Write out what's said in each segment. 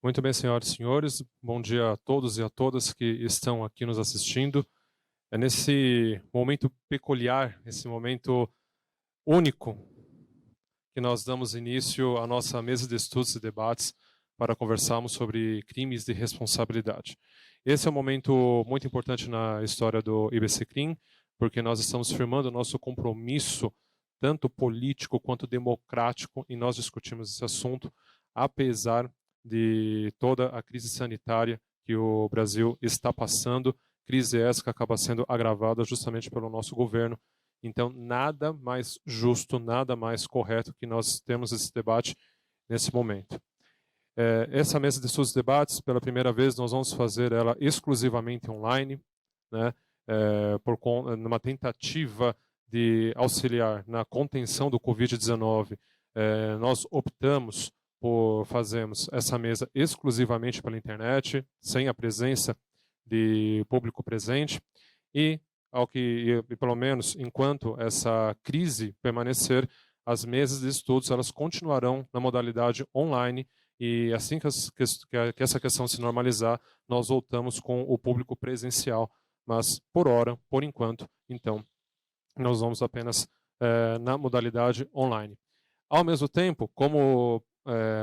Muito bem, senhoras e senhores, bom dia a todos e a todas que estão aqui nos assistindo. É nesse momento peculiar, esse momento único, que nós damos início à nossa mesa de estudos e debates para conversarmos sobre crimes de responsabilidade. Esse é um momento muito importante na história do IBCCRIM, porque nós estamos firmando o nosso compromisso, tanto político quanto democrático, e nós discutimos esse assunto, apesar de toda a crise sanitária que o Brasil está passando, crise essa que acaba sendo agravada justamente pelo nosso governo. Então, nada mais justo, nada mais correto que nós temos esse debate nesse momento. Essa mesa de estudos e debates, pela primeira vez, nós vamos fazer ela exclusivamente online, né, numa tentativa de auxiliar na contenção do Covid-19. Nós optamos por fazermos essa mesa exclusivamente pela internet, sem a presença de público presente, e pelo menos enquanto essa crise permanecer, as mesas de estudos elas continuarão na modalidade online, e assim que essa questão se normalizar, nós voltamos com o público presencial, mas por enquanto, então, nós vamos apenas na modalidade online. Ao mesmo tempo, como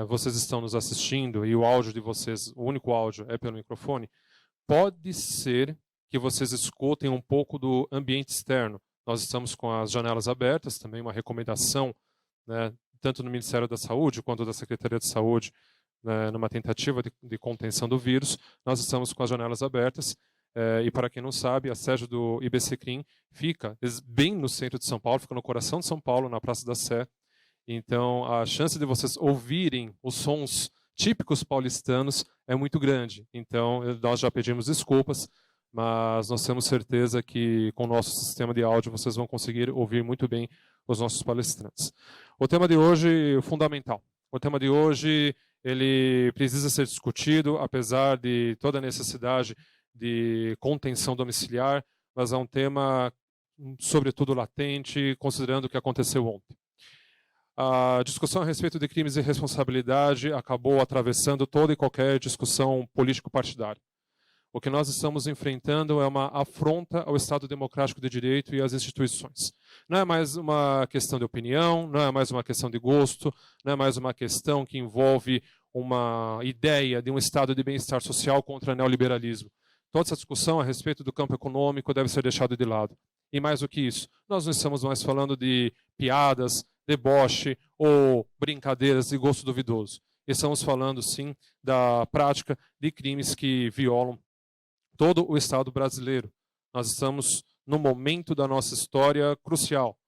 vocês estão nos assistindo e o áudio de vocês, o único áudio é pelo microfone, pode ser que vocês escutem um pouco do ambiente externo. Nós estamos com as janelas abertas, também uma recomendação, né, tanto no Ministério da Saúde quanto da Secretaria de Saúde, né, numa tentativa de contenção do vírus. Nós estamos com as janelas abertas, e para quem não sabe, a sede do IBCCRIM fica bem no centro de São Paulo, fica no coração de São Paulo, na Praça da Sé. Então, a chance de vocês ouvirem os sons típicos paulistanos é muito grande. Então, nós já pedimos desculpas, mas nós temos certeza que com o nosso sistema de áudio vocês vão conseguir ouvir muito bem os nossos palestrantes. O tema de hoje é fundamental. O tema de hoje ele precisa ser discutido, apesar de toda a necessidade de contenção domiciliar, mas é um tema, sobretudo, latente, considerando o que aconteceu ontem. A discussão a respeito de crimes de responsabilidade acabou atravessando toda e qualquer discussão político-partidária. O que nós estamos enfrentando é uma afronta ao Estado democrático de direito e às instituições. Não é mais uma questão de opinião, não é mais uma questão de gosto, não é mais uma questão que envolve uma ideia de um Estado de bem-estar social contra o neoliberalismo. Toda essa discussão a respeito do campo econômico deve ser deixada de lado. E mais do que isso, nós não estamos mais falando de piadas, deboche ou brincadeiras de gosto duvidoso. Estamos falando, sim, da prática de crimes que violam todo o Estado brasileiro. Nós estamos num momento da nossa história crucial.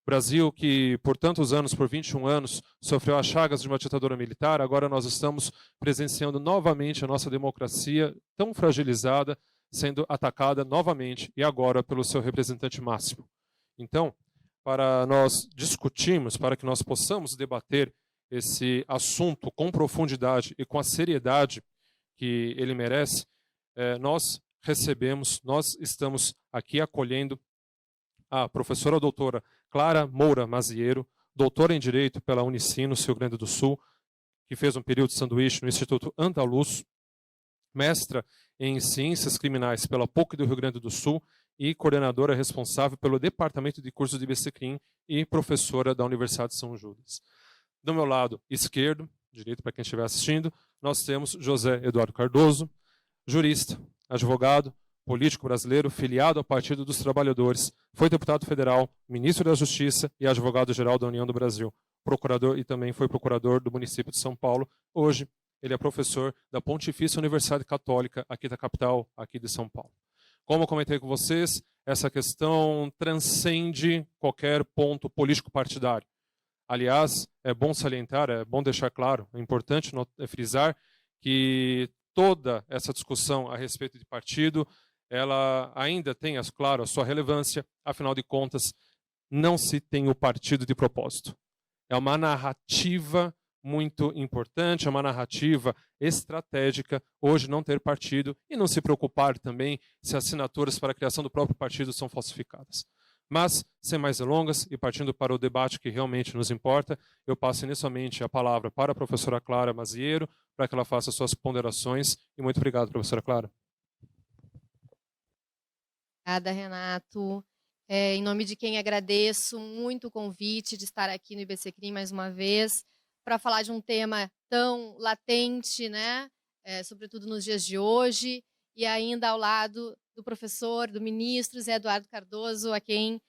O Brasil, que por tantos anos, por 21 anos, sofreu as chagas de uma ditadura militar, agora nós estamos presenciando novamente a nossa democracia tão fragilizada, sendo atacada novamente, e agora pelo seu representante máximo. Então, para nós discutirmos, para que nós possamos debater esse assunto com profundidade e com a seriedade que ele merece, nós estamos aqui acolhendo a professora doutora Clara Moura Maziero, doutora em Direito pela Unicinos, Rio Grande do Sul, que fez um período de sanduíche no Instituto Andaluz, mestra em Ciências Criminais pela PUC do Rio Grande do Sul e coordenadora responsável pelo Departamento de Cursos de IBCCRIM e professora da Universidade de São Judas. Do meu lado esquerdo, direito para quem estiver assistindo, nós temos José Eduardo Cardoso, jurista, advogado, político brasileiro, filiado ao Partido dos Trabalhadores, foi deputado federal, ministro da Justiça e advogado-geral da União do Brasil, procurador e também foi procurador do município de São Paulo. Hoje, ele é professor da Pontifícia Universidade Católica, aqui da capital, aqui de São Paulo. Como eu comentei com vocês, essa questão transcende qualquer ponto político-partidário. Aliás, é bom salientar, é bom deixar claro, é importante frisar que toda essa discussão a respeito de partido, ela ainda tem, claro, a sua relevância, afinal de contas, não se tem o partido de propósito. É uma narrativa muito importante, é uma narrativa estratégica, hoje não ter partido e não se preocupar também se assinaturas para a criação do próprio partido são falsificadas. Mas, sem mais delongas e partindo para o debate que realmente nos importa, eu passo inicialmente a palavra para a professora Clara Maziero, para que ela faça suas ponderações. E muito obrigado, professora Clara. Obrigada, Renato. Em nome de quem agradeço muito o convite de estar aqui no IBCCRIM mais uma vez, para falar de um tema tão latente, né? Sobretudo nos dias de hoje, e ainda ao lado do professor, do ministro Zé Eduardo Cardoso, a quem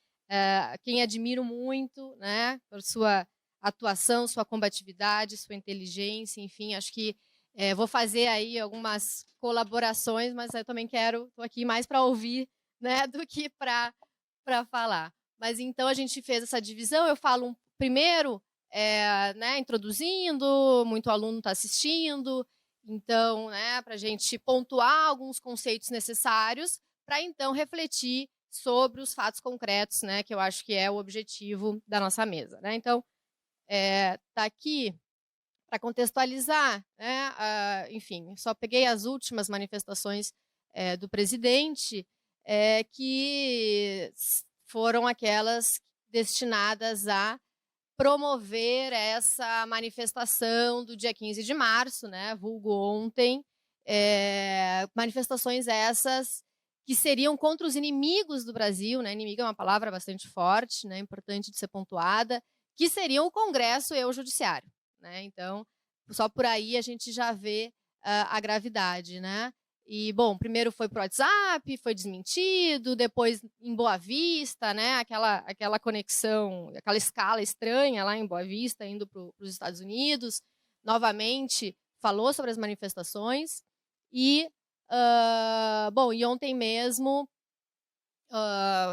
admiro muito, né? Por sua atuação, sua combatividade, sua inteligência, enfim, acho que vou fazer aí algumas colaborações, mas eu também estou aqui mais para ouvir, né, do que para falar. Mas então a gente fez essa divisão, eu falo primeiro, né, introduzindo, muito aluno está assistindo, então, né, para a gente pontuar alguns conceitos necessários, para então refletir sobre os fatos concretos, né, que eu acho que é o objetivo da nossa mesa, né? Então, tá aqui para contextualizar, né, enfim, só peguei as últimas manifestações do presidente, que foram aquelas destinadas a promover essa manifestação do dia 15 de março, né, vulgo ontem, manifestações essas que seriam contra os inimigos do Brasil, né, inimigo é uma palavra bastante forte, né, importante de ser pontuada, que seriam o Congresso e o Judiciário, né, então, só por aí a gente já vê a gravidade, né. E, bom, primeiro foi pro WhatsApp, foi desmentido, depois em Boa Vista, né, aquela conexão, aquela escala estranha lá em Boa Vista, indo para os Estados Unidos, novamente falou sobre as manifestações, e, bom, e ontem mesmo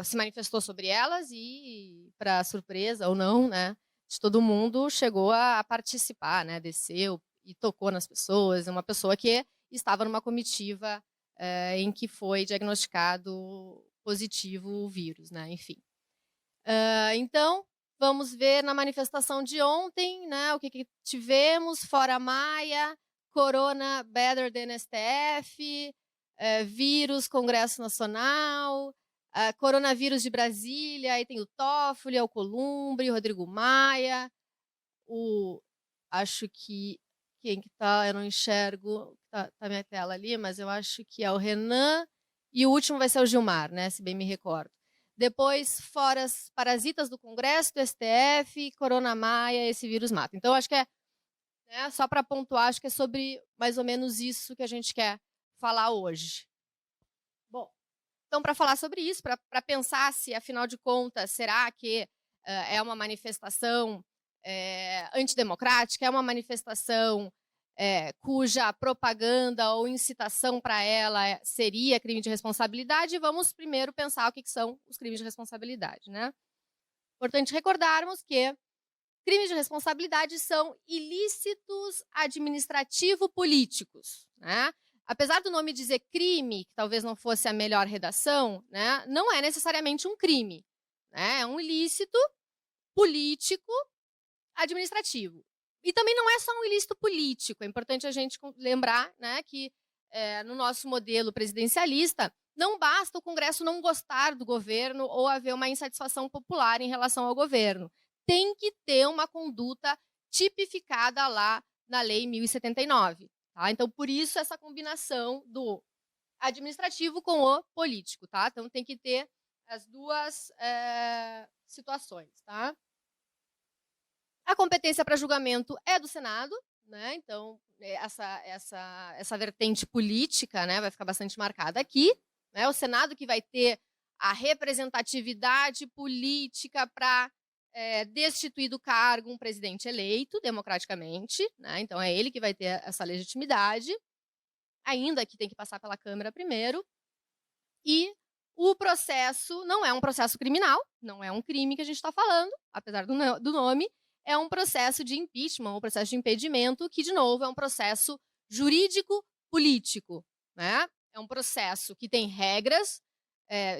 se manifestou sobre elas e, para surpresa ou não, né, de todo mundo, chegou a participar, né, desceu e tocou nas pessoas, uma pessoa que estava numa comitiva em que foi diagnosticado positivo o vírus, né? Enfim. Então, vamos ver na manifestação de ontem, né? O que tivemos, fora Maia, Corona Better Than STF, vírus Congresso Nacional, coronavírus de Brasília, aí tem o Toffoli, Alcolumbre, Rodrigo Maia, acho que quem que tá, eu não enxergo, tá minha tela ali, mas eu acho que é o Renan, e o último vai ser o Gilmar, né, se bem me recordo. Depois, fora as parasitas do Congresso, do STF, Corona Maia, esse vírus mata. Então, acho que né, só para pontuar, acho que é sobre mais ou menos isso que a gente quer falar hoje. Bom, então, para falar sobre isso, para pensar se, afinal de contas, será que é uma manifestação antidemocrática, é uma manifestação cuja propaganda ou incitação para ela seria crime de responsabilidade, vamos primeiro pensar o que são os crimes de responsabilidade, né? Importante recordarmos que crimes de responsabilidade são ilícitos administrativo-políticos, né? Apesar do nome dizer crime, que talvez não fosse a melhor redação, né, não é necessariamente um crime, né? É um ilícito político administrativo. E também não é só um ilícito político, é importante a gente lembrar, né, que no nosso modelo presidencialista não basta o Congresso não gostar do governo ou haver uma insatisfação popular em relação ao governo. Tem que ter uma conduta tipificada lá na Lei 1079. Tá? Então, por isso, essa combinação do administrativo com o político. Tá? Então, tem que ter as duas situações. Tá? A competência para julgamento é do Senado, né? Então, essa vertente política, né, vai ficar bastante marcada aqui. Né? O Senado que vai ter a representatividade política para destituir do cargo um presidente eleito democraticamente. Né? Então, é ele que vai ter essa legitimidade, ainda que tem que passar pela Câmara primeiro. E o processo não é um processo criminal, não é um crime que a gente está falando, apesar do nome, é um processo de impeachment, um processo de impedimento, que, de novo, é um processo jurídico, político, né? É um processo que tem regras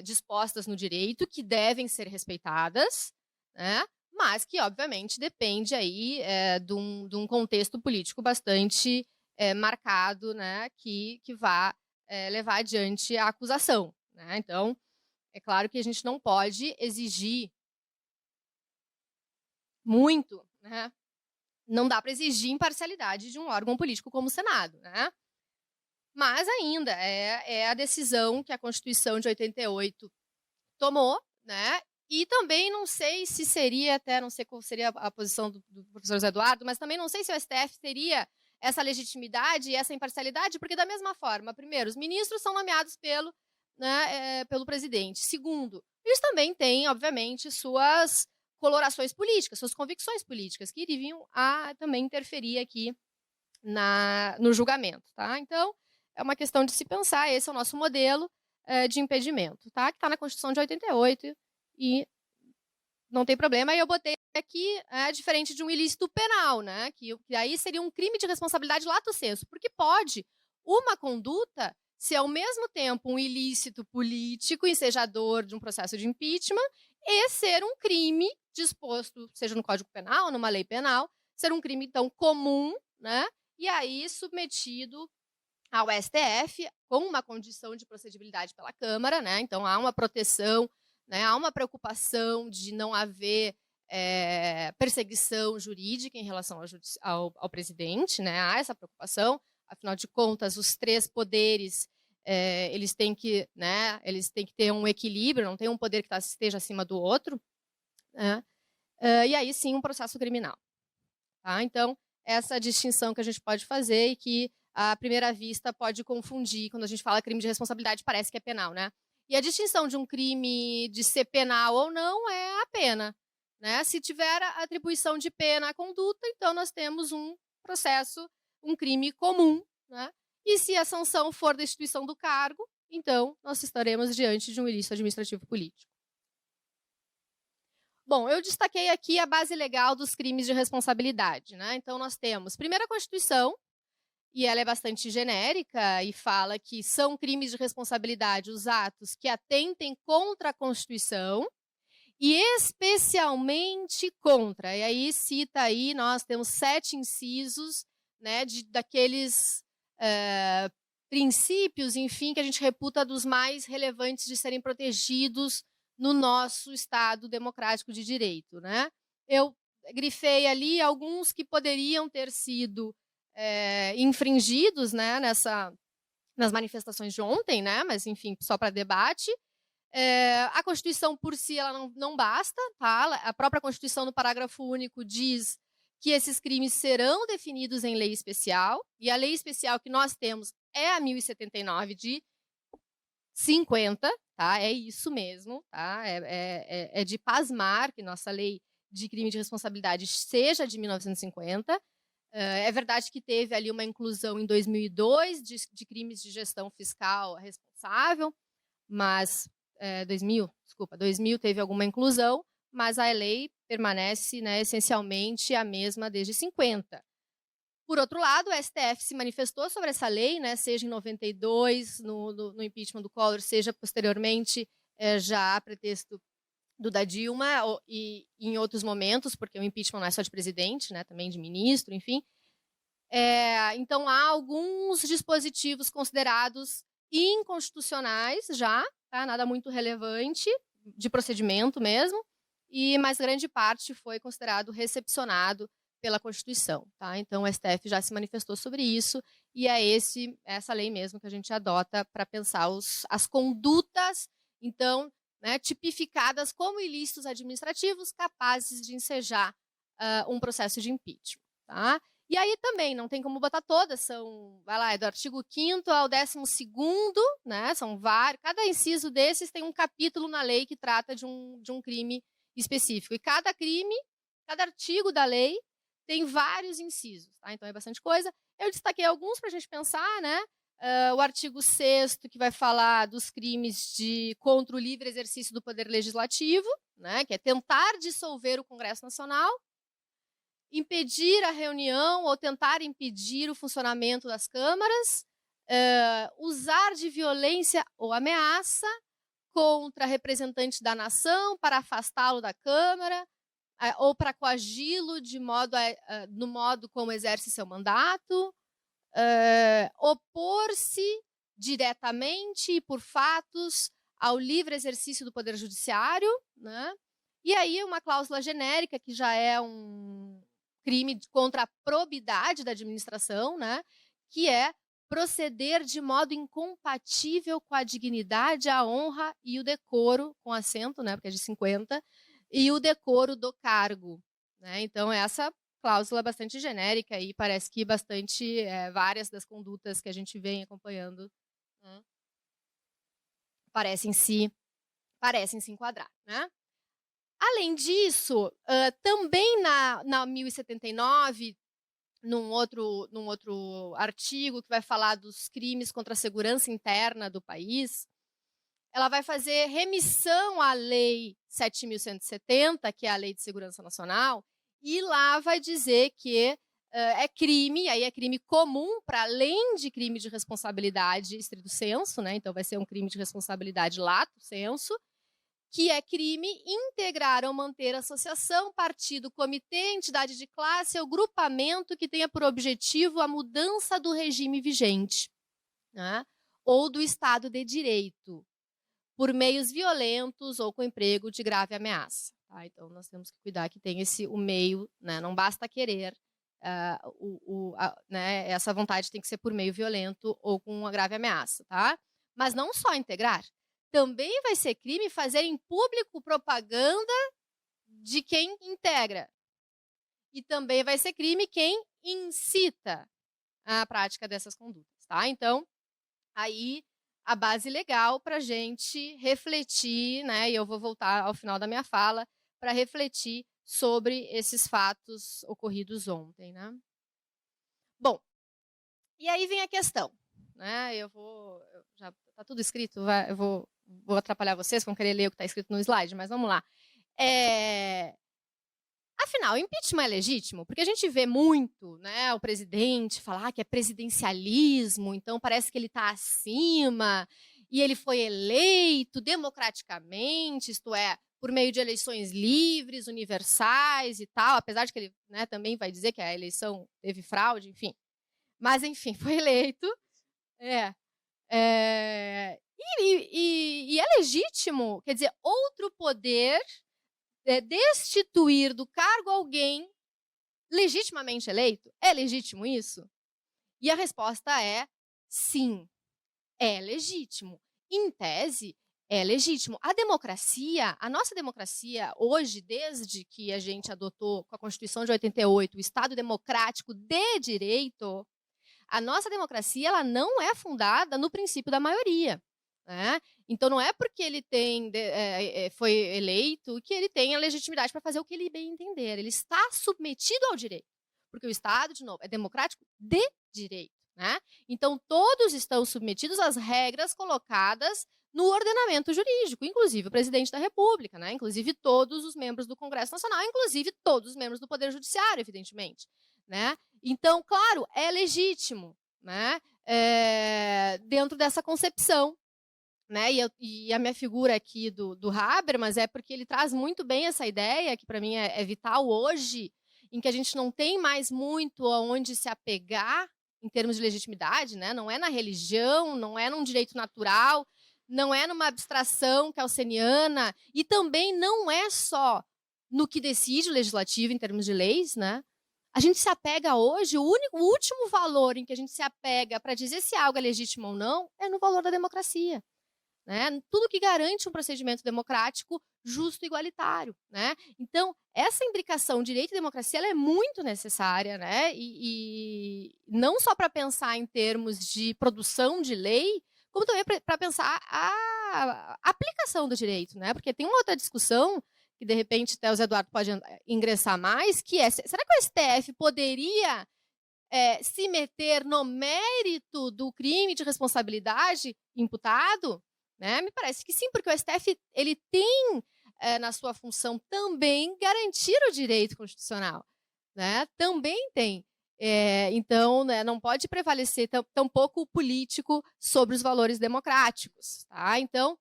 dispostas no direito que devem ser respeitadas, né? Mas que, obviamente, depende aí de um contexto político bastante marcado, né? Que vá levar adiante a acusação, né? Então, é claro que a gente não pode exigir muito, né? Não dá para exigir imparcialidade de um órgão político como o Senado, né? Mas ainda é a decisão que a Constituição de 88 tomou, né? E também não sei se seria, até não sei qual seria a posição do professor José Eduardo, mas também não sei se o STF teria essa legitimidade e essa imparcialidade, porque da mesma forma, primeiro, os ministros são nomeados pelo presidente. Segundo, eles também têm, obviamente, suas colorações políticas, suas convicções políticas, que iriam a também interferir aqui no julgamento, tá? Então, é uma questão de se pensar, esse é o nosso modelo de impedimento, tá? Que está na Constituição de 88 e não tem problema. E eu botei aqui, diferente de um ilícito penal, né? Que aí seria um crime de responsabilidade lato sensu, porque pode uma conduta ser ao mesmo tempo um ilícito político, ensejador de um processo de impeachment, e ser um crime disposto, seja no Código Penal, numa lei penal, ser um crime, então, comum, né? E aí submetido ao STF com uma condição de procedibilidade pela Câmara, né? Então há uma proteção, né? Há uma preocupação de não haver perseguição jurídica em relação ao presidente, né? Há essa preocupação, afinal de contas, os três poderes eles têm que ter um equilíbrio, não tem um poder que esteja acima do outro, né? E aí sim um processo criminal. Tá? Então, essa distinção que a gente pode fazer e que, à primeira vista, pode confundir. Quando a gente fala crime de responsabilidade, parece que é penal, né? E a distinção de um crime de ser penal ou não é a pena, né? Se tiver a atribuição de pena à conduta, então nós temos um processo, um crime comum, né? E se a sanção for destituição do cargo, então nós estaremos diante de um ilícito administrativo político. Bom, eu destaquei aqui a base legal dos crimes de responsabilidade, né? Então, nós temos, primeiro, a Constituição, e ela é bastante genérica e fala que são crimes de responsabilidade os atos que atentem contra a Constituição e especialmente contra. E aí cita aí, nós temos 7 incisos, né, daqueles princípios, enfim, que a gente reputa dos mais relevantes de serem protegidos no nosso Estado democrático de direito, né? Eu grifei ali alguns que poderiam ter sido infringidos, né, nas manifestações de ontem, né? Mas, enfim, só para debate. A Constituição por si ela não basta, tá? A própria Constituição, no parágrafo único, diz que esses crimes serão definidos em lei especial, e a lei especial que nós temos é a 1079 de 50, tá? É isso mesmo, tá? É de pasmar que nossa lei de crime de responsabilidade seja de 1950. É verdade que teve ali uma inclusão em 2002 de crimes de gestão fiscal responsável, mas 2000 teve alguma inclusão, mas a lei permanece, né, essencialmente a mesma desde 50. Por outro lado, o STF se manifestou sobre essa lei, né, seja em 92, no impeachment do Collor, seja posteriormente, já a pretexto da Dilma, e em outros momentos, porque o impeachment não é só de presidente, né, também de ministro, enfim. Então, há alguns dispositivos considerados inconstitucionais já, tá? Nada muito relevante, de procedimento mesmo, mas grande parte foi considerado recepcionado pela Constituição, tá? Então o STF já se manifestou sobre isso e é essa lei mesmo que a gente adota para pensar as condutas, então, né, tipificadas como ilícitos administrativos capazes de ensejar um processo de impeachment, tá? E aí também não tem como botar todas, é do artigo 5º ao 12º, né? São vários, cada inciso desses tem um capítulo na lei que trata de um crime específico. E cada artigo da lei tem vários incisos, tá? Então é bastante coisa. Eu destaquei alguns para a gente pensar, né? O artigo 6º, que vai falar dos crimes contra o livre exercício do poder legislativo, né? Que é tentar dissolver o Congresso Nacional, impedir a reunião ou tentar impedir o funcionamento das câmaras, usar de violência ou ameaça contra representante da nação para afastá-lo da Câmara, ou para coagi-lo no modo como exerce seu mandato, opor-se diretamente e por fatos ao livre exercício do Poder Judiciário, né? E aí uma cláusula genérica, que já é um crime contra a probidade da administração, né? Que é proceder de modo incompatível com a dignidade, a honra e o decoro, com acento, né? Porque é de 50, e o decoro do cargo, né? Então, essa cláusula é bastante genérica e parece que várias das condutas que a gente vem acompanhando, né, parecem se enquadrar, né? Além disso, também na 1079, num outro artigo que vai falar dos crimes contra a segurança interna do país, ela vai fazer remissão à Lei 7.170, que é a Lei de Segurança Nacional, e lá vai dizer que é crime, aí é crime comum, para além de crime de responsabilidade estrito sensu, né? Então vai ser um crime de responsabilidade lato sensu, que é crime integrar ou manter associação, partido, comitê, entidade de classe ou grupamento que tenha por objetivo a mudança do regime vigente, né? Ou do Estado de Direito, por meios violentos ou com emprego de grave ameaça. Tá? Então, nós temos que cuidar que tem o meio, né? Não basta querer, né? Essa vontade tem que ser por meio violento ou com uma grave ameaça. Tá? Mas não só integrar, também vai ser crime fazer em público propaganda de quem integra. E também vai ser crime quem incita a prática dessas condutas. Tá? Então, aí a base legal para a gente refletir, né? E eu vou voltar ao final da minha fala para refletir sobre esses fatos ocorridos ontem, né? Bom, e aí vem a questão, né? Já está tudo escrito, eu vou atrapalhar vocês, vão querer ler o que está escrito no slide, mas vamos lá. Afinal, impeachment é legítimo? Porque a gente vê muito, né, o presidente falar que é presidencialismo, então parece que ele está acima, e ele foi eleito democraticamente, isto é, por meio de eleições livres, universais e tal, apesar de que ele, né, também vai dizer que a eleição teve fraude, enfim. Mas, enfim, foi eleito. E é legítimo, quer dizer, outro poder destituir do cargo alguém legitimamente eleito? É legítimo isso? E a resposta é sim, é legítimo. Em tese, é legítimo. A nossa democracia, hoje, desde que a gente adotou com a Constituição de 88 o Estado Democrático de Direito, a nossa democracia ela não é fundada no princípio da maioria. Né? Então, não é porque ele foi eleito que ele tem a legitimidade para fazer o que ele bem entender. Ele está submetido ao direito, porque o Estado, de novo, é democrático de direito. Né? Então, todos estão submetidos às regras colocadas no ordenamento jurídico, inclusive o presidente da República, né? Inclusive todos os membros do Congresso Nacional, inclusive todos os membros do Poder Judiciário, evidentemente. Né? Então, claro, é legítimo, né? Dentro dessa concepção. Né? E a minha figura aqui do Habermas é porque ele traz muito bem essa ideia, que para mim é vital hoje, em que a gente não tem mais muito aonde se apegar em termos de legitimidade, né? Não é na religião, não é num direito natural, não é numa abstração kelseniana, e também não é só no que decide o legislativo em termos de leis, né? A gente se apega hoje, o último valor em que a gente se apega para dizer se algo é legítimo ou não é no valor da democracia. Né? Tudo que garante um procedimento democrático justo e igualitário. Né? Então, essa imbricação direito e democracia ela é muito necessária, né? E não só para pensar em termos de produção de lei, como também para pensar a aplicação do direito. Né? Porque tem uma outra discussão que, de repente, até o Zé Eduardo pode ingressar mais, que é, será que o STF poderia se meter no mérito do crime de responsabilidade imputado? Né? Me parece que sim, porque o STF ele tem na sua função também garantir o direito constitucional. Né? Também tem. Então, né, não pode prevalecer tampouco o político sobre os valores democráticos. Tá? Então,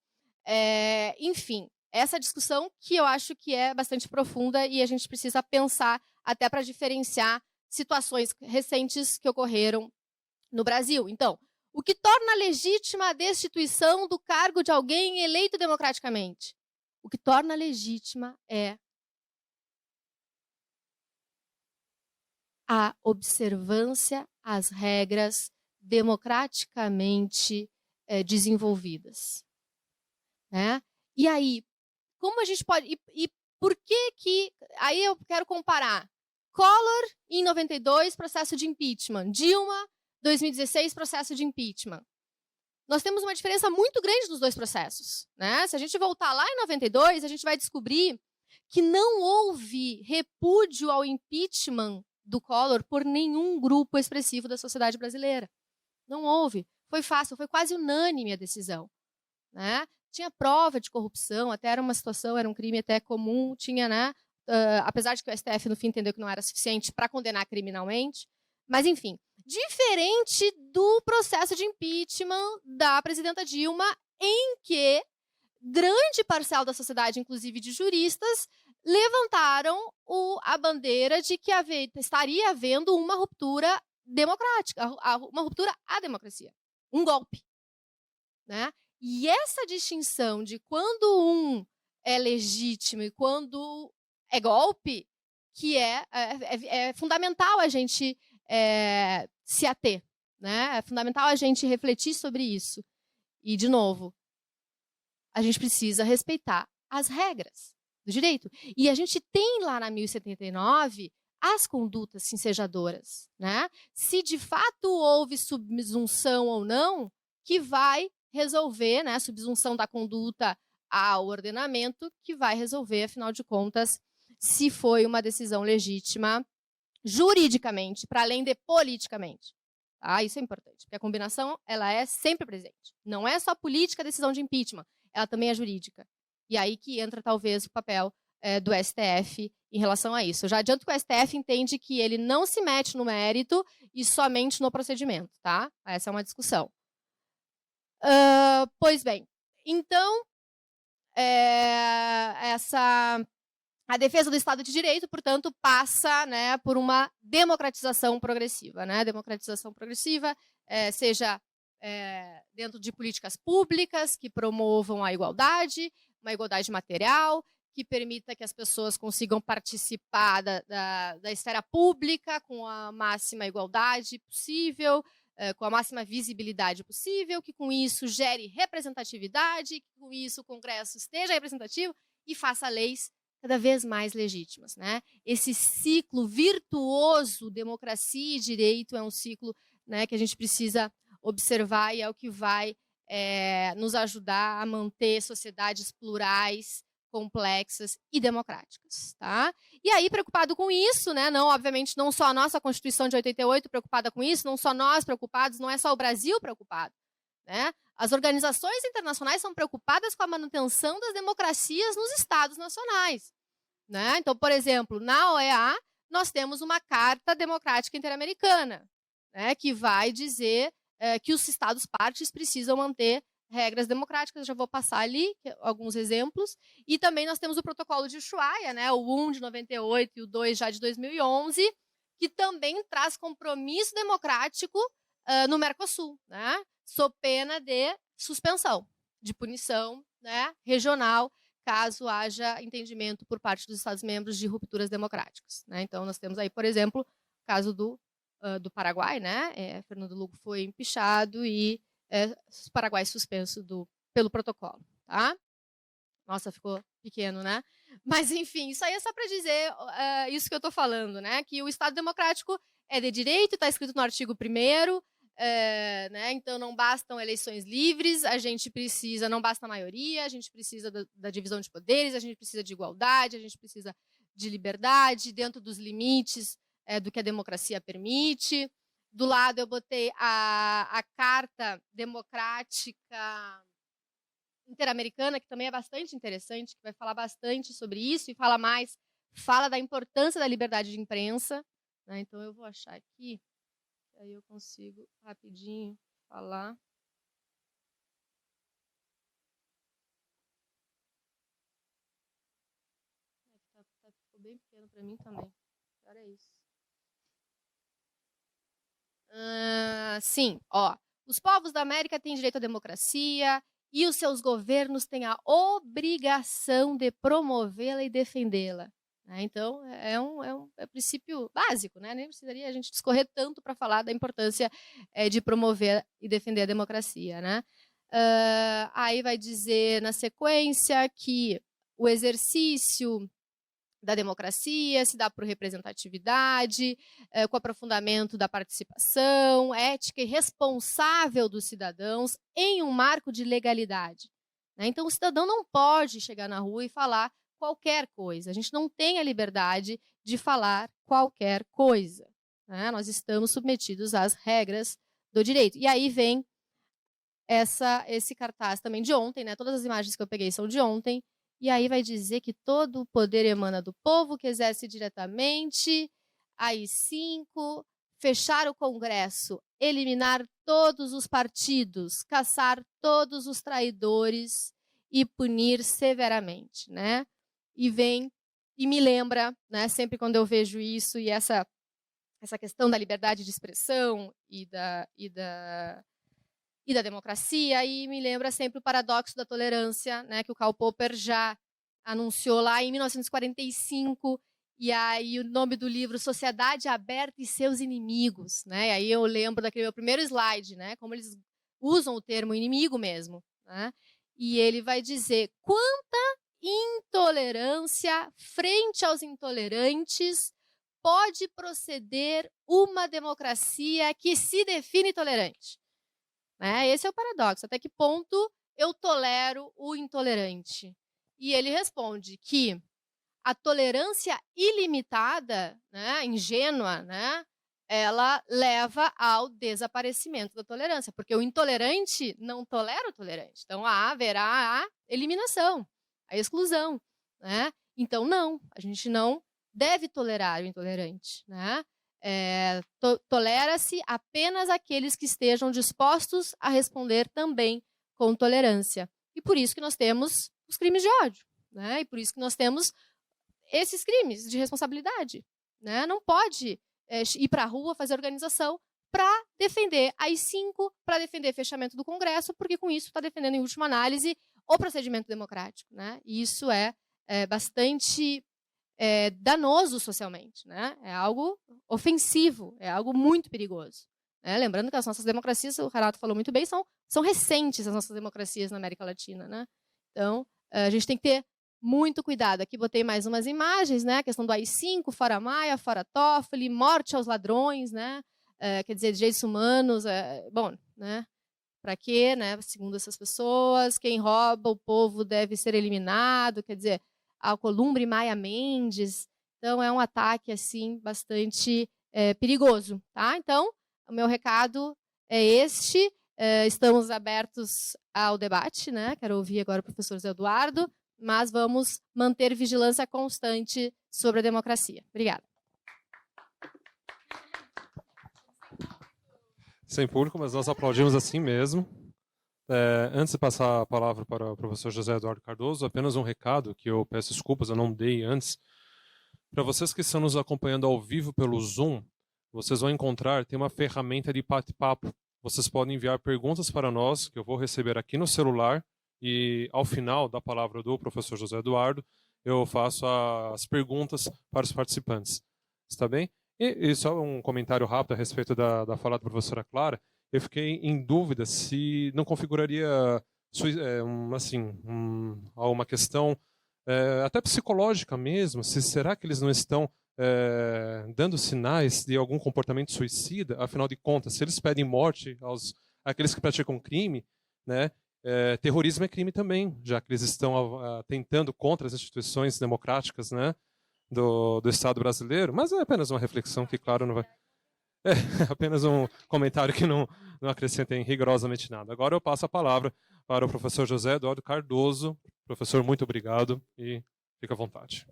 enfim, essa discussão que eu acho que é bastante profunda e a gente precisa pensar até para diferenciar situações recentes que ocorreram no Brasil. Então, o que torna legítima a destituição do cargo de alguém eleito democraticamente? O que torna legítima é a observância às regras democraticamente desenvolvidas. Né? E aí, como a gente pode... E por que... Aí eu quero comparar. Collor, em 92, processo de impeachment. Dilma, 2016, processo de impeachment. Nós temos uma diferença muito grande nos dois processos. Né? Se a gente voltar lá em 92, a gente vai descobrir que não houve repúdio ao impeachment do Collor por nenhum grupo expressivo da sociedade brasileira. Não houve. Foi fácil, foi quase unânime a decisão. Né? Tinha prova de corrupção, até era uma situação, era um crime até comum, tinha, né? Apesar de que o STF, no fim, entendeu que não era suficiente para condenar criminalmente. Mas, enfim, diferente do processo de impeachment da presidenta Dilma, em que grande parcela da sociedade, inclusive de juristas, levantaram a bandeira de que estaria havendo uma ruptura democrática, uma ruptura à democracia, um golpe. Né? E essa distinção de quando um é legítimo e quando é golpe, que é fundamental a gente se ater. Né? É fundamental a gente refletir sobre isso. E, de novo, a gente precisa respeitar as regras do direito. E a gente tem lá na 1079 as condutas cincejadoras. Né? Se de fato houve subsunção ou não, que vai resolver, né, a subsunção da conduta ao ordenamento, que vai resolver, afinal de contas, se foi uma decisão legítima juridicamente, para além de politicamente. Tá? Isso é importante, porque a combinação ela é sempre presente. Não é só política a decisão de impeachment, ela também é jurídica. E aí que entra, talvez, o papel do STF em relação a isso. Eu já adianto que o STF entende que ele não se mete no mérito e somente no procedimento. Tá? Essa é uma discussão. Pois bem, então, a defesa do Estado de Direito, portanto, passa, né, por uma democratização progressiva. Né? Democratização progressiva, seja dentro de políticas públicas que promovam a igualdade, uma igualdade material, que permita que as pessoas consigam participar da esfera pública com a máxima igualdade possível, com a máxima visibilidade possível, que com isso gere representatividade, que com isso o Congresso esteja representativo e faça leis cada vez mais legítimas. Né? Esse ciclo virtuoso, democracia e direito, é um ciclo, né, que a gente precisa observar e é o que vai nos ajudar a manter sociedades plurais, complexas e democráticas. Tá? E aí, preocupado com isso, né, não, obviamente, não só a nossa Constituição de 88 preocupada com isso, não só nós preocupados, não é só o Brasil preocupado. Né? As organizações internacionais são preocupadas com a manutenção das democracias nos estados nacionais. Né? Então, por exemplo, na OEA, nós temos uma Carta Democrática Interamericana, né, que vai dizer que os estados-partes precisam manter regras democráticas. Eu já vou passar ali alguns exemplos. E também nós temos o protocolo de Ushuaia, né, o 1 de 98 e o 2 já de 2011, que também traz compromisso democrático no Mercosul, né, sob pena de suspensão, de punição, né, regional, caso haja entendimento por parte dos Estados-membros de rupturas democráticas. Né? Então, nós temos aí, por exemplo, o caso do Paraguai, né? Fernando Lugo foi empichado e o Paraguai suspenso pelo protocolo. Tá? Nossa, ficou pequeno, né? Mas, enfim, isso aí é só para dizer isso que eu estou falando, né? Que o Estado democrático é de direito, está escrito no artigo 1º, né? Então não bastam eleições livres, a gente precisa, não basta a maioria, a gente precisa da divisão de poderes, a gente precisa de igualdade, a gente precisa de liberdade dentro dos limites do que a democracia permite. Do lado eu botei a Carta Democrática Interamericana, que também é bastante interessante, que vai falar bastante sobre isso e fala da importância da liberdade de imprensa. né? Então, eu vou achar aqui, aí eu consigo rapidinho falar. Ficou bem pequeno para mim também. Olha isso. Sim, ó. Os povos da América têm direito à democracia e os seus governos têm a obrigação de promovê-la e defendê-la. Né? Então, é um princípio básico, né? Nem precisaria a gente discorrer tanto para falar da importância de promover e defender a democracia. Né? Aí vai dizer na sequência que o exercício da democracia se dá por representatividade, com aprofundamento da participação, ética e responsável dos cidadãos em um marco de legalidade. Né? Então, o cidadão não pode chegar na rua e falar qualquer coisa. A gente não tem a liberdade de falar qualquer coisa. Né? Nós estamos submetidos às regras do direito. E aí vem esse cartaz também de ontem, né? Todas as imagens que eu peguei são de ontem. E aí vai dizer que todo o poder emana do povo, que exerce diretamente. Aí 5, fechar o Congresso, eliminar todos os partidos, caçar todos os traidores e punir severamente, né? E vem e me lembra, né? Sempre quando eu vejo isso e essa questão da liberdade de expressão e da democracia, e me lembra sempre o paradoxo da tolerância, né, que o Karl Popper já anunciou lá em 1945, e aí o nome do livro Sociedade Aberta e Seus Inimigos, né, e aí eu lembro daquele meu primeiro slide, né, como eles usam o termo inimigo mesmo, né, e ele vai dizer quanta intolerância frente aos intolerantes pode proceder uma democracia que se define tolerante. Né? Esse é o paradoxo. Até que ponto eu tolero o intolerante? E ele responde que a tolerância ilimitada, né, ingênua, né, ela leva ao desaparecimento da tolerância, porque o intolerante não tolera o tolerante. Então, haverá a eliminação, a exclusão. Né? Então, não, a gente não deve tolerar o intolerante. Né? Tolera-se apenas aqueles que estejam dispostos a responder também com tolerância. E por isso que nós temos os crimes de ódio. Né? E por isso que nós temos esses crimes de responsabilidade. Né? Não pode ir para a rua fazer organização para defender AI-5, para defender fechamento do Congresso, porque com isso está defendendo, em última análise, o procedimento democrático. Né? E isso é bastante danoso socialmente. Né? É algo ofensivo, é algo muito perigoso. Né? Lembrando que as nossas democracias, o Renato falou muito bem, são recentes as nossas democracias na América Latina. Né? Então, a gente tem que ter muito cuidado. Aqui botei mais umas imagens, né? A questão do AI-5, fora Maia, fora Toffoli, morte aos ladrões, né? Quer dizer, direitos humanos, bom, né? Para quê, né? Segundo essas pessoas, quem rouba o povo deve ser eliminado, quer dizer, Alcolumbre Maia Mendes. Então, é um ataque, assim, bastante perigoso, tá? Então, o meu recado é este. Estamos abertos ao debate, né? Quero ouvir agora o professor Zé Eduardo, mas vamos manter vigilância constante sobre a democracia. Obrigada. Sem público, mas nós aplaudimos assim mesmo. Antes de passar a palavra para o professor José Eduardo Cardoso, apenas um recado que eu peço desculpas, eu não dei antes. Para vocês que estão nos acompanhando ao vivo pelo Zoom, vocês vão encontrar, tem uma ferramenta de bate-papo. Vocês podem enviar perguntas para nós, que eu vou receber aqui no celular, e ao final da palavra do professor José Eduardo, eu faço as perguntas para os participantes. Está bem? E só um comentário rápido a respeito da fala da professora Clara. Eu fiquei em dúvida se não configuraria uma questão até psicológica mesmo, se será que eles não estão dando sinais de algum comportamento suicida, afinal de contas, se eles pedem morte àqueles que praticam crime, né, terrorismo é crime também, já que eles estão atentando contra as instituições democráticas, né, do Estado brasileiro, mas é apenas uma reflexão que, claro, não vai... É apenas um comentário que não acrescenta em rigorosamente nada. Agora eu passo a palavra para o professor José Eduardo Cardoso. Professor, muito obrigado e fica à vontade.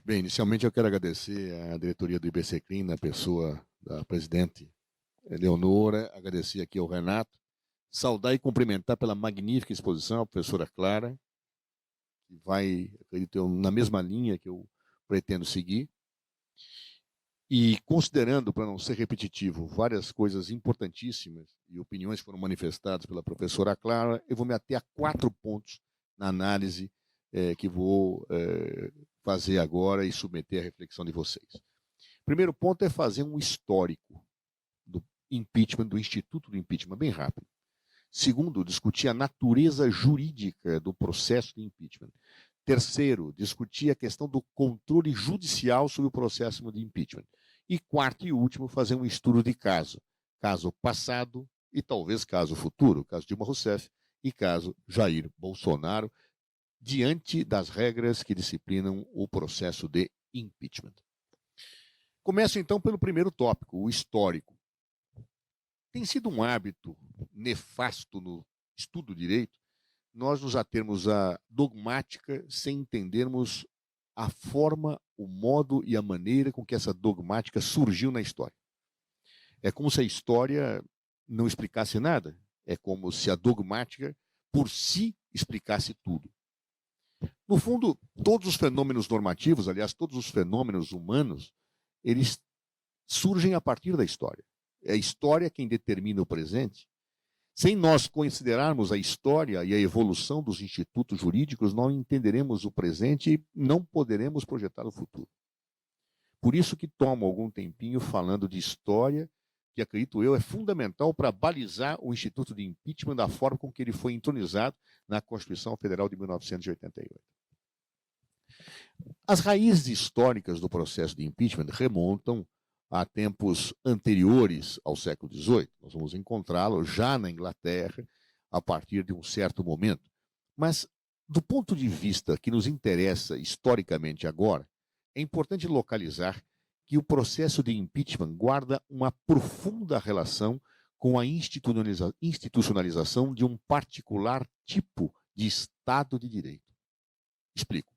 Bem, inicialmente eu quero agradecer à diretoria do IBCCRIM, na pessoa da presidente Eleonora, agradecer aqui ao Renato, saudar e cumprimentar pela magnífica exposição a professora Clara, que vai, acredito eu, na mesma linha que eu pretendo seguir. E considerando, para não ser repetitivo, várias coisas importantíssimas e opiniões que foram manifestadas pela professora Clara, eu vou me ater a 4 pontos na análise que vou fazer agora e submeter à reflexão de vocês. Primeiro ponto é fazer um histórico do impeachment, do Instituto do Impeachment, bem rápido. Segundo, discutir a natureza jurídica do processo de impeachment. Terceiro, discutir a questão do controle judicial sobre o processo de impeachment. E quarto e último, fazer um estudo de caso. Caso passado e talvez caso futuro, caso Dilma Rousseff e caso Jair Bolsonaro, diante das regras que disciplinam o processo de impeachment. Começo então pelo primeiro tópico, o histórico. Tem sido um hábito nefasto no estudo do direito nós nos atermos à dogmática sem entendermos a forma, o modo e a maneira com que essa dogmática surgiu na história. É como se a história não explicasse nada. É como se a dogmática por si explicasse tudo. No fundo, todos os fenômenos normativos, aliás, todos os fenômenos humanos, eles surgem a partir da história. É a história quem determina o presente. Sem nós considerarmos a história e a evolução dos institutos jurídicos, não entenderemos o presente e não poderemos projetar o futuro. Por isso que tomo algum tempinho falando de história, que acredito eu é fundamental para balizar o Instituto de Impeachment da forma com que ele foi entronizado na Constituição Federal de 1988. As raízes históricas do processo de impeachment remontam a tempos anteriores ao século XVIII. Nós vamos encontrá-lo já na Inglaterra, a partir de um certo momento. Mas, do ponto de vista que nos interessa historicamente agora, é importante localizar que o processo de impeachment guarda uma profunda relação com a institucionalização de um particular tipo de Estado de Direito. Explico.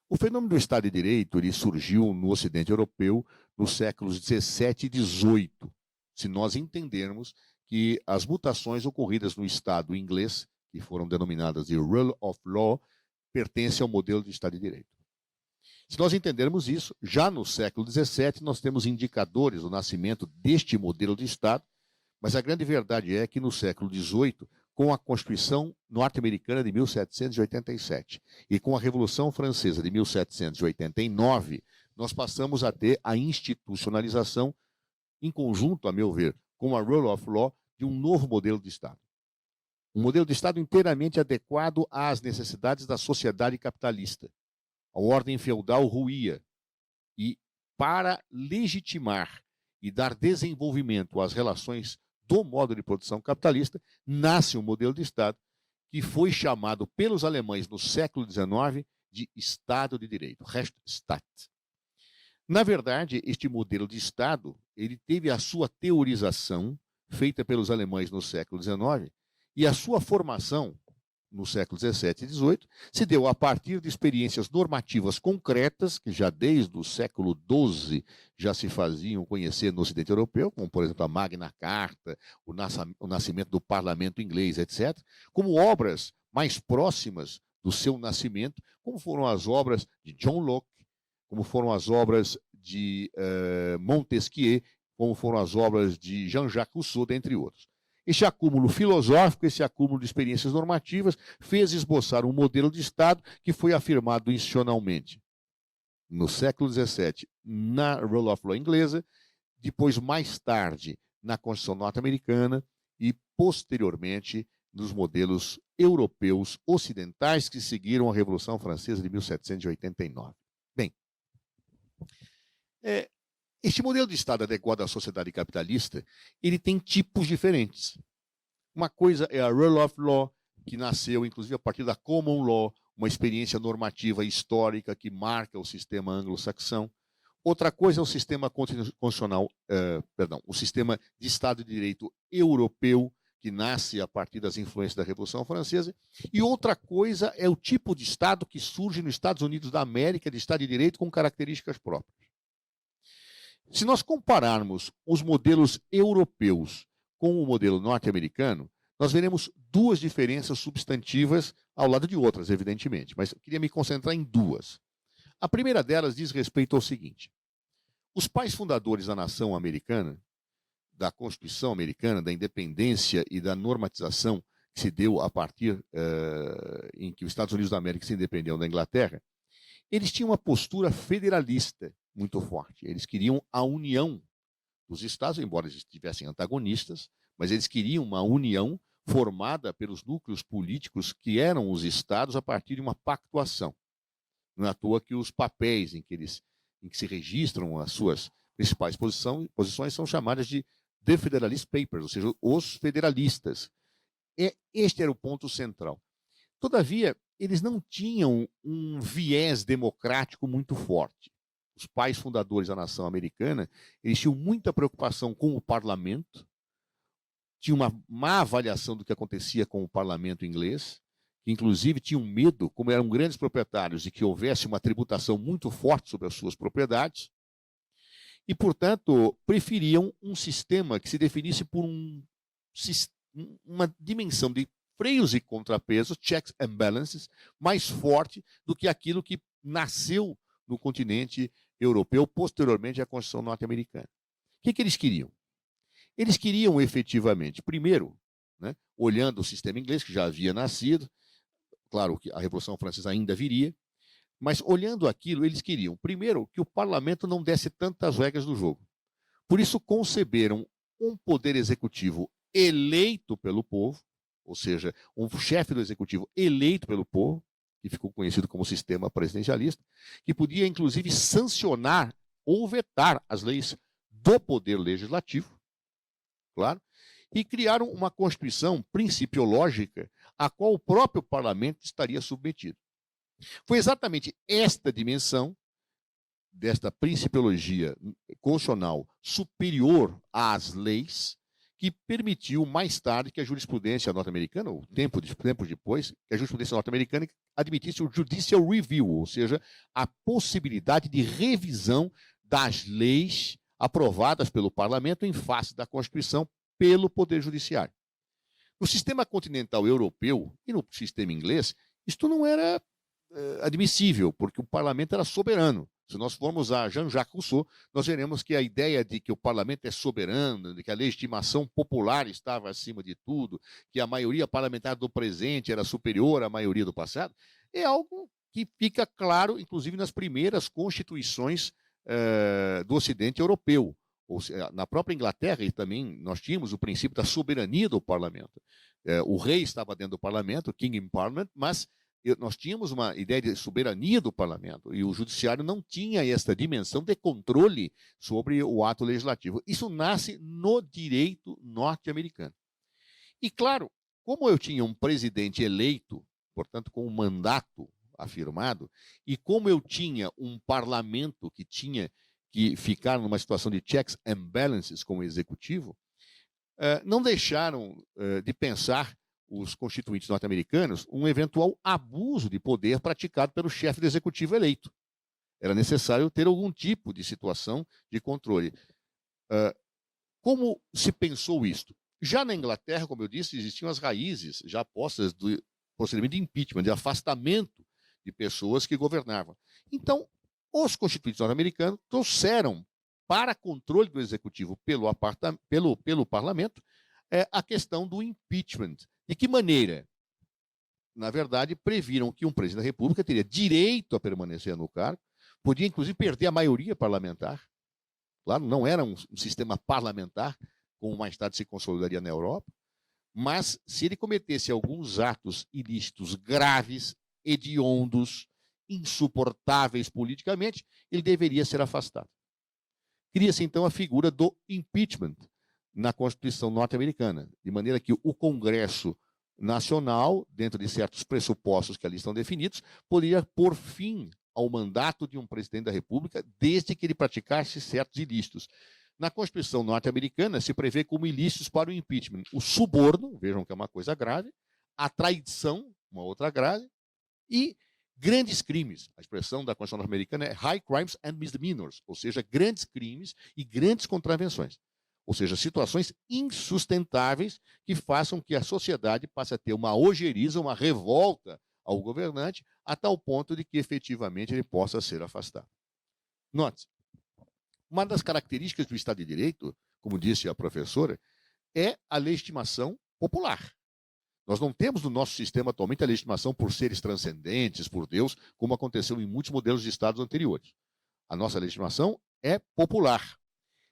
O fenômeno do Estado de Direito ele surgiu no Ocidente Europeu nos séculos XVII e XVIII, se nós entendermos que as mutações ocorridas no Estado inglês, que foram denominadas de Rule of Law, pertencem ao modelo de Estado de Direito. Se nós entendermos isso, já no século XVII nós temos indicadores do nascimento deste modelo de Estado, mas a grande verdade é que no século XVIII, com a Constituição norte-americana de 1787 e com a Revolução Francesa de 1789, nós passamos a ter a institucionalização, em conjunto, a meu ver, com a Rule of Law, de um novo modelo de Estado. Um modelo de Estado inteiramente adequado às necessidades da sociedade capitalista. A ordem feudal ruía. E, para legitimar e dar desenvolvimento às relações do modo de produção capitalista, nasce um modelo de Estado que foi chamado pelos alemães no século XIX de Estado de Direito, Rechtsstaat. Na verdade, este modelo de Estado ele teve a sua teorização feita pelos alemães no século XIX e a sua formação no século XVII e XVIII se deu a partir de experiências normativas concretas que já desde o século XII já se faziam conhecer no Ocidente Europeu, como, por exemplo, a Magna Carta, o nascimento do Parlamento inglês, etc., como obras mais próximas do seu nascimento, como foram as obras de John Locke, como foram as obras de Montesquieu, como foram as obras de Jean-Jacques Rousseau, dentre outros. Esse acúmulo filosófico, esse acúmulo de experiências normativas, fez esboçar um modelo de Estado que foi afirmado institucionalmente no século XVII na Rule of Law inglesa, depois, mais tarde, na Constituição norte-americana e, posteriormente, nos modelos europeus ocidentais que seguiram a Revolução Francesa de 1789. Bem, este modelo de Estado adequado à sociedade capitalista, ele tem tipos diferentes. Uma coisa é a Rule of Law, que nasceu, inclusive, a partir da Common Law, uma experiência normativa histórica que marca o sistema anglo-saxão. Outra coisa é o sistema constitucional, o sistema de Estado de Direito europeu, que nasce a partir das influências da Revolução Francesa, e outra coisa é o tipo de Estado que surge nos Estados Unidos da América, de Estado de Direito, com características próprias. Se nós compararmos os modelos europeus com o modelo norte-americano, nós veremos duas diferenças substantivas ao lado de outras, evidentemente, mas eu queria me concentrar em duas. A primeira delas diz respeito ao seguinte: os pais fundadores da nação americana, da Constituição americana, da independência e da normatização que se deu a partir em que os Estados Unidos da América se independeu da Inglaterra, eles tinham uma postura federalista muito forte. Eles queriam a união dos estados, embora eles tivessem antagonistas, mas eles queriam uma união formada pelos núcleos políticos que eram os estados a partir de uma pactuação. Não é à toa que os papéis em que se registram as suas principais posições são chamadas de The Federalist Papers, ou seja, os federalistas. Este era o ponto central. Todavia, eles não tinham um viés democrático muito forte. Os pais fundadores da nação americana, eles tinham muita preocupação com o parlamento, tinham uma má avaliação do que acontecia com o parlamento inglês, que inclusive tinham medo, como eram grandes proprietários, de que houvesse uma tributação muito forte sobre as suas propriedades, e, portanto, preferiam um sistema que se definisse por uma dimensão de freios e contrapesos, checks and balances, mais forte do que aquilo que nasceu no continente europeu, posteriormente à Constituição norte-americana. O que eles queriam? Eles queriam efetivamente, primeiro, né, olhando o sistema inglês, que já havia nascido, claro que a Revolução Francesa ainda viria, mas olhando aquilo, eles queriam, primeiro, que o parlamento não desse tantas regras do jogo. Por isso, conceberam um poder executivo eleito pelo povo, ou seja, um chefe do executivo eleito pelo povo, que ficou conhecido como sistema presidencialista, que podia, inclusive, sancionar ou vetar as leis do poder legislativo, claro, e criaram uma constituição principiológica a qual o próprio parlamento estaria submetido. Foi exatamente esta dimensão desta principiologia constitucional superior às leis que permitiu mais tarde que a jurisprudência norte-americana, ou tempo depois, que a jurisprudência norte-americana admitisse o judicial review, ou seja, a possibilidade de revisão das leis aprovadas pelo parlamento em face da Constituição pelo Poder Judiciário. No sistema continental europeu e no sistema inglês, isto não era admissível, porque o parlamento era soberano. Se nós formos a Jean-Jacques Rousseau, nós veremos que a ideia de que o parlamento é soberano, de que a legitimação popular estava acima de tudo, que a maioria parlamentar do presente era superior à maioria do passado, é algo que fica claro, inclusive, nas primeiras constituições do Ocidente europeu. Ou seja, na própria Inglaterra, e também nós tínhamos o princípio da soberania do parlamento. O rei estava dentro do parlamento, King in Parliament, mas nós tínhamos uma ideia de soberania do parlamento, e o judiciário não tinha esta dimensão de controle sobre o ato legislativo. Isso nasce no direito norte-americano. E, claro, como eu tinha um presidente eleito, portanto, com um mandato afirmado, e como eu tinha um parlamento que tinha que ficar numa situação de checks and balances como executivo, não deixaram de pensar os constituintes norte-americanos um eventual abuso de poder praticado pelo chefe do executivo eleito. Era necessário ter algum tipo de situação de controle. Como se pensou isto? Já na Inglaterra, como eu disse, existiam as raízes já postas do procedimento de impeachment, de afastamento de pessoas que governavam. Então, os constituintes norte-americanos trouxeram para controle do executivo pelo parlamento a questão do impeachment. De que maneira? Na verdade, previram que um presidente da República teria direito a permanecer no cargo, podia inclusive perder a maioria parlamentar. Claro, não era um sistema parlamentar, como mais tarde se consolidaria na Europa, mas se ele cometesse alguns atos ilícitos graves, hediondos, insuportáveis politicamente, ele deveria ser afastado. Cria-se então a figura do impeachment na Constituição norte-americana, de maneira que o Congresso Nacional, dentro de certos pressupostos que ali estão definidos, poderia pôr fim ao mandato de um presidente da República desde que ele praticasse certos ilícitos. Na Constituição norte-americana se prevê como ilícitos para o impeachment o suborno, vejam que é uma coisa grave, a traição, uma outra grave, e grandes crimes. A expressão da Constituição norte-americana é high crimes and misdemeanors, ou seja, grandes crimes e grandes contravenções. Ou seja, situações insustentáveis que façam que a sociedade passe a ter uma ojeriza, uma revolta ao governante, a tal ponto de que efetivamente ele possa ser afastado. Note, uma das características do Estado de Direito, como disse a professora, é a legitimação popular. Nós não temos no nosso sistema atualmente a legitimação por seres transcendentes, por Deus, como aconteceu em muitos modelos de Estados anteriores. A nossa legitimação é popular.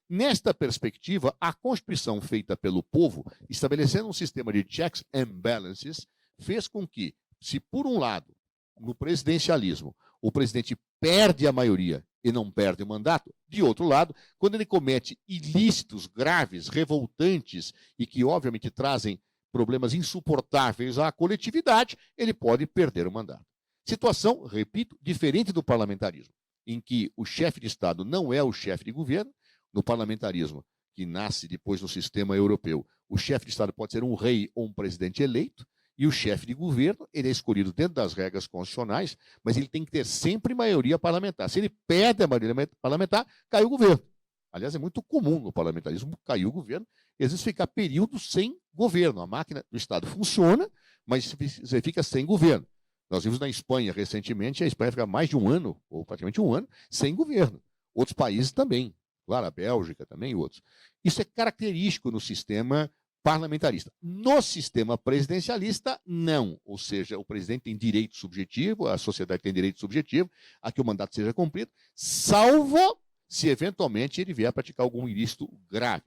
Nesta perspectiva, a Constituição feita pelo povo, estabelecendo um sistema de checks and balances, fez com que, se por um lado, no presidencialismo, o presidente perde a maioria e não perde o mandato, de outro lado, quando ele comete ilícitos graves, revoltantes e que obviamente trazem problemas insuportáveis à coletividade, ele pode perder o mandato. Situação, repito, diferente do parlamentarismo, em que o chefe de Estado não é o chefe de governo. No parlamentarismo, que nasce depois no sistema europeu, o chefe de Estado pode ser um rei ou um presidente eleito, e o chefe de governo, ele é escolhido dentro das regras constitucionais, mas ele tem que ter sempre maioria parlamentar. Se ele perde a maioria parlamentar, cai o governo. Aliás, é muito comum no parlamentarismo cair o governo, e às vezes ficar períodos sem governo. A máquina do Estado funciona, mas você fica sem governo. Nós vimos na Espanha recentemente, a Espanha fica mais de um ano, ou praticamente um ano, sem governo. Outros países também. Claro, a Bélgica também e outros. Isso é característico no sistema parlamentarista. No sistema presidencialista, não. Ou seja, o presidente tem direito subjetivo, a sociedade tem direito subjetivo a que o mandato seja cumprido, salvo se eventualmente ele vier a praticar algum ilícito grave.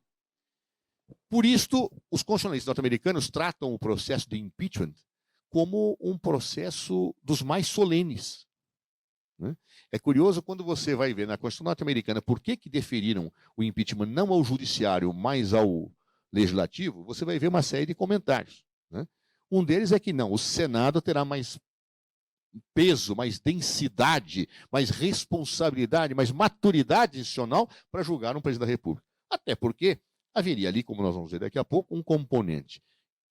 Por isto, os constitucionalistas norte-americanos tratam o processo de impeachment como um processo dos mais solenes. É curioso quando você vai ver na Constituição norte-americana por que deferiram o impeachment não ao judiciário, mas ao legislativo, você vai ver uma série de comentários. Um deles é que não, o Senado terá mais peso, mais densidade, mais responsabilidade, mais maturidade institucional para julgar um presidente da República. Até porque haveria ali, como nós vamos ver daqui a pouco, um componente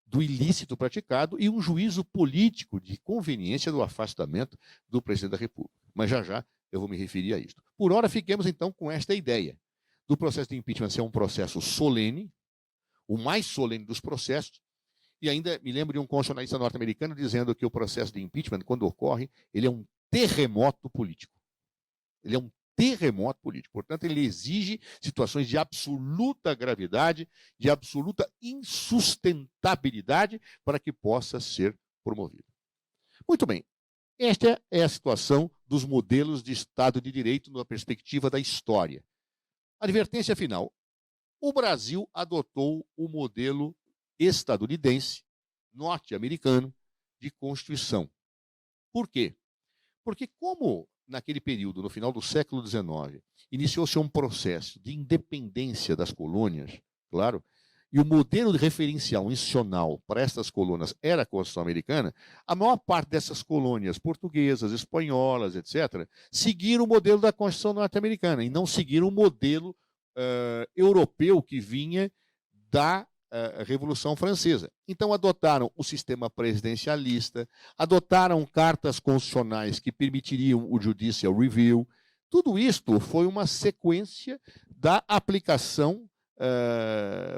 do ilícito praticado e um juízo político de conveniência do afastamento do presidente da República. Mas já eu vou me referir a isto. Por ora, fiquemos então com esta ideia do processo de impeachment ser um processo solene, o mais solene dos processos, e ainda me lembro de um constitucionalista norte-americano dizendo que o processo de impeachment, quando ocorre, ele é um terremoto político. Ele é um terremoto político. Portanto, ele exige situações de absoluta gravidade, de absoluta insustentabilidade para que possa ser promovido. Muito bem. Esta é a situação dos modelos de Estado de Direito na perspectiva da história. Advertência final. O Brasil adotou o modelo estadunidense, norte-americano, de Constituição. Por quê? Porque como naquele período, no final do século XIX, iniciou-se um processo de independência das colônias, claro, e o modelo de referencial institucional para estas colônias era a Constituição americana, a maior parte dessas colônias portuguesas, espanholas, etc., seguiram o modelo da Constituição norte-americana e não seguiram o modelo europeu que vinha da Revolução Francesa. Então adotaram o sistema presidencialista, adotaram cartas constitucionais que permitiriam o judicial review. Tudo isto foi uma sequência da aplicação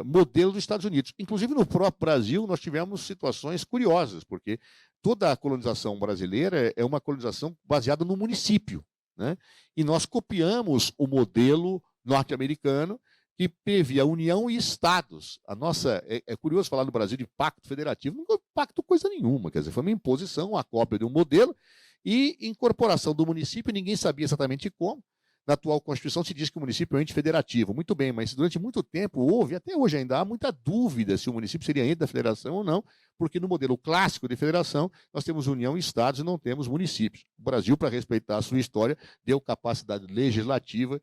modelo dos Estados Unidos. Inclusive no próprio Brasil nós tivemos situações curiosas, porque toda a colonização brasileira é uma colonização baseada no município, né? E nós copiamos o modelo norte-americano que previa União e Estados. A nossa, é curioso falar no Brasil de pacto federativo, não é pacto coisa nenhuma, quer dizer, foi uma imposição, uma cópia de um modelo e incorporação do município, ninguém sabia exatamente como. Na atual Constituição se diz que o município é um ente federativo, muito bem, mas durante muito tempo houve, até hoje ainda há muita dúvida se o município seria ente da federação ou não, porque no modelo clássico de federação nós temos União e Estados e não temos municípios. O Brasil, para respeitar a sua história, deu capacidade legislativa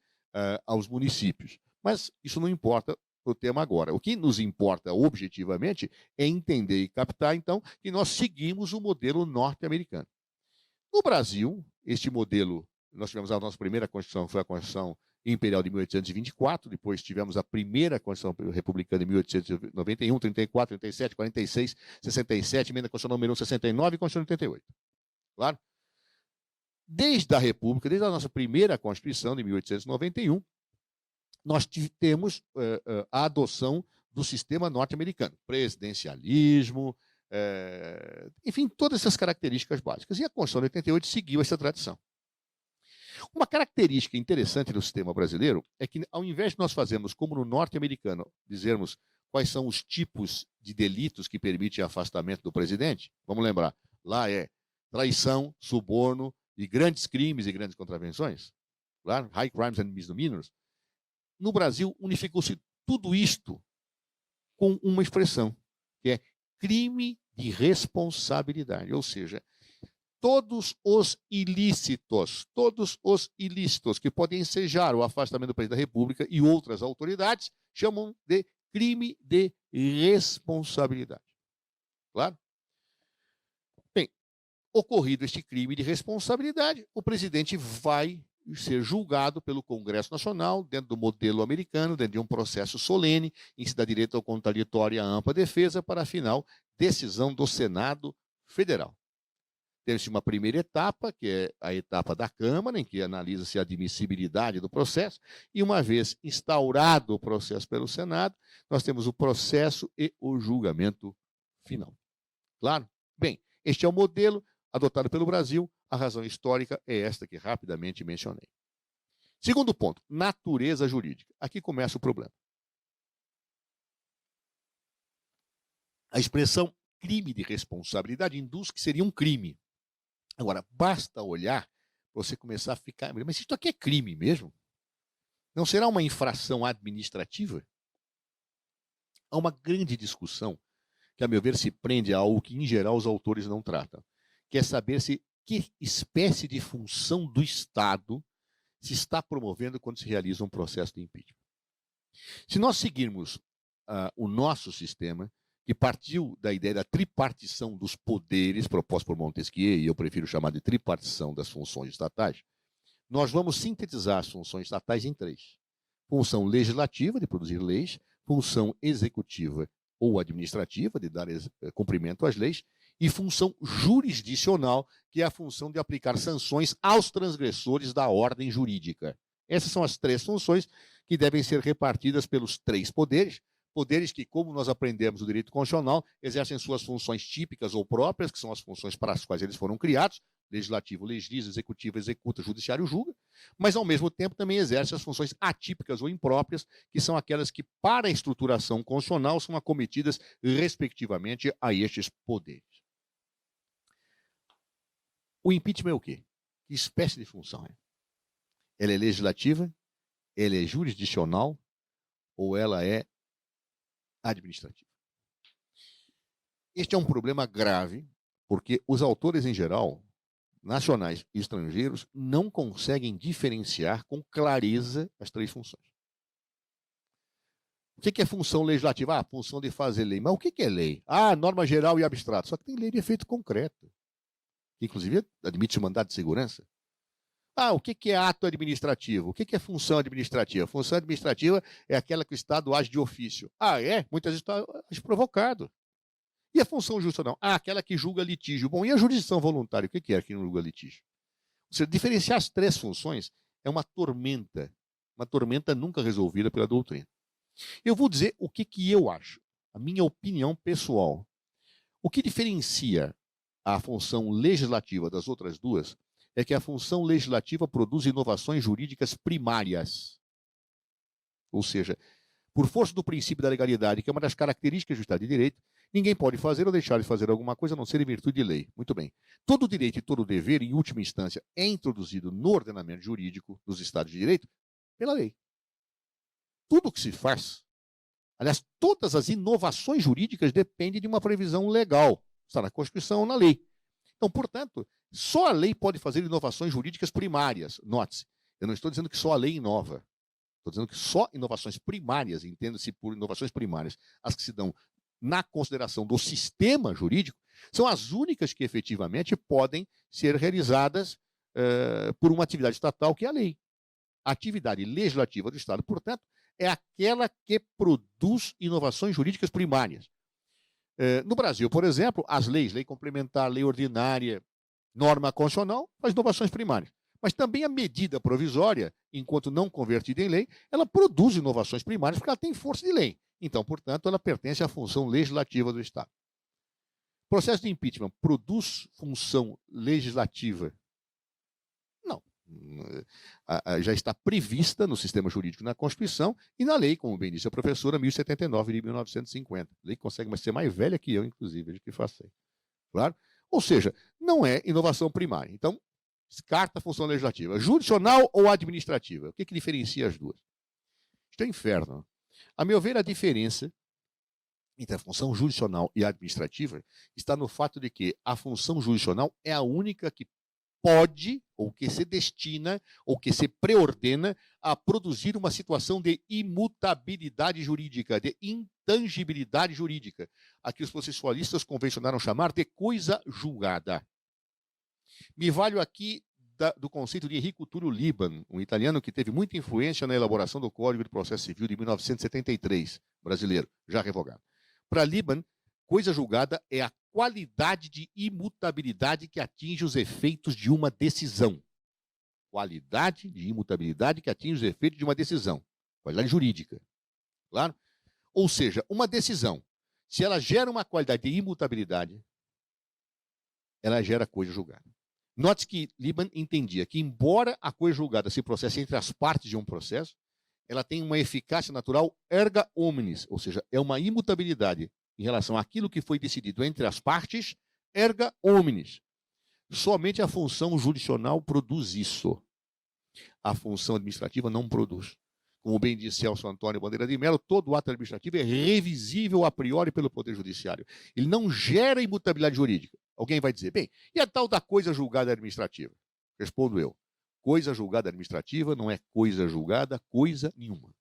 aos municípios. Mas isso não importa o tema agora. O que nos importa objetivamente é entender e captar, então, que nós seguimos o modelo norte-americano. No Brasil, este modelo, nós tivemos a nossa primeira Constituição, foi a Constituição Imperial de 1824, depois tivemos a primeira Constituição Republicana de 1891, 34, 37, 46, 67, emenda constitucional número 69 e Constituição de 88. Claro? Desde a República, desde a nossa primeira Constituição de 1891, nós temos a adoção do sistema norte-americano, presidencialismo, enfim, todas essas características básicas. E a Constituição de 88 seguiu essa tradição. Uma característica interessante do sistema brasileiro é que, ao invés de nós fazermos como no norte-americano, dizermos quais são os tipos de delitos que permitem afastamento do presidente, vamos lembrar, lá é traição, suborno e grandes crimes e grandes contravenções, claro, high crimes and misdemeanors. No Brasil, unificou-se tudo isto com uma expressão, que é crime de responsabilidade, ou seja, todos os ilícitos que podem ensejar o afastamento do presidente da República e outras autoridades, chamam de crime de responsabilidade. Claro? Bem, ocorrido este crime de responsabilidade, o presidente vai ser julgado pelo Congresso Nacional, dentro do modelo americano, dentro de um processo solene, em que se dá direito ao contraditório e à ampla defesa, para, afinal, decisão do Senado Federal. Tem-se uma primeira etapa, que é a etapa da Câmara, em que analisa-se a admissibilidade do processo, e uma vez instaurado o processo pelo Senado, nós temos o processo e o julgamento final. Claro? Bem, este é o modelo adotado pelo Brasil. A razão histórica é esta que rapidamente mencionei. Segundo ponto, natureza jurídica. Aqui começa o problema. A expressão crime de responsabilidade induz que seria um crime. Agora, basta olhar para você começar a ficar... Mas isso aqui é crime mesmo? Não será uma infração administrativa? Há uma grande discussão que, a meu ver, se prende a algo que, em geral, os autores não tratam, que é saber se que espécie de função do Estado se está promovendo quando se realiza um processo de impeachment. Se nós seguirmos o nosso sistema, que partiu da ideia da tripartição dos poderes, proposta por Montesquieu, e eu prefiro chamar de tripartição das funções estatais, nós vamos sintetizar as funções estatais em três. Função legislativa, de produzir leis, função executiva ou administrativa, de dar cumprimento às leis, e função jurisdicional, que é a função de aplicar sanções aos transgressores da ordem jurídica. Essas são as três funções que devem ser repartidas pelos três poderes, poderes que, como nós aprendemos no direito constitucional, exercem suas funções típicas ou próprias, que são as funções para as quais eles foram criados, legislativo legisla, executivo executa, judiciário julga, mas ao mesmo tempo também exerce as funções atípicas ou impróprias, que são aquelas que, para a estruturação constitucional, são acometidas respectivamente a estes poderes. O impeachment é o quê? Que espécie de função é? Ela é legislativa? Ela é jurisdicional? Ou ela é administrativa? Este é um problema grave, porque os autores, em geral, nacionais e estrangeiros, não conseguem diferenciar com clareza as três funções. O que é função legislativa? Ah, função de fazer lei. Mas o que é lei? Ah, norma geral e abstrato. Só que tem lei de efeito concreto. Inclusive, admite o mandado de segurança. Ah, o que é ato administrativo? O que é função administrativa? Função administrativa é aquela que o Estado age de ofício. Ah, é? Muitas vezes age provocado. E a função jurisdicional? Ah, aquela que julga litígio. Bom, e a jurisdição voluntária? O que é que não julga litígio? Ou seja, diferenciar as três funções é uma tormenta nunca resolvida pela doutrina. Eu vou dizer o que eu acho, a minha opinião pessoal. O que diferencia a função legislativa das outras duas é que a função legislativa produz inovações jurídicas primárias. Ou seja, por força do princípio da legalidade, que é uma das características do Estado de Direito, ninguém pode fazer ou deixar de fazer alguma coisa a não ser em virtude de lei. Muito bem. Todo direito e todo dever, em última instância, é introduzido no ordenamento jurídico dos Estados de Direito pela lei. Tudo o que se faz, aliás, todas as inovações jurídicas dependem de uma previsão legal. Está na Constituição ou na lei. Então, portanto, só a lei pode fazer inovações jurídicas primárias. Note-se, eu não estou dizendo que só a lei inova. Estou dizendo que só inovações primárias, entenda-se por inovações primárias, as que se dão na consideração do sistema jurídico, são as únicas que efetivamente podem ser realizadas por uma atividade estatal, que é a lei. A atividade legislativa do Estado, portanto, é aquela que produz inovações jurídicas primárias. No Brasil, por exemplo, as leis, lei complementar, lei ordinária, norma constitucional, faz inovações primárias. Mas também a medida provisória, enquanto não convertida em lei, ela produz inovações primárias porque ela tem força de lei. Então, portanto, ela pertence à função legislativa do Estado. O processo de impeachment produz função legislativa? Não. Já está prevista no sistema jurídico, na Constituição e na lei, como bem disse a professora, 1079 de 1950. Lei que consegue ser mais velha que eu, inclusive, de que faço. Claro? Ou seja, não é inovação primária. Então, descarta a função legislativa. Jurisdicional ou administrativa? O que diferencia as duas? Isto é inferno. A meu ver, a diferença entre a função jurisdicional e administrativa está no fato de que a função jurisdicional é a única que pode, ou que se destina, ou que se preordena a produzir uma situação de imutabilidade jurídica, de intangibilidade jurídica, a que os processualistas convencionaram chamar de coisa julgada. Me valho aqui do conceito de Enrico Túlio Liban, um italiano que teve muita influência na elaboração do Código de Processo Civil de 1973, brasileiro, já revogado. Para Liban, coisa julgada é a qualidade de imutabilidade que atinge os efeitos de uma decisão. Qualidade de imutabilidade que atinge os efeitos de uma decisão. Qualidade jurídica. Claro? Ou seja, uma decisão, se ela gera uma qualidade de imutabilidade, ela gera coisa julgada. Note que Liban entendia que, embora a coisa julgada se processe entre as partes de um processo, ela tem uma eficácia natural erga omnes, ou seja, é uma imutabilidade em relação àquilo que foi decidido entre as partes, erga omnes. Somente a função jurisdicional produz isso. A função administrativa não produz. Como bem disse Celso Antônio Bandeira de Mello, todo ato administrativo é revisível a priori pelo Poder Judiciário. Ele não gera imutabilidade jurídica. Alguém vai dizer, bem, e a tal da coisa julgada administrativa? Respondo eu. Coisa julgada administrativa não é coisa julgada, coisa nenhuma.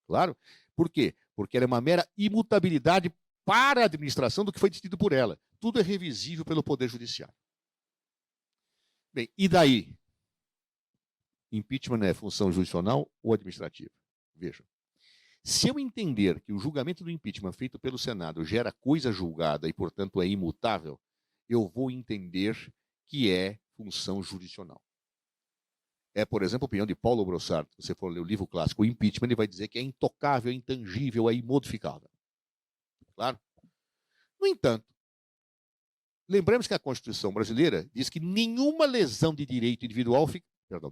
Claro? Por quê? Porque ela é uma mera imutabilidade para a administração do que foi decidido por ela. Tudo é revisível pelo Poder Judiciário. Bem, e daí? Impeachment é função jurisdicional ou administrativa? Veja. Se eu entender que o julgamento do impeachment feito pelo Senado gera coisa julgada e, portanto, é imutável, eu vou entender que é função jurisdicional. É, por exemplo, a opinião de Paulo Brossard. Se você for ler o livro clássico, o impeachment, ele vai dizer que é intocável, é intangível, é imodificável. Claro? No entanto, lembramos que a Constituição brasileira diz que nenhuma lesão de direito individual,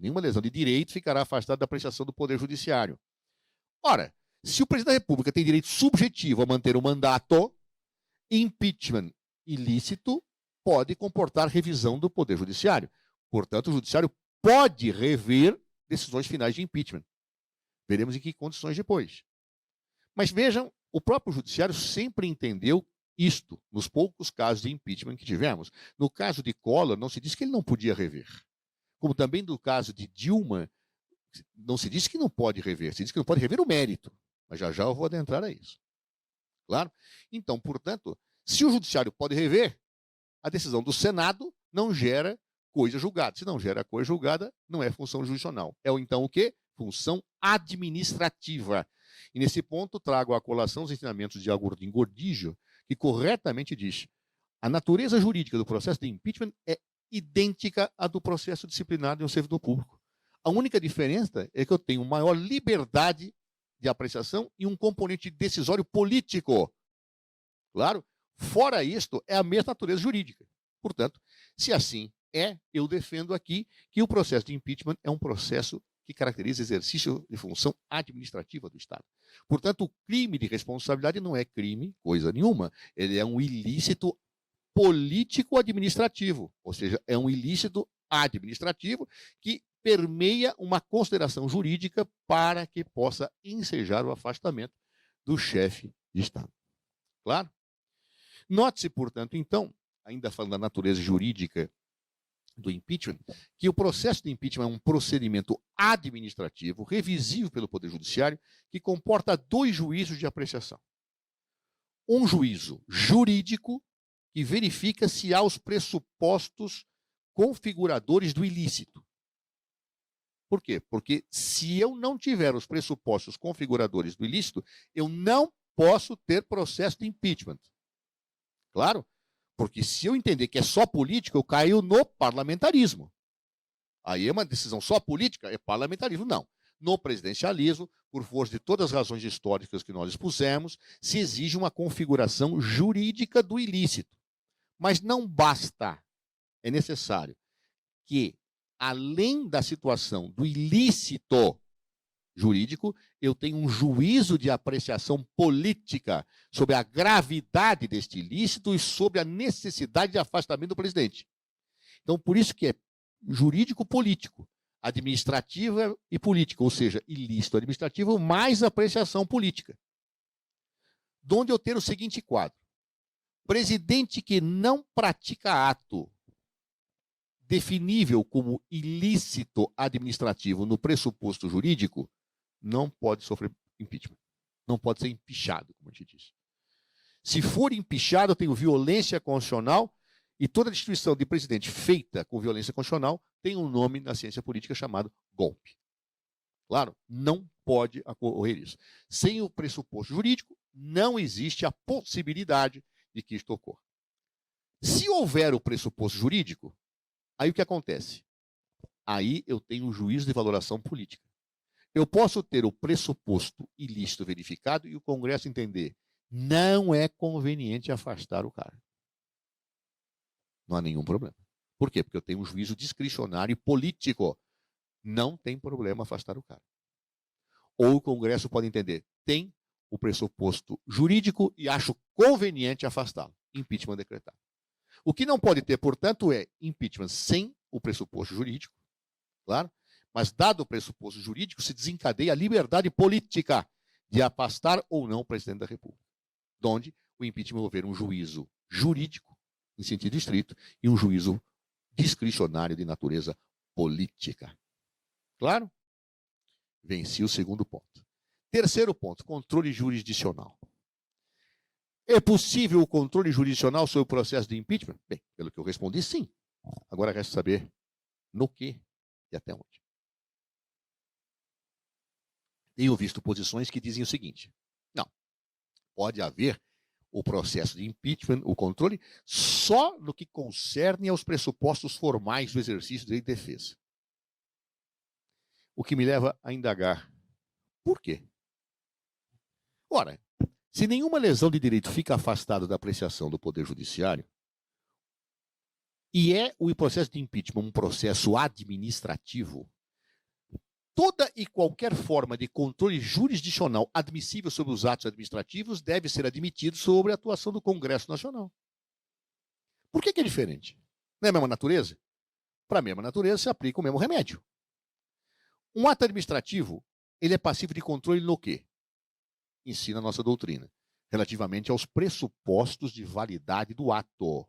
nenhuma lesão de direito ficará afastada da apreciação do Poder Judiciário. Ora, se o presidente da República tem direito subjetivo a manter o mandato, impeachment ilícito pode comportar revisão do Poder Judiciário. Portanto, o Judiciário pode rever decisões finais de impeachment. Veremos em que condições depois. Mas vejam, o próprio Judiciário sempre entendeu isto, nos poucos casos de impeachment que tivemos. No caso de Collor, não se disse que ele não podia rever. Como também no caso de Dilma, não se disse que não pode rever, se disse que não pode rever o mérito. Mas já já eu vou adentrar a isso. Claro? Então, portanto, se o Judiciário pode rever, a decisão do Senado não gera coisa julgada. Se não gera coisa julgada, não é função jurisdicional. É então o quê? Função administrativa. E nesse ponto trago à colação os ensinamentos de Agostinho Gordillo, que corretamente diz: a natureza jurídica do processo de impeachment é idêntica à do processo disciplinar de um servidor público. A única diferença é que eu tenho maior liberdade de apreciação e um componente decisório político. Claro? Fora isto, é a mesma natureza jurídica. Portanto, se assim é, eu defendo aqui que o processo de impeachment é um processo que caracteriza exercício de função administrativa do Estado. Portanto, o crime de responsabilidade não é crime, coisa nenhuma. Ele é um ilícito político-administrativo, ou seja, é um ilícito administrativo que permeia uma consideração jurídica para que possa ensejar o afastamento do chefe de Estado. Claro? Note-se, portanto, então, ainda falando da natureza jurídica do impeachment, que o processo de impeachment é um procedimento administrativo, revisível pelo Poder Judiciário, que comporta dois juízos de apreciação. Um juízo jurídico, que verifica se há os pressupostos configuradores do ilícito. Por quê? Porque se eu não tiver os pressupostos configuradores do ilícito, eu não posso ter processo de impeachment. Claro? Porque se eu entender que é só política, eu caio no parlamentarismo. Aí é uma decisão só política, é parlamentarismo. Não. No presidencialismo, por força de todas as razões históricas que nós expusemos, se exige uma configuração jurídica do ilícito. Mas não basta. É necessário que, além da situação do ilícito jurídico, eu tenho um juízo de apreciação política sobre a gravidade deste ilícito e sobre a necessidade de afastamento do presidente. Então, por isso que é jurídico-político, administrativa e política, ou seja, ilícito administrativo mais apreciação política. Donde eu ter o seguinte quadro: presidente que não pratica ato definível como ilícito administrativo no pressuposto jurídico, não pode sofrer impeachment. Não pode ser empichado, como a gente diz. Se for empichado, eu tenho violência constitucional, e toda destituição de presidente feita com violência constitucional tem um nome na ciência política chamado golpe. Claro, não pode ocorrer isso. Sem o pressuposto jurídico, não existe a possibilidade de que isto ocorra. Se houver o pressuposto jurídico, aí o que acontece? Aí eu tenho um juízo de valoração política. Eu posso ter o pressuposto ilícito verificado e o Congresso entender: não é conveniente afastar o cara. Não há nenhum problema. Por quê? Porque eu tenho um juízo discricionário e político. Não tem problema afastar o cara. Ou o Congresso pode entender: tem o pressuposto jurídico e acho conveniente afastá-lo. Impeachment decretado. O que não pode ter, portanto, é impeachment sem o pressuposto jurídico, claro, mas dado o pressuposto jurídico, se desencadeia a liberdade política de afastar ou não o presidente da República, onde o impeachment houver um juízo jurídico, em sentido estrito, e um juízo discricionário de natureza política. Claro? Venci o segundo ponto. Terceiro ponto, controle jurisdicional. É possível o controle jurisdicional sobre o processo de impeachment? Bem, pelo que eu respondi, sim. Agora resta saber no que e até onde. Tenho visto posições que dizem o seguinte: não, pode haver o processo de impeachment, o controle, só no que concerne aos pressupostos formais do exercício do direito de defesa. O que me leva a indagar: por quê? Ora, se nenhuma lesão de direito fica afastada da apreciação do Poder Judiciário, e é o processo de impeachment um processo administrativo, toda e qualquer forma de controle jurisdicional admissível sobre os atos administrativos deve ser admitido sobre a atuação do Congresso Nacional. Por que é diferente? Não é a mesma natureza? Para a mesma natureza se aplica o mesmo remédio. Um ato administrativo, ele é passivo de controle no quê? Ensina a nossa doutrina, relativamente aos pressupostos de validade do ato.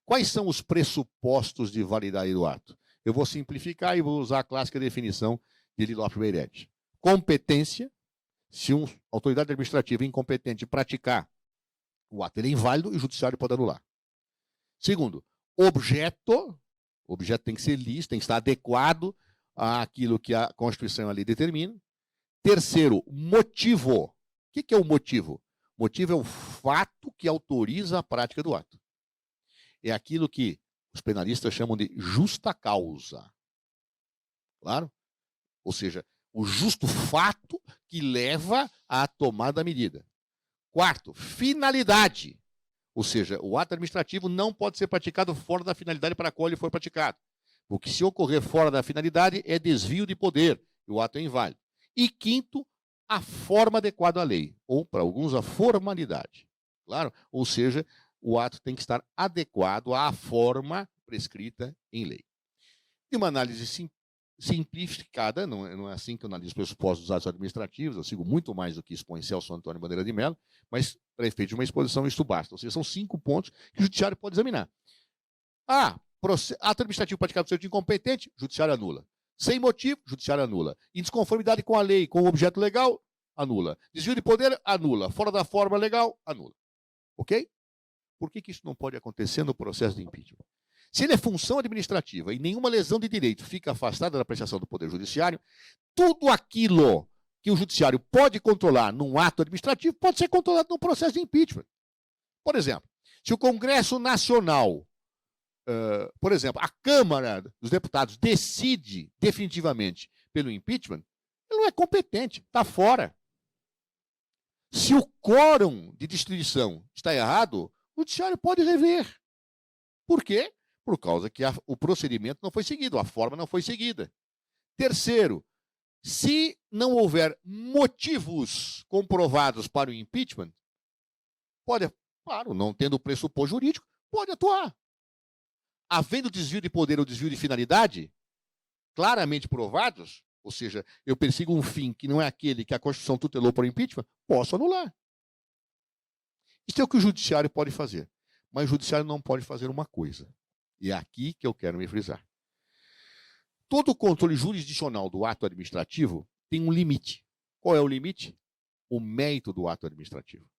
Quais são os pressupostos de validade do ato? Eu vou simplificar e vou usar a clássica definição de Lilopes Beiretti. Competência: se uma autoridade administrativa é incompetente praticar o ato, ele é inválido e o judiciário pode anular. Segundo, objeto: o objeto tem que ser lícito, tem que estar adequado àquilo que a Constituição e a lei determinam. Terceiro, motivo. O que é o motivo? Motivo é o fato que autoriza a prática do ato. É aquilo que os penalistas chamam de justa causa. Claro? Ou seja, o justo fato que leva à tomada da medida. Quarto, finalidade. Ou seja, o ato administrativo não pode ser praticado fora da finalidade para a qual ele foi praticado. Porque se ocorrer fora da finalidade, é desvio de poder e o ato é inválido. E quinto, a forma adequada à lei, ou para alguns a formalidade. Claro? Ou seja, o ato tem que estar adequado à forma prescrita em lei. De uma análise simplificada, não é assim que eu analiso os pressupostos dos atos administrativos, eu sigo muito mais do que expõe Celso Antônio Bandeira de Mello, mas para efeito de uma exposição isto basta. Ou seja, são 5 pontos que o judiciário pode examinar. Ato administrativo praticado por ser incompetente, judiciário anula. Sem motivo, judiciário anula. Em desconformidade com a lei, com o objeto legal, anula. Desvio de poder, anula. Fora da forma legal, anula. Ok? Por que isso não pode acontecer no processo de impeachment? Se ele é função administrativa e nenhuma lesão de direito fica afastada da apreciação do Poder Judiciário, tudo aquilo que o Judiciário pode controlar num ato administrativo pode ser controlado num processo de impeachment. Por exemplo, se o Congresso Nacional, por exemplo, a Câmara dos Deputados decide definitivamente pelo impeachment, ele não é competente, está fora. Se o quórum de distribuição está errado, o Judiciário pode rever. Por quê? Por causa que o procedimento não foi seguido, a forma não foi seguida. Terceiro, se não houver motivos comprovados para o impeachment, pode, claro, não tendo pressuposto jurídico, pode atuar. Havendo desvio de poder ou desvio de finalidade, claramente provados, ou seja, eu persigo um fim que não é aquele que a Constituição tutelou para o impeachment, posso anular. Isso é o que o Judiciário pode fazer. Mas o Judiciário não pode fazer uma coisa. E é aqui que eu quero me frisar. Todo o controle jurisdicional do ato administrativo tem um limite. Qual é o limite? O mérito do ato administrativo.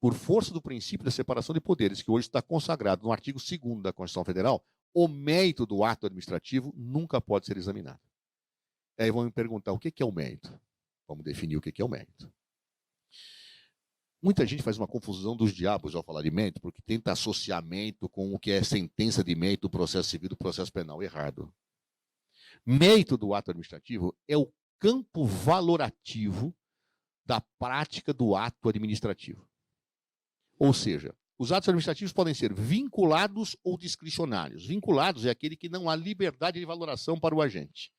Por força do princípio da separação de poderes, que hoje está consagrado no artigo 2º da Constituição Federal, o mérito do ato administrativo nunca pode ser examinado. Aí vão me perguntar, o que é o mérito? Vamos definir o que é o mérito. Muita gente faz uma confusão dos diabos ao falar de mérito, porque tenta associamento com o que é sentença de mérito do processo civil e do processo penal. Errado. Mérito do ato administrativo é o campo valorativo da prática do ato administrativo. Ou seja, os atos administrativos podem ser vinculados ou discricionários. Vinculados é aquele que não há liberdade de valoração para o agente.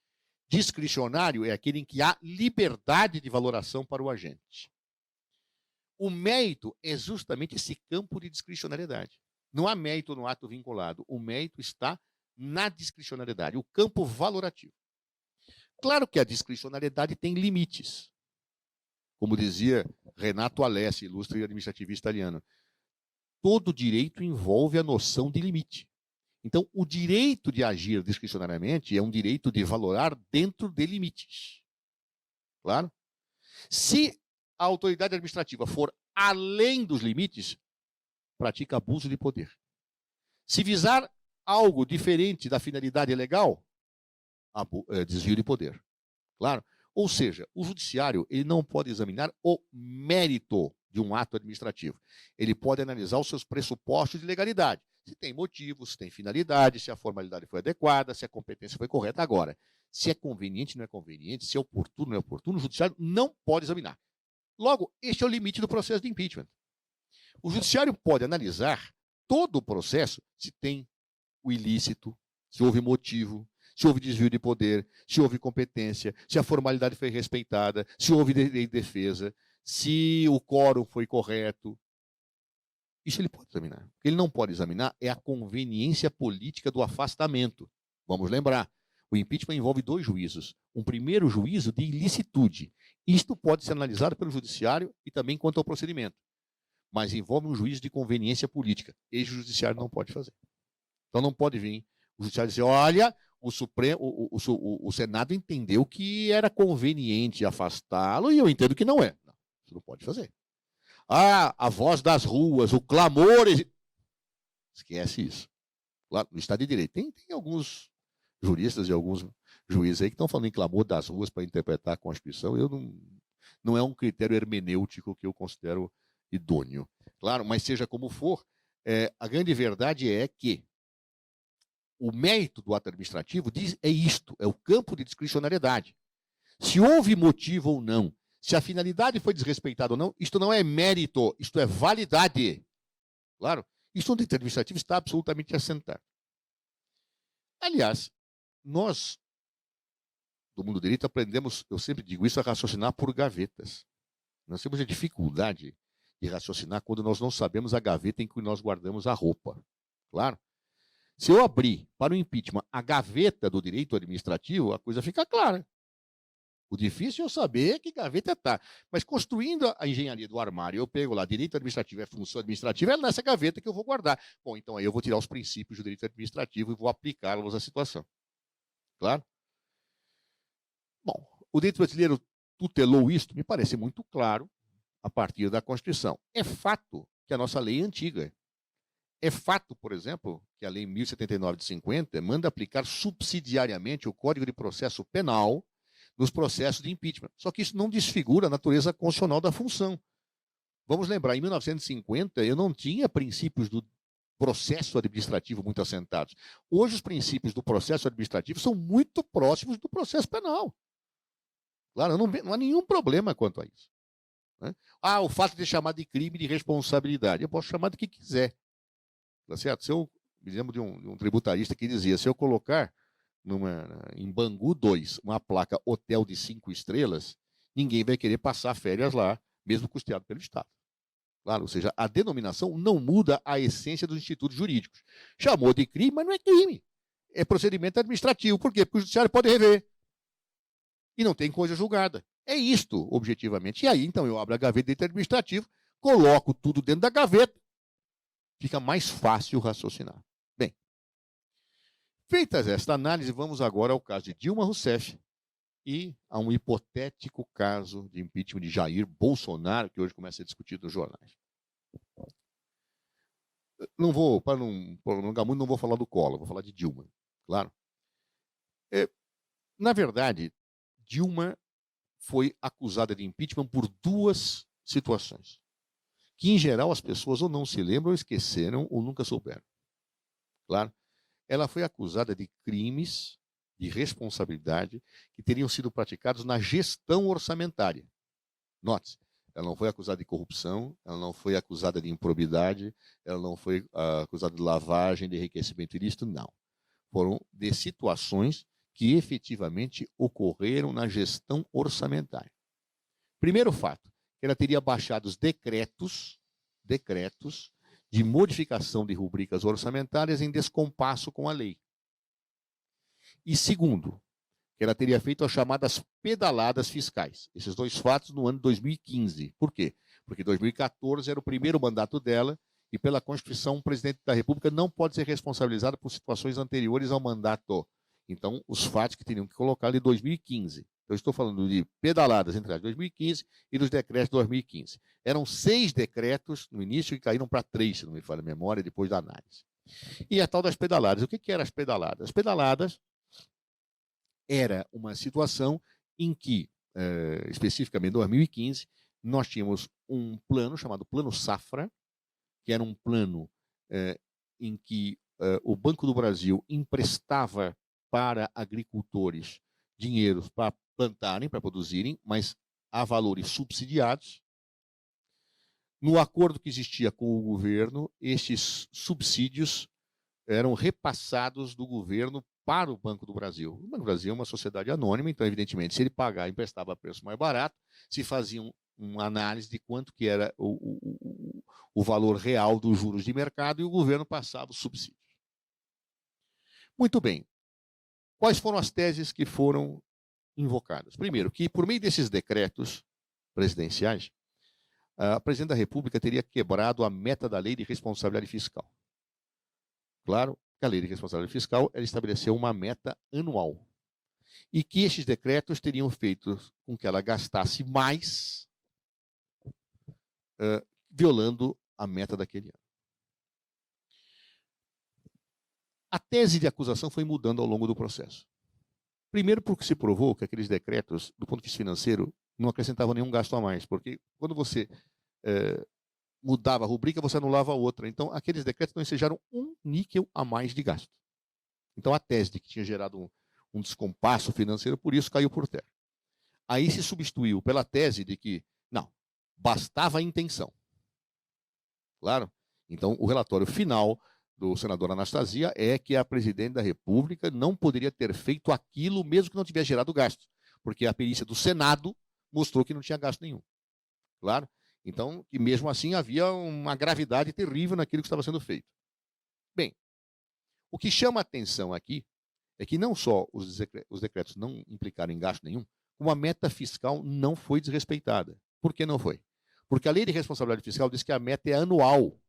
Discricionário é aquele em que há liberdade de valoração para o agente. O mérito é justamente esse campo de discricionariedade. Não há mérito no ato vinculado. O mérito está na discricionariedade, o campo valorativo. Claro que a discricionariedade tem limites. Como dizia Renato Alessi, ilustre administrativista italiano, todo direito envolve a noção de limite. Então, o direito de agir discricionariamente é um direito de valorar dentro de limites. Claro? Se a autoridade administrativa for além dos limites, pratica abuso de poder. Se visar algo diferente da finalidade legal, desvio de poder. Claro? Ou seja, o judiciário ele não pode examinar o mérito de um ato administrativo. Ele pode analisar os seus pressupostos de legalidade. Se tem motivo, se tem finalidade, se a formalidade foi adequada, se a competência foi correta. Agora, se é conveniente, não é conveniente, se é oportuno, não é oportuno, o judiciário não pode examinar. Logo, este é o limite do processo de impeachment. O judiciário pode analisar todo o processo se tem o ilícito, se houve motivo, se houve desvio de poder, se houve competência, se a formalidade foi respeitada, se houve defesa, se o quórum foi correto. Isso ele pode examinar. O que ele não pode examinar é a conveniência política do afastamento. Vamos lembrar, o impeachment envolve 2 juízos. Um primeiro juízo de ilicitude. Isto pode ser analisado pelo judiciário e também quanto ao procedimento. Mas envolve um juízo de conveniência política. Esse o judiciário não pode fazer. Então não pode vir o judiciário dizer, olha, o Senado entendeu que era conveniente afastá-lo e eu entendo que não é. Não, isso não pode fazer. Ah, a voz das ruas, o clamor... Esquece isso. Lá no Estado de Direito. Tem alguns juristas e alguns juízes aí que estão falando em clamor das ruas para interpretar a Constituição. Não é um critério hermenêutico que eu considero idôneo. Claro, mas seja como for, a grande verdade é que o mérito do ato administrativo é isto, é o campo de discricionariedade. Se houve motivo ou não, se a finalidade foi desrespeitada ou não, isto não é mérito, isto é validade. Claro, isso no direito administrativo está absolutamente assentado. Aliás, nós, do mundo do direito, aprendemos, eu sempre digo isso, a raciocinar por gavetas. Nós temos a dificuldade de raciocinar quando nós não sabemos a gaveta em que nós guardamos a roupa. Claro? Se eu abrir para o impeachment a gaveta do direito administrativo, a coisa fica clara. O difícil é eu saber que gaveta está. Mas construindo a engenharia do armário, eu pego lá, direito administrativo é função administrativa, é nessa gaveta que eu vou guardar. Bom, então aí eu vou tirar os princípios do direito administrativo e vou aplicá-los à situação. Claro? Bom, o direito brasileiro tutelou isto, me parece muito claro, a partir da Constituição. É fato que a nossa lei é antiga. É fato, por exemplo, que a Lei 1079 de 50 manda aplicar subsidiariamente o Código de Processo Penal nos processos de impeachment. Só que isso não desfigura a natureza constitucional da função. Vamos lembrar, em 1950 eu não tinha princípios do processo administrativo muito assentados. Hoje os princípios do processo administrativo são muito próximos do processo penal. Claro, não há nenhum problema quanto a isso. Né? O fato de chamar de crime de responsabilidade. Eu posso chamar do que quiser. Tá certo? Se eu me lembro de um tributarista que dizia, se eu colocar em Bangu 2 uma placa hotel de 5 estrelas, ninguém vai querer passar férias lá, mesmo custeado pelo Estado. Claro, ou seja, a denominação não muda a essência dos institutos jurídicos. Chamou de crime, mas não é crime. É procedimento administrativo. Por quê? Porque o judiciário pode rever. E não tem coisa julgada. É isto, objetivamente. E aí, então, eu abro a gaveta de direito administrativo, coloco tudo dentro da gaveta, fica mais fácil raciocinar. Bem, feitas esta análise, vamos agora ao caso de Dilma Rousseff e a um hipotético caso de impeachment de Jair Bolsonaro, que hoje começa a ser discutido nos jornais. Não vou, para não prolongar muito, não vou falar do Collor, vou falar de Dilma, claro. Na verdade, Dilma foi acusada de impeachment por duas situações, que em geral as pessoas ou não se lembram, ou esqueceram, ou nunca souberam. Claro, ela foi acusada de crimes de responsabilidade que teriam sido praticados na gestão orçamentária. Note, ela não foi acusada de corrupção, ela não foi acusada de improbidade, ela não foi acusada de lavagem, de enriquecimento ilícito, não. Foram de situações que efetivamente ocorreram na gestão orçamentária. Primeiro fato, ela teria baixado os decretos de modificação de rubricas orçamentárias em descompasso com a lei. E segundo, que ela teria feito as chamadas pedaladas fiscais. Esses dois fatos no ano de 2015. Por quê? Porque 2014 era o primeiro mandato dela e pela Constituição o presidente da República não pode ser responsabilizado por situações anteriores ao mandato. Então, os fatos que teriam que colocar de 2015. Eu estou falando de pedaladas entre 2015 e dos decretos de 2015. Eram 6 decretos no início e caíram para 3, se não me falha a memória, depois da análise. E a tal das pedaladas. O que eram as pedaladas? As pedaladas era uma situação em que, especificamente em 2015, nós tínhamos um plano chamado Plano Safra, que era um plano em que o Banco do Brasil emprestava para agricultores dinheiro para plantarem, para produzirem, mas a valores subsidiados. No acordo que existia com o governo, estes subsídios eram repassados do governo para o Banco do Brasil. O Banco do Brasil é uma sociedade anônima, então, evidentemente, se ele pagar, emprestava a preço mais barato, se fazia uma análise de quanto que era o valor real dos juros de mercado e o governo passava os subsídios. Muito bem. Quais foram as teses que foram invocadas? Primeiro, que por meio desses decretos presidenciais, a presidente da República teria quebrado a meta da lei de responsabilidade fiscal. Claro que a lei de responsabilidade fiscal ela estabeleceu uma meta anual e que esses decretos teriam feito com que ela gastasse mais, violando a meta daquele ano. A tese de acusação foi mudando ao longo do processo. Primeiro porque se provou que aqueles decretos, do ponto de vista financeiro, não acrescentavam nenhum gasto a mais, porque quando você mudava a rubrica, você anulava a outra. Então, aqueles decretos não ensejaram um níquel a mais de gasto. Então, a tese de que tinha gerado um descompasso financeiro, por isso caiu por terra. Aí se substituiu pela tese de que, não, bastava a intenção. Claro? Então, o relatório final do senador Anastasia é que a presidente da República não poderia ter feito aquilo mesmo que não tivesse gerado gasto, porque a perícia do Senado mostrou que não tinha gasto nenhum. Claro? Então, que mesmo assim havia uma gravidade terrível naquilo que estava sendo feito. Bem, o que chama a atenção aqui é que não só os decretos não implicaram em gasto nenhum, como a meta fiscal não foi desrespeitada. Por que não foi? Porque a lei de responsabilidade fiscal diz que a meta é anual.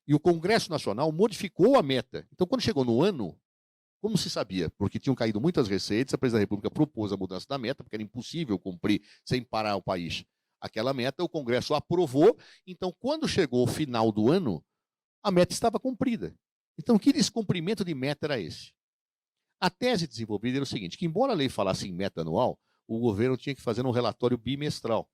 E o Congresso Nacional modificou a meta. Então, quando chegou no ano, como se sabia? Porque tinham caído muitas receitas, a presidente da República propôs a mudança da meta, porque era impossível cumprir sem parar o país aquela meta, o Congresso aprovou. Então, quando chegou o final do ano, a meta estava cumprida. Então, que descumprimento de meta era esse? A tese desenvolvida era o seguinte, que embora a lei falasse em meta anual, o governo tinha que fazer um relatório bimestral.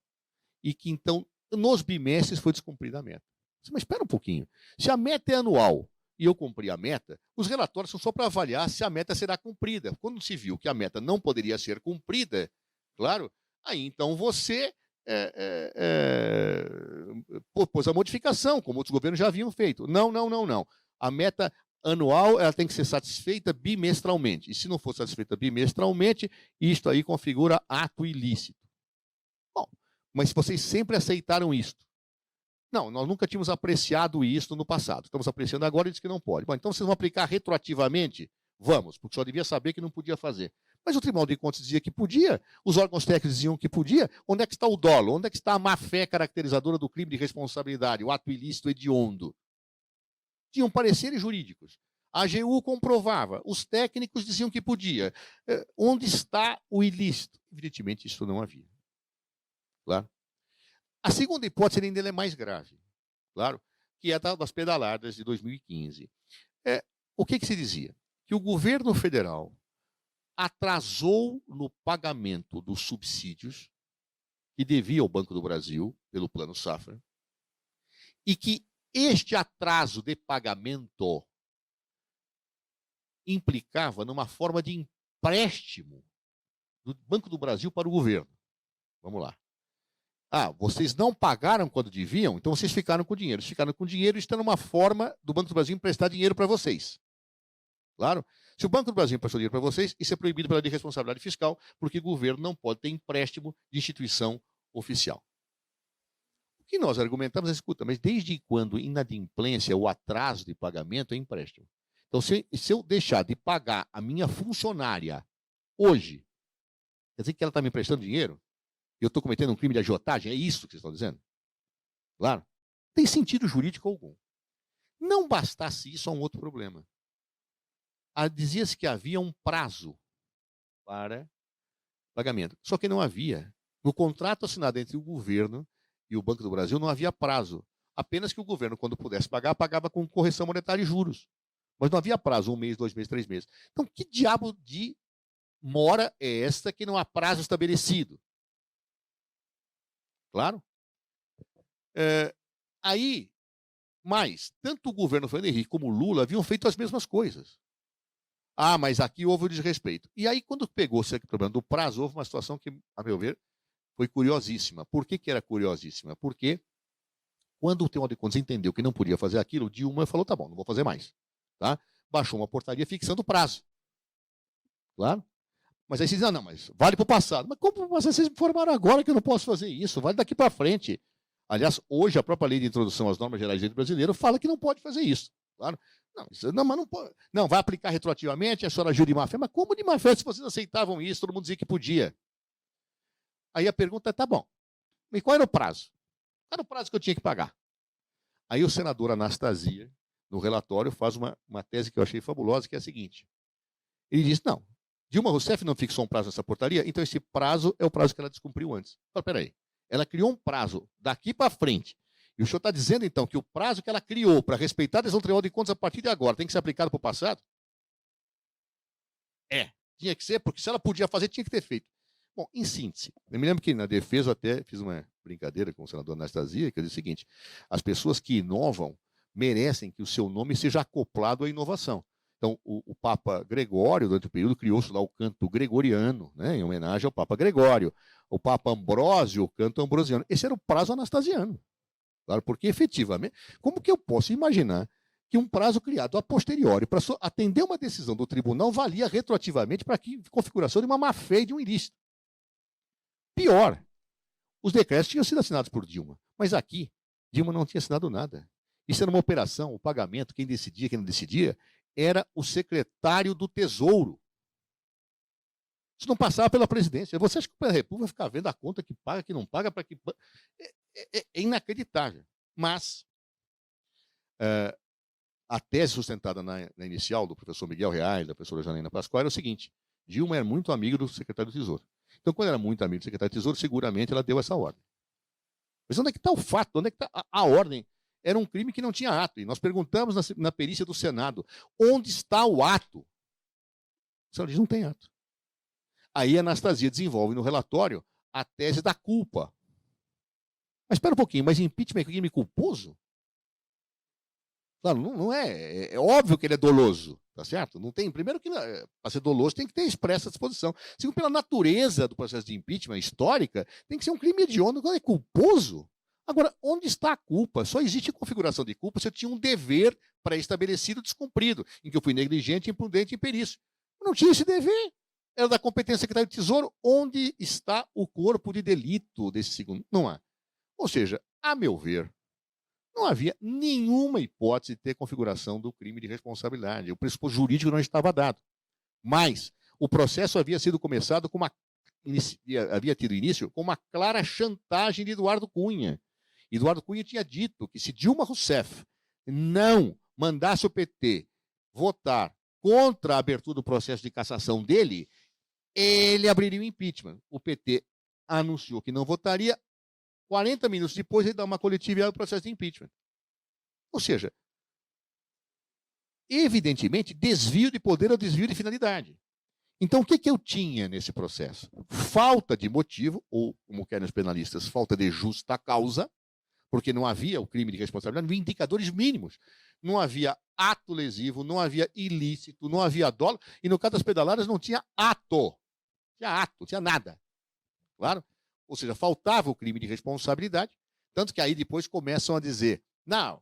E que, então, nos bimestres foi descumprida a meta. Mas espera um pouquinho. Se a meta é anual e eu cumpri a meta, os relatórios são só para avaliar se a meta será cumprida. Quando se viu que a meta não poderia ser cumprida, claro, aí então você propôs a modificação, como outros governos já haviam feito. Não. A meta anual ela tem que ser satisfeita bimestralmente. E se não for satisfeita bimestralmente, isto aí configura ato ilícito. Bom, mas vocês sempre aceitaram isto. Não, nós nunca tínhamos apreciado isso no passado. Estamos apreciando agora e diz que não pode. Bom, então vocês vão aplicar retroativamente? Vamos, porque só devia saber que não podia fazer. Mas o Tribunal de Contas dizia que podia, os órgãos técnicos diziam que podia. Onde é que está o dolo? Onde é que está a má-fé caracterizadora do crime de responsabilidade, o ato ilícito hediondo? Tinham pareceres jurídicos. A AGU comprovava, os técnicos diziam que podia. Onde está o ilícito? Evidentemente, isso não havia. Claro. A segunda hipótese ainda é mais grave, claro, que é a das pedaladas de 2015. O que se dizia? Que o governo federal atrasou no pagamento dos subsídios que devia ao Banco do Brasil pelo Plano Safra e que este atraso de pagamento implicava numa forma de empréstimo do Banco do Brasil para o governo. Vamos lá. Vocês não pagaram quando deviam, então vocês ficaram com dinheiro. Ficaram com dinheiro e está numa forma do Banco do Brasil emprestar dinheiro para vocês. Claro? Se o Banco do Brasil emprestou dinheiro para vocês, isso é proibido pela lei de responsabilidade fiscal, porque o governo não pode ter empréstimo de instituição oficial. O que nós argumentamos é, escuta, mas desde quando inadimplência ou atraso de pagamento é empréstimo? Então, se eu deixar de pagar a minha funcionária hoje, quer dizer que ela está me emprestando dinheiro? Eu estou cometendo um crime de agiotagem? É isso que vocês estão dizendo? Claro. Não tem sentido jurídico algum. Não bastasse isso, há um outro problema. Dizia-se que havia um prazo para pagamento. Só que não havia. No contrato assinado entre o governo e o Banco do Brasil, não havia prazo. Apenas que o governo, quando pudesse pagar, pagava com correção monetária e juros. Mas não havia prazo, 1 mês, 2 meses, 3 meses. Então, que diabo de mora é esta que não há prazo estabelecido? Claro. Mas, tanto o governo Fernando Henrique como o Lula haviam feito as mesmas coisas. Mas aqui houve o desrespeito. E aí, quando pegou o problema do prazo, houve uma situação que, a meu ver, foi curiosíssima. Por que era curiosíssima? Porque, quando o Tribunal de Contas entendeu que não podia fazer aquilo, Dilma falou, tá bom, não vou fazer mais. Tá? Baixou uma portaria fixando o prazo. Claro. Mas aí vocês dizem, não, mas vale para o passado. Mas como vocês me informaram agora que eu não posso fazer isso? Vale daqui para frente. Aliás, hoje a própria lei de introdução às normas gerais do direito brasileiro fala que não pode fazer isso. Claro. Mas não pode. Não, vai aplicar retroativamente, a senhora agiu de má fé. Mas como de má fé se vocês aceitavam isso? Todo mundo dizia que podia. Aí a pergunta é, tá bom. E qual era o prazo? Qual era o prazo que eu tinha que pagar? Aí o senador Anastasia, no relatório, faz uma tese que eu achei fabulosa, que é a seguinte. Ele diz, não, Dilma Rousseff não fixou um prazo nessa portaria, então esse prazo é o prazo que ela descumpriu antes. Fala, peraí, ela criou um prazo daqui para frente, e o senhor está dizendo, então, que o prazo que ela criou para respeitar a decisão do Tribunal de Contas a partir de agora tem que ser aplicado para o passado? Tinha que ser, porque se ela podia fazer, tinha que ter feito. Bom, em síntese, eu me lembro que na defesa eu até fiz uma brincadeira com o senador Anastasia, que eu disse o seguinte, as pessoas que inovam merecem que o seu nome seja acoplado à inovação. Então, o Papa Gregório, durante o período, criou-se lá o canto gregoriano, né, em homenagem ao Papa Gregório. O Papa Ambrósio, o canto ambrosiano. Esse era o prazo anastasiano. Claro, porque, efetivamente, como que eu posso imaginar que um prazo criado a posteriori para atender uma decisão do tribunal valia retroativamente para a configuração de uma má-fé e de um ilícito? Pior, os decretos tinham sido assinados por Dilma, mas aqui, Dilma não tinha assinado nada. Isso era uma operação, o pagamento, quem decidia, quem não decidia, era o secretário do Tesouro. Isso não passava pela presidência. Você acha que a República vai ficar vendo a conta que paga, que não paga, para que... É inacreditável. Mas a tese sustentada na inicial do professor Miguel Reais, da professora Janaína Pascoal, era o seguinte, Dilma era muito amiga do secretário do Tesouro. Então, quando era muito amigo do secretário do Tesouro, seguramente ela deu essa ordem. Mas onde é que está o fato? Onde é que está a ordem? era um crime que não tinha ato. E nós perguntamos na perícia do Senado, onde está o ato? O Senado diz, não tem ato. Aí a Anastasia desenvolve no relatório a tese da culpa. Mas espera um pouquinho, mas impeachment é crime culposo? Claro, não é. É óbvio que ele é doloso, tá certo? Não tem. Primeiro que para ser doloso tem que ter expressa disposição. Segundo, pela natureza do processo de impeachment histórica, tem que ser um crime hediondo, quando é culposo. Agora, onde está a culpa? Só existe configuração de culpa se eu tinha um dever pré-estabelecido descumprido, em que eu fui negligente, imprudente e imperício. Eu não tinha esse dever. Era da competência do secretário de Tesouro. Onde está o corpo de delito desse segundo? Não há. Ou seja, a meu ver, não havia nenhuma hipótese de ter configuração do crime de responsabilidade. O pressuposto jurídico não estava dado. Mas o processo havia sido começado com havia tido início com uma clara chantagem de Eduardo Cunha. Eduardo Cunha tinha dito que se Dilma Rousseff não mandasse o PT votar contra a abertura do processo de cassação dele, ele abriria o impeachment. O PT anunciou que não votaria. 40 minutos depois, ele dá uma coletiva e abre o processo de impeachment. Ou seja, evidentemente, desvio de poder ou desvio de finalidade. Então, o que eu tinha nesse processo? Falta de motivo, ou, como querem os penalistas, falta de justa causa, porque não havia o crime de responsabilidade, não havia indicadores mínimos. Não havia ato lesivo, não havia ilícito, não havia dolo, e no caso das pedaladas não tinha ato. Tinha ato, não tinha nada. Claro? Ou seja, faltava o crime de responsabilidade, tanto que aí depois começam a dizer, não,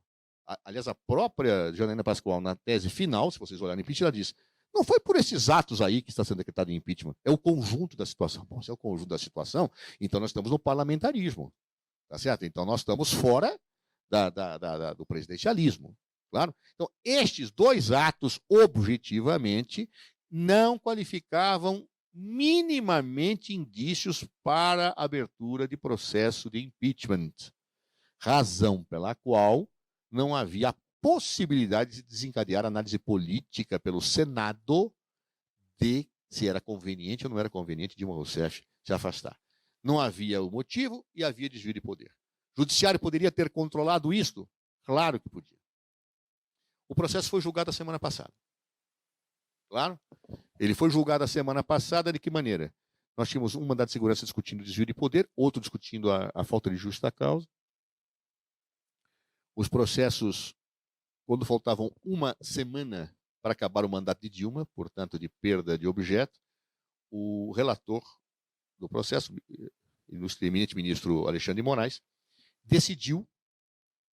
aliás, a própria Janaína Pascoal, na tese final, se vocês olharem no impeachment, ela diz, não foi por esses atos aí que está sendo decretado em impeachment, é o conjunto da situação. Bom, se é o conjunto da situação, então nós estamos no parlamentarismo, tá certo? Então nós estamos fora do presidencialismo, claro? Então, estes dois atos, objetivamente, não qualificavam minimamente indícios para a abertura de processo de impeachment, razão pela qual não havia a possibilidade de desencadear análise política pelo Senado de se era conveniente ou não era conveniente Dilma Rousseff se afastar. Não havia o motivo e havia desvio de poder. O judiciário poderia ter controlado isto? Claro que podia. O processo foi julgado a semana passada. Claro? Ele foi julgado a semana passada de que maneira? Nós tínhamos um mandado de segurança discutindo o desvio de poder, outro discutindo a falta de justa causa. Os processos, quando faltavam uma semana para acabar o mandato de Dilma, portanto de perda de objeto, o relator do processo, ilustre eminente ministro Alexandre de Moraes, decidiu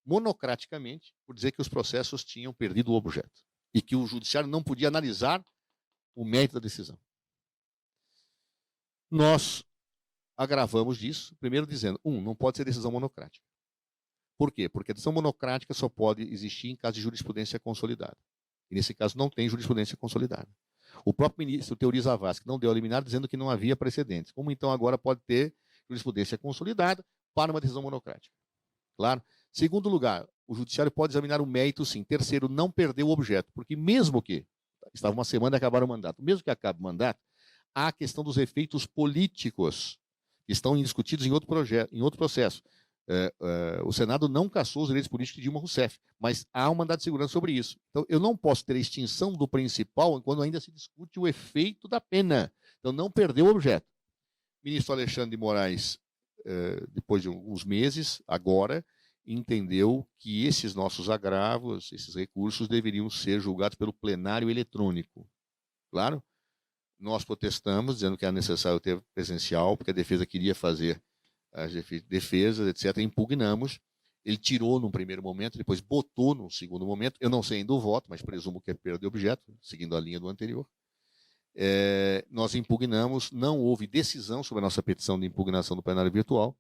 monocraticamente por dizer que os processos tinham perdido o objeto e que o judiciário não podia analisar o mérito da decisão. Nós agravamos disso, primeiro dizendo, não pode ser decisão monocrática. Por quê? Porque a decisão monocrática só pode existir em caso de jurisprudência consolidada. E nesse caso não tem jurisprudência consolidada. O próprio ministro Teori Zavascki não deu a liminar dizendo que não havia precedentes. Como então agora pode ter jurisprudência consolidada para uma decisão monocrática? Claro. Segundo lugar, o judiciário pode examinar o mérito, sim. Terceiro, não perder o objeto, porque mesmo que estava uma semana e acabar o mandato, mesmo que acabe o mandato, há a questão dos efeitos políticos que estão discutidos em outro projeto, em outro processo. O Senado não cassou os direitos políticos de Dilma Rousseff, mas há um mandado de segurança sobre isso. Então, eu não posso ter a extinção do principal quando ainda se discute o efeito da pena. Então, não perder o objeto. O ministro Alexandre de Moraes, depois de alguns meses, agora, entendeu que esses nossos agravos, esses recursos, deveriam ser julgados pelo plenário eletrônico. Claro, nós protestamos, dizendo que era necessário ter presencial, porque a defesa queria fazer as defesas, etc. Impugnamos. Ele tirou num primeiro momento, depois botou num segundo momento. Eu não sei ainda o voto, mas presumo que é perda de objeto, seguindo a linha do anterior. Nós impugnamos, não houve decisão sobre a nossa petição de impugnação do plenário virtual,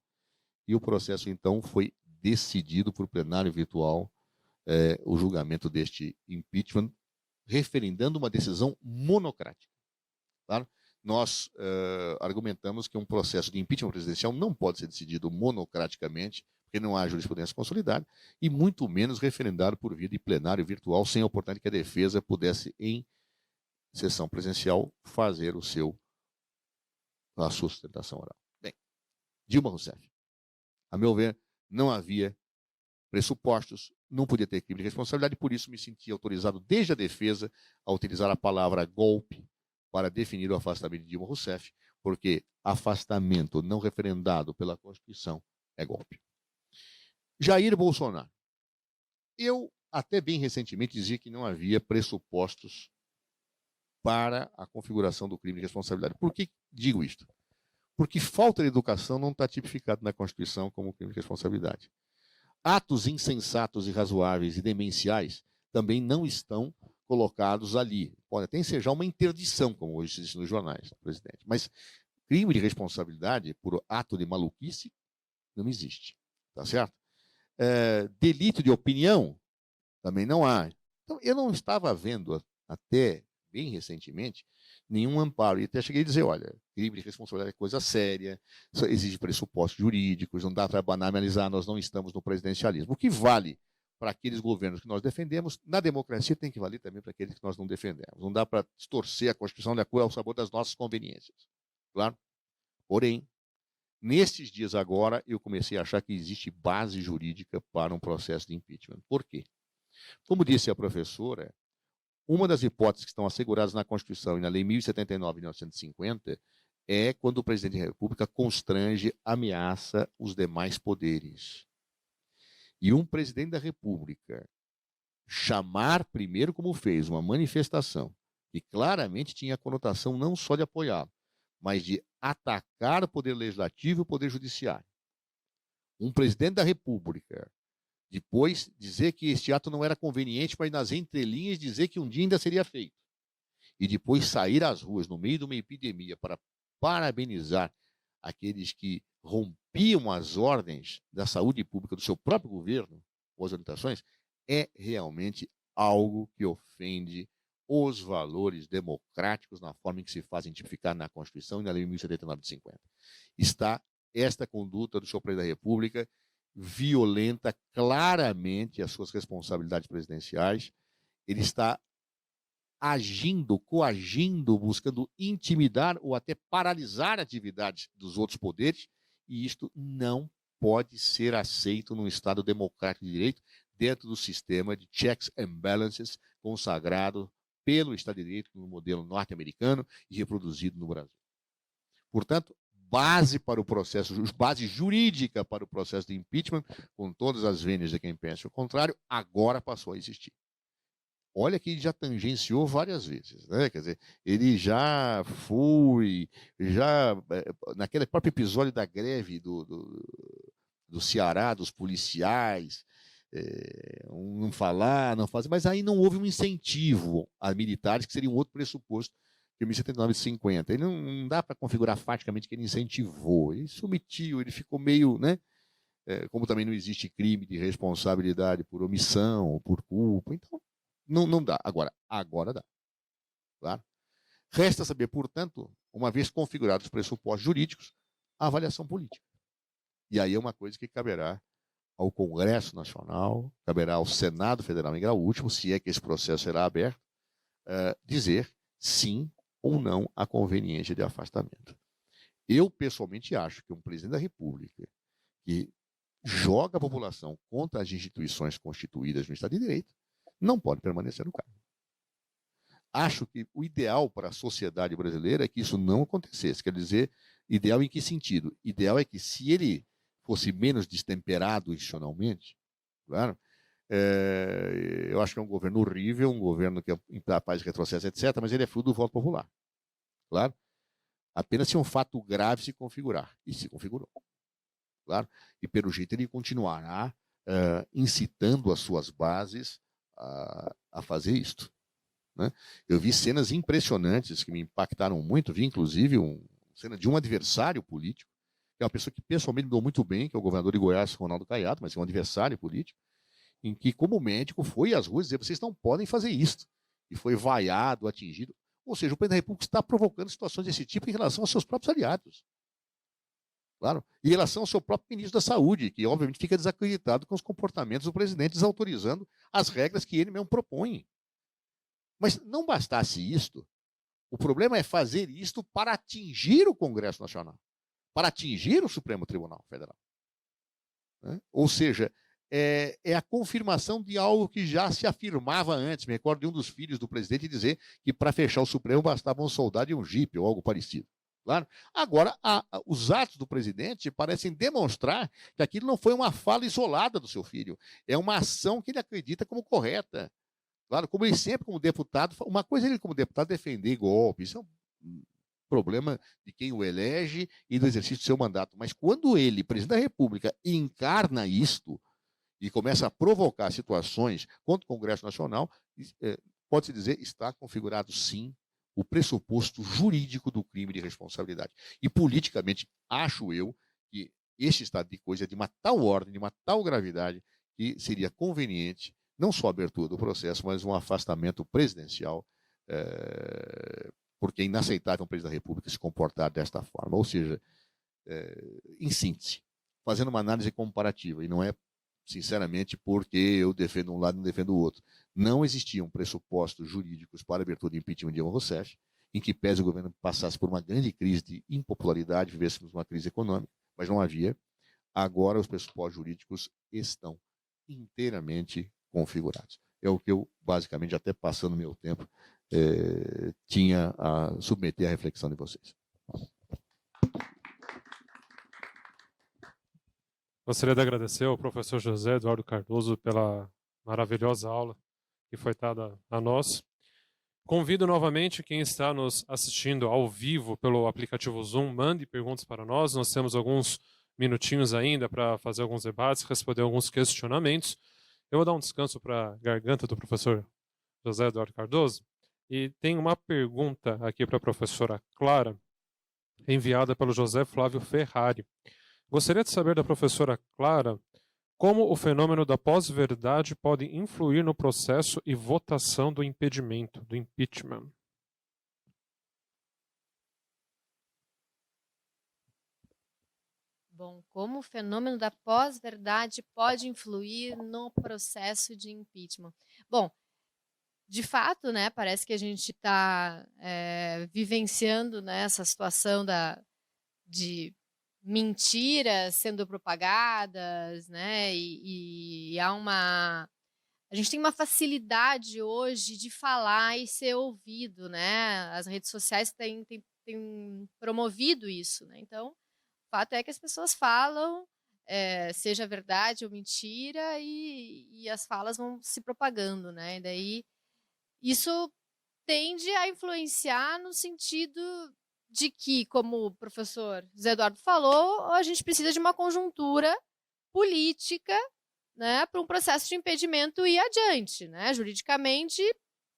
e o processo, então, foi decidido por plenário virtual, o julgamento deste impeachment, referendando uma decisão monocrática. Claro? Nós argumentamos que um processo de impeachment presidencial não pode ser decidido monocraticamente, porque não há jurisprudência consolidada, e muito menos referendado por via de plenário virtual, sem a oportunidade que a defesa pudesse, em sessão presencial, fazer a sua sustentação oral. Bem, Dilma Rousseff. A meu ver, não havia pressupostos não podia ter crime de responsabilidade, por isso me senti autorizado desde a defesa a utilizar a palavra golpe para definir o afastamento de Dilma Rousseff, porque afastamento não referendado pela Constituição é golpe. Jair Bolsonaro. Eu, até bem recentemente, dizia que não havia pressupostos para a configuração do crime de responsabilidade. Por que digo isto? Porque falta de educação não está tipificado na Constituição como crime de responsabilidade. Atos insensatos, irrazoáveis e demenciais também não estão colocados ali. Pode até ensejar uma interdição, como hoje se diz nos jornais, presidente. Mas crime de responsabilidade por ato de maluquice não existe. Tá certo? Delito de opinião também não há. Então, eu não estava vendo, até bem recentemente, nenhum amparo. E até cheguei a dizer, olha, crime de responsabilidade é coisa séria, exige pressupostos jurídicos, não dá para banalizar, nós não estamos no presidencialismo. O que vale para aqueles governos que nós defendemos, na democracia tem que valer também para aqueles que nós não defendemos. Não dá para distorcer a Constituição de acordo ao sabor das nossas conveniências. Claro? Porém, nesses dias agora, eu comecei a achar que existe base jurídica para um processo de impeachment. Por quê? Como disse a professora, uma das hipóteses que estão asseguradas na Constituição e na Lei 1079 de 1950 é quando o presidente da República constrange, ameaça os demais poderes. E um presidente da República chamar, primeiro como fez, uma manifestação que claramente tinha a conotação não só de apoiá-lo, mas de atacar o poder legislativo e o poder judiciário. Um presidente da República depois dizer que este ato não era conveniente, mas nas entrelinhas dizer que um dia ainda seria feito. E depois sair às ruas no meio de uma epidemia para parabenizar aqueles que rompiam as ordens da saúde pública do seu próprio governo, ou as orientações, é realmente algo que ofende os valores democráticos na forma em que se fazem tipificar na Constituição e na Lei 1079 de 50. Está esta conduta do senhor presidente da República violenta claramente as suas responsabilidades presidenciais. Ele está agindo, coagindo, buscando intimidar ou até paralisar atividades dos outros poderes, e isto não pode ser aceito num Estado democrático de direito, dentro do sistema de checks and balances consagrado pelo Estado de Direito no modelo norte-americano e reproduzido no Brasil. Portanto, base para o processo, base jurídica para o processo de impeachment, com todas as vênias de quem pensa o contrário, agora passou a existir. Olha que ele já tangenciou várias vezes, né? Quer dizer, ele já foi, naquele próprio episódio da greve do Ceará, dos policiais, não falar, não fazer, mas aí não houve um incentivo a militares, que seria um outro pressuposto que 1079 de 50. Ele não dá para configurar faticamente que ele incentivou, ele se omitiu, ele ficou meio, né? Como também não existe crime de responsabilidade por omissão ou por culpa, então não dá. Agora dá. Claro? Resta saber, portanto, uma vez configurados os pressupostos jurídicos, a avaliação política. E aí é uma coisa que caberá ao Congresso Nacional, caberá ao Senado Federal em grau último, se é que esse processo será aberto, dizer sim ou não à conveniência de afastamento. Eu, pessoalmente, acho que um presidente da República que joga a população contra as instituições constituídas no Estado de Direito não pode permanecer no cargo. Acho que o ideal para a sociedade brasileira é que isso não acontecesse. Quer dizer, ideal em que sentido? Ideal é que, se ele fosse menos destemperado institucionalmente, claro, eu acho que é um governo horrível, um governo que é incapaz de retrocesso, etc., mas ele é fruto do voto popular. Claro? Apenas se um fato grave se configurar. E se configurou. Claro? E, pelo jeito, ele continuará incitando as suas bases a fazer isto. Né? Eu vi cenas impressionantes que me impactaram muito. Vi, inclusive, uma cena de um adversário político, que é uma pessoa que pessoalmente me deu muito bem, que é o governador de Goiás, Ronaldo Caiado, mas é um adversário político, em que, como médico, foi às ruas dizer: vocês não podem fazer isso. E foi vaiado, atingido. Ou seja, o presidente da República está provocando situações desse tipo em relação aos seus próprios aliados. Claro. Em relação ao seu próprio ministro da Saúde, que obviamente fica desacreditado com os comportamentos do presidente, desautorizando as regras que ele mesmo propõe. Mas não bastasse isto, o problema é fazer isto para atingir o Congresso Nacional, para atingir o Supremo Tribunal Federal. Né? Ou seja, é a confirmação de algo que já se afirmava antes. Me recordo de um dos filhos do presidente dizer que para fechar o Supremo bastava um soldado e um jipe, ou algo parecido. Claro. Agora, os atos do presidente parecem demonstrar que aquilo não foi uma fala isolada do seu filho. É uma ação que ele acredita como correta. Claro, como ele sempre, como deputado, uma coisa é ele, como deputado, defender golpe. Isso é um problema de quem o elege e do exercício do seu mandato. Mas quando ele, presidente da República, encarna isto e começa a provocar situações contra o Congresso Nacional, pode-se dizer, está configurado, sim, o pressuposto jurídico do crime de responsabilidade. E politicamente, acho eu que este estado de coisa é de uma tal ordem, de uma tal gravidade, que seria conveniente não só a abertura do processo, mas um afastamento presidencial, porque é inaceitável um presidente da República se comportar desta forma. Ou seja, em síntese, fazendo uma análise comparativa, e não é, sinceramente, porque eu defendo um lado e não defendo o outro. Não existiam pressupostos jurídicos para a abertura de impeachment de Dilma Rousseff, em que pese o governo passasse por uma grande crise de impopularidade, vivêssemos uma crise econômica, mas não havia. Agora os pressupostos jurídicos estão inteiramente configurados. É o que eu, basicamente, até passando meu tempo, tinha a submeter à reflexão de vocês. Gostaria de agradecer ao professor José Eduardo Cardoso pela maravilhosa aula que foi dada a nós. Convido novamente quem está nos assistindo ao vivo pelo aplicativo Zoom, mande perguntas para nós. Nós temos alguns minutinhos ainda para fazer alguns debates, responder alguns questionamentos. Eu vou dar um descanso para a garganta do professor José Eduardo Cardoso. E tem uma pergunta aqui para a professora Clara, enviada pelo José Flávio Ferrari. Gostaria de saber da professora Clara como o fenômeno da pós-verdade pode influir no processo e votação do impedimento, do impeachment. Bom, como o fenômeno da pós-verdade pode influir no processo de impeachment? Bom, de fato, né, parece que a gente está vivenciando, né, essa situação de mentiras sendo propagadas, né, e há a gente tem uma facilidade hoje de falar e ser ouvido, né, as redes sociais têm promovido isso, né, então o fato é que as pessoas falam, seja verdade ou mentira, e as falas vão se propagando, né? E daí isso tende a influenciar no sentido de que, como o professor Zé Eduardo falou, a gente precisa de uma conjuntura política, né, para um processo de impedimento ir adiante, né? Juridicamente,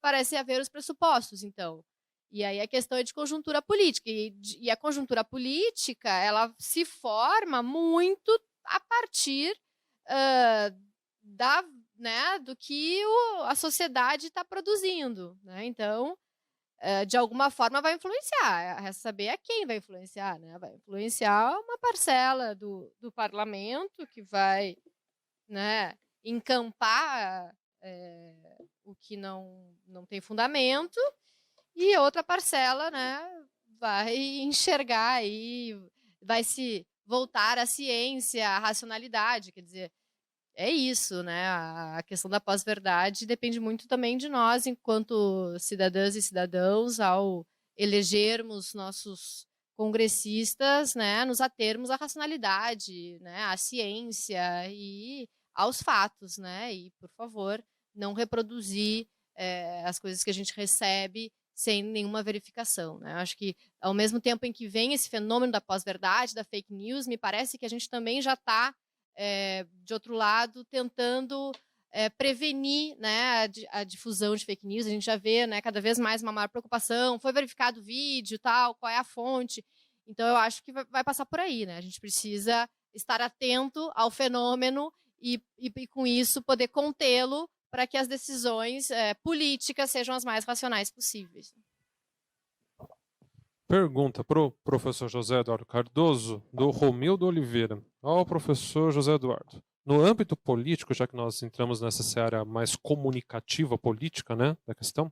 parece haver os pressupostos, então. E aí a questão é de conjuntura política. E a conjuntura política, ela se forma muito a partir do que a sociedade está produzindo, né? Então, de alguma forma vai influenciar. Resta saber a quem vai influenciar, né? Vai influenciar uma parcela do parlamento que vai, né, encampar o que não tem fundamento, e outra parcela, né, vai enxergar aí, vai se voltar à ciência, à racionalidade, quer dizer, é isso, né? A questão da pós-verdade depende muito também de nós, enquanto cidadãs e cidadãos, ao elegermos nossos congressistas, né, nos atermos à racionalidade, né, à ciência e aos fatos, né? E, por favor, não reproduzir as coisas que a gente recebe sem nenhuma verificação, né? Acho que, ao mesmo tempo em que vem esse fenômeno da pós-verdade, da fake news, me parece que a gente também já está, de outro lado, tentando prevenir, né, a difusão de fake news. A gente já vê, né, cada vez mais uma maior preocupação, foi verificado o vídeo, tal, qual é a fonte. Então, eu acho que vai passar por aí, né? A gente precisa estar atento ao fenômeno e com isso, poder contê-lo para que as decisões políticas sejam as mais racionais possíveis. Pergunta para o professor José Eduardo Cardoso, do Romildo Oliveira. Ao professor José Eduardo, no âmbito político, já que nós entramos nessa área mais comunicativa política, né, da questão,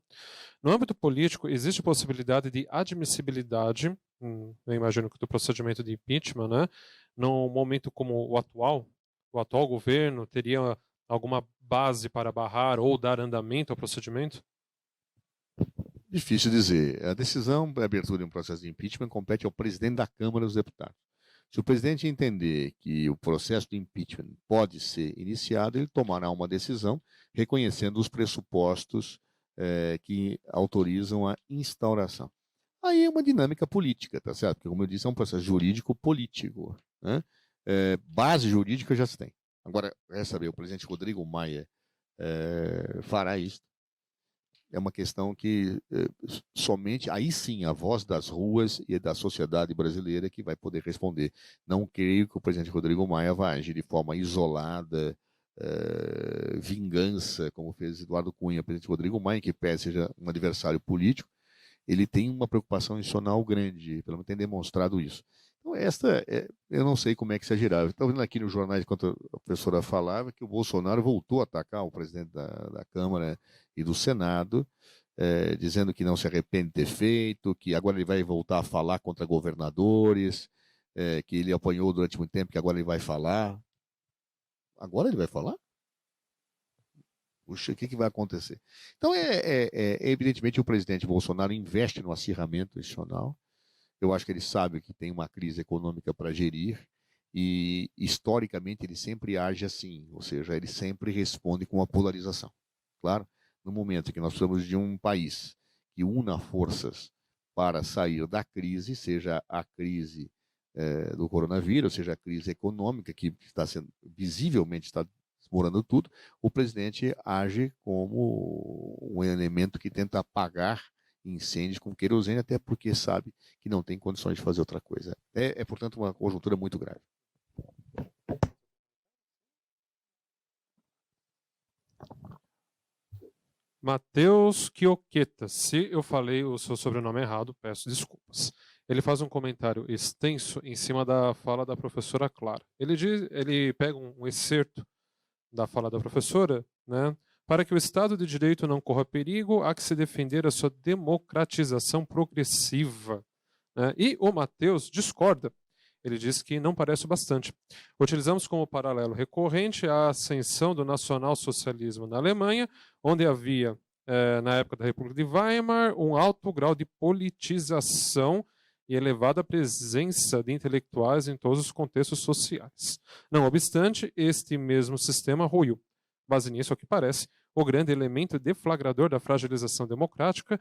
no âmbito político existe possibilidade de admissibilidade, eu imagino que do procedimento de impeachment, né, num momento como o atual, o atual governo teria alguma base para barrar ou dar andamento ao procedimento? Difícil dizer. A decisão da abertura de um processo de impeachment compete ao presidente da Câmara dos Deputados. Se o presidente entender que o processo de impeachment pode ser iniciado, ele tomará uma decisão reconhecendo os pressupostos que autorizam a instauração. Aí é uma dinâmica política, tá certo? Porque, como eu disse, é um processo jurídico-político, né? Base jurídica já se tem. Agora, resta saber, o presidente Rodrigo Maia fará isso. É uma questão que somente, aí sim, a voz das ruas e da sociedade brasileira que vai poder responder. Não creio que o presidente Rodrigo Maia vai agir de forma isolada, vingança, como fez Eduardo Cunha. O presidente Rodrigo Maia, que pese seja um adversário político, ele tem uma preocupação institucional grande, pelo menos tem demonstrado isso. Então, eu não sei como é que se agirá. Estou vendo aqui nos jornais, enquanto a professora falava, que o Bolsonaro voltou a atacar o presidente da Câmara e do Senado, dizendo que não se arrepende de ter feito, que agora ele vai voltar a falar contra governadores, que ele apanhou durante muito tempo, que agora ele vai falar. Agora ele vai falar? Puxa, o que vai acontecer? Então, evidentemente, o presidente Bolsonaro investe no acirramento institucional. Eu acho que ele sabe que tem uma crise econômica para gerir e, historicamente, ele sempre age assim, ou seja, ele sempre responde com uma polarização. Claro, no momento em que nós precisamos de um país que una forças para sair da crise, seja a crise do coronavírus, seja a crise econômica, que está sendo, visivelmente está desmoronando tudo, o presidente age como um elemento que tenta apagar incêndios com querosene, até porque sabe que não tem condições de fazer outra coisa. Portanto, uma conjuntura muito grave. Matheus Quioqueta. Se eu falei o seu sobrenome errado, peço desculpas. Ele faz um comentário extenso em cima da fala da professora Clara. Ele pega um excerto da fala da professora, né? Para que o Estado de Direito não corra perigo, há que se defender a sua democratização progressiva. Né? E o Matheus discorda. Ele diz que não parece bastante. Utilizamos como paralelo recorrente a ascensão do nacionalsocialismo na Alemanha, onde havia, na época da República de Weimar, um alto grau de politização e elevada presença de intelectuais em todos os contextos sociais. Não obstante, este mesmo sistema ruiu. Base nisso, ao que parece, o grande elemento deflagrador da fragilização democrática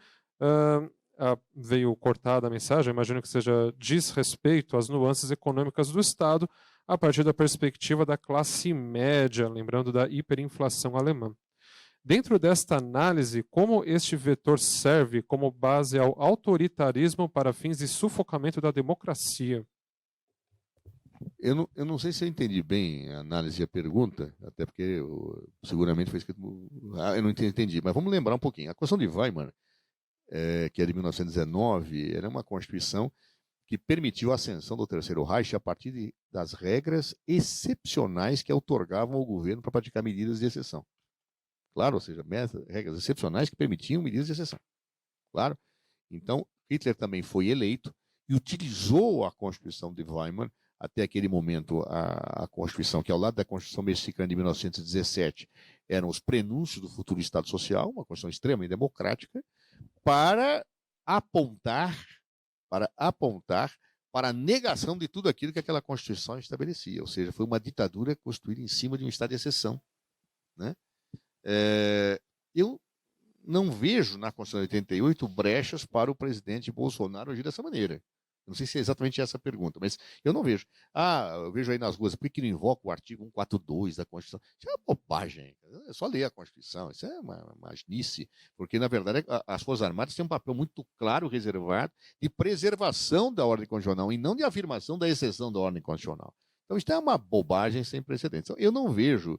veio cortada a mensagem, imagino que seja desrespeito às nuances econômicas do Estado a partir da perspectiva da classe média, lembrando da hiperinflação alemã. Dentro desta análise, como este vetor serve como base ao autoritarismo para fins de sufocamento da democracia? Eu não sei se eu entendi bem a análise e a pergunta, até porque seguramente foi escrito. Eu não entendi, mas vamos lembrar um pouquinho. A Constituição de Weimar, que é de 1919, era uma Constituição que permitiu a ascensão do Terceiro Reich a partir das regras excepcionais que outorgavam ao governo para praticar medidas de exceção. Claro, ou seja, regras excepcionais que permitiam medidas de exceção. Claro. Então, Hitler também foi eleito e utilizou a Constituição de Weimar, até aquele momento, a Constituição, que ao lado da Constituição mexicana de 1917, eram os prenúncios do futuro Estado Social, uma Constituição extremamente democrática, para apontar para a negação de tudo aquilo que aquela Constituição estabelecia. Ou seja, foi uma ditadura construída em cima de um Estado de exceção. Né? Eu não vejo na Constituição de 88 brechas para o presidente Bolsonaro agir dessa maneira. Não sei se é exatamente essa a pergunta, mas eu não vejo. Eu vejo aí nas ruas, por que não invoca o artigo 142 da Constituição? Isso é uma bobagem. É só ler a Constituição. Isso é uma asnice, porque, na verdade, as Forças Armadas têm um papel muito claro, reservado, de preservação da ordem constitucional e não de afirmação da exceção da ordem constitucional. Então, isso é uma bobagem sem precedentes. Então, eu não vejo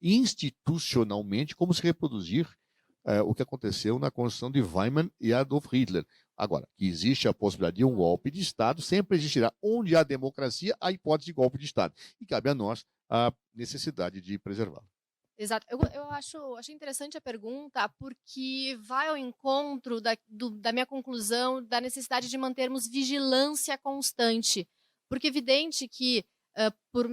institucionalmente como se reproduzir o que aconteceu na Constituição de Weimar e Adolf Hitler. Agora, que existe a possibilidade de um golpe de Estado, sempre existirá. Onde há democracia, a hipótese de golpe de Estado. E cabe a nós a necessidade de preservá-lo. Exato. Achei interessante a pergunta, porque vai ao encontro da minha conclusão da necessidade de mantermos vigilância constante. Porque é evidente que por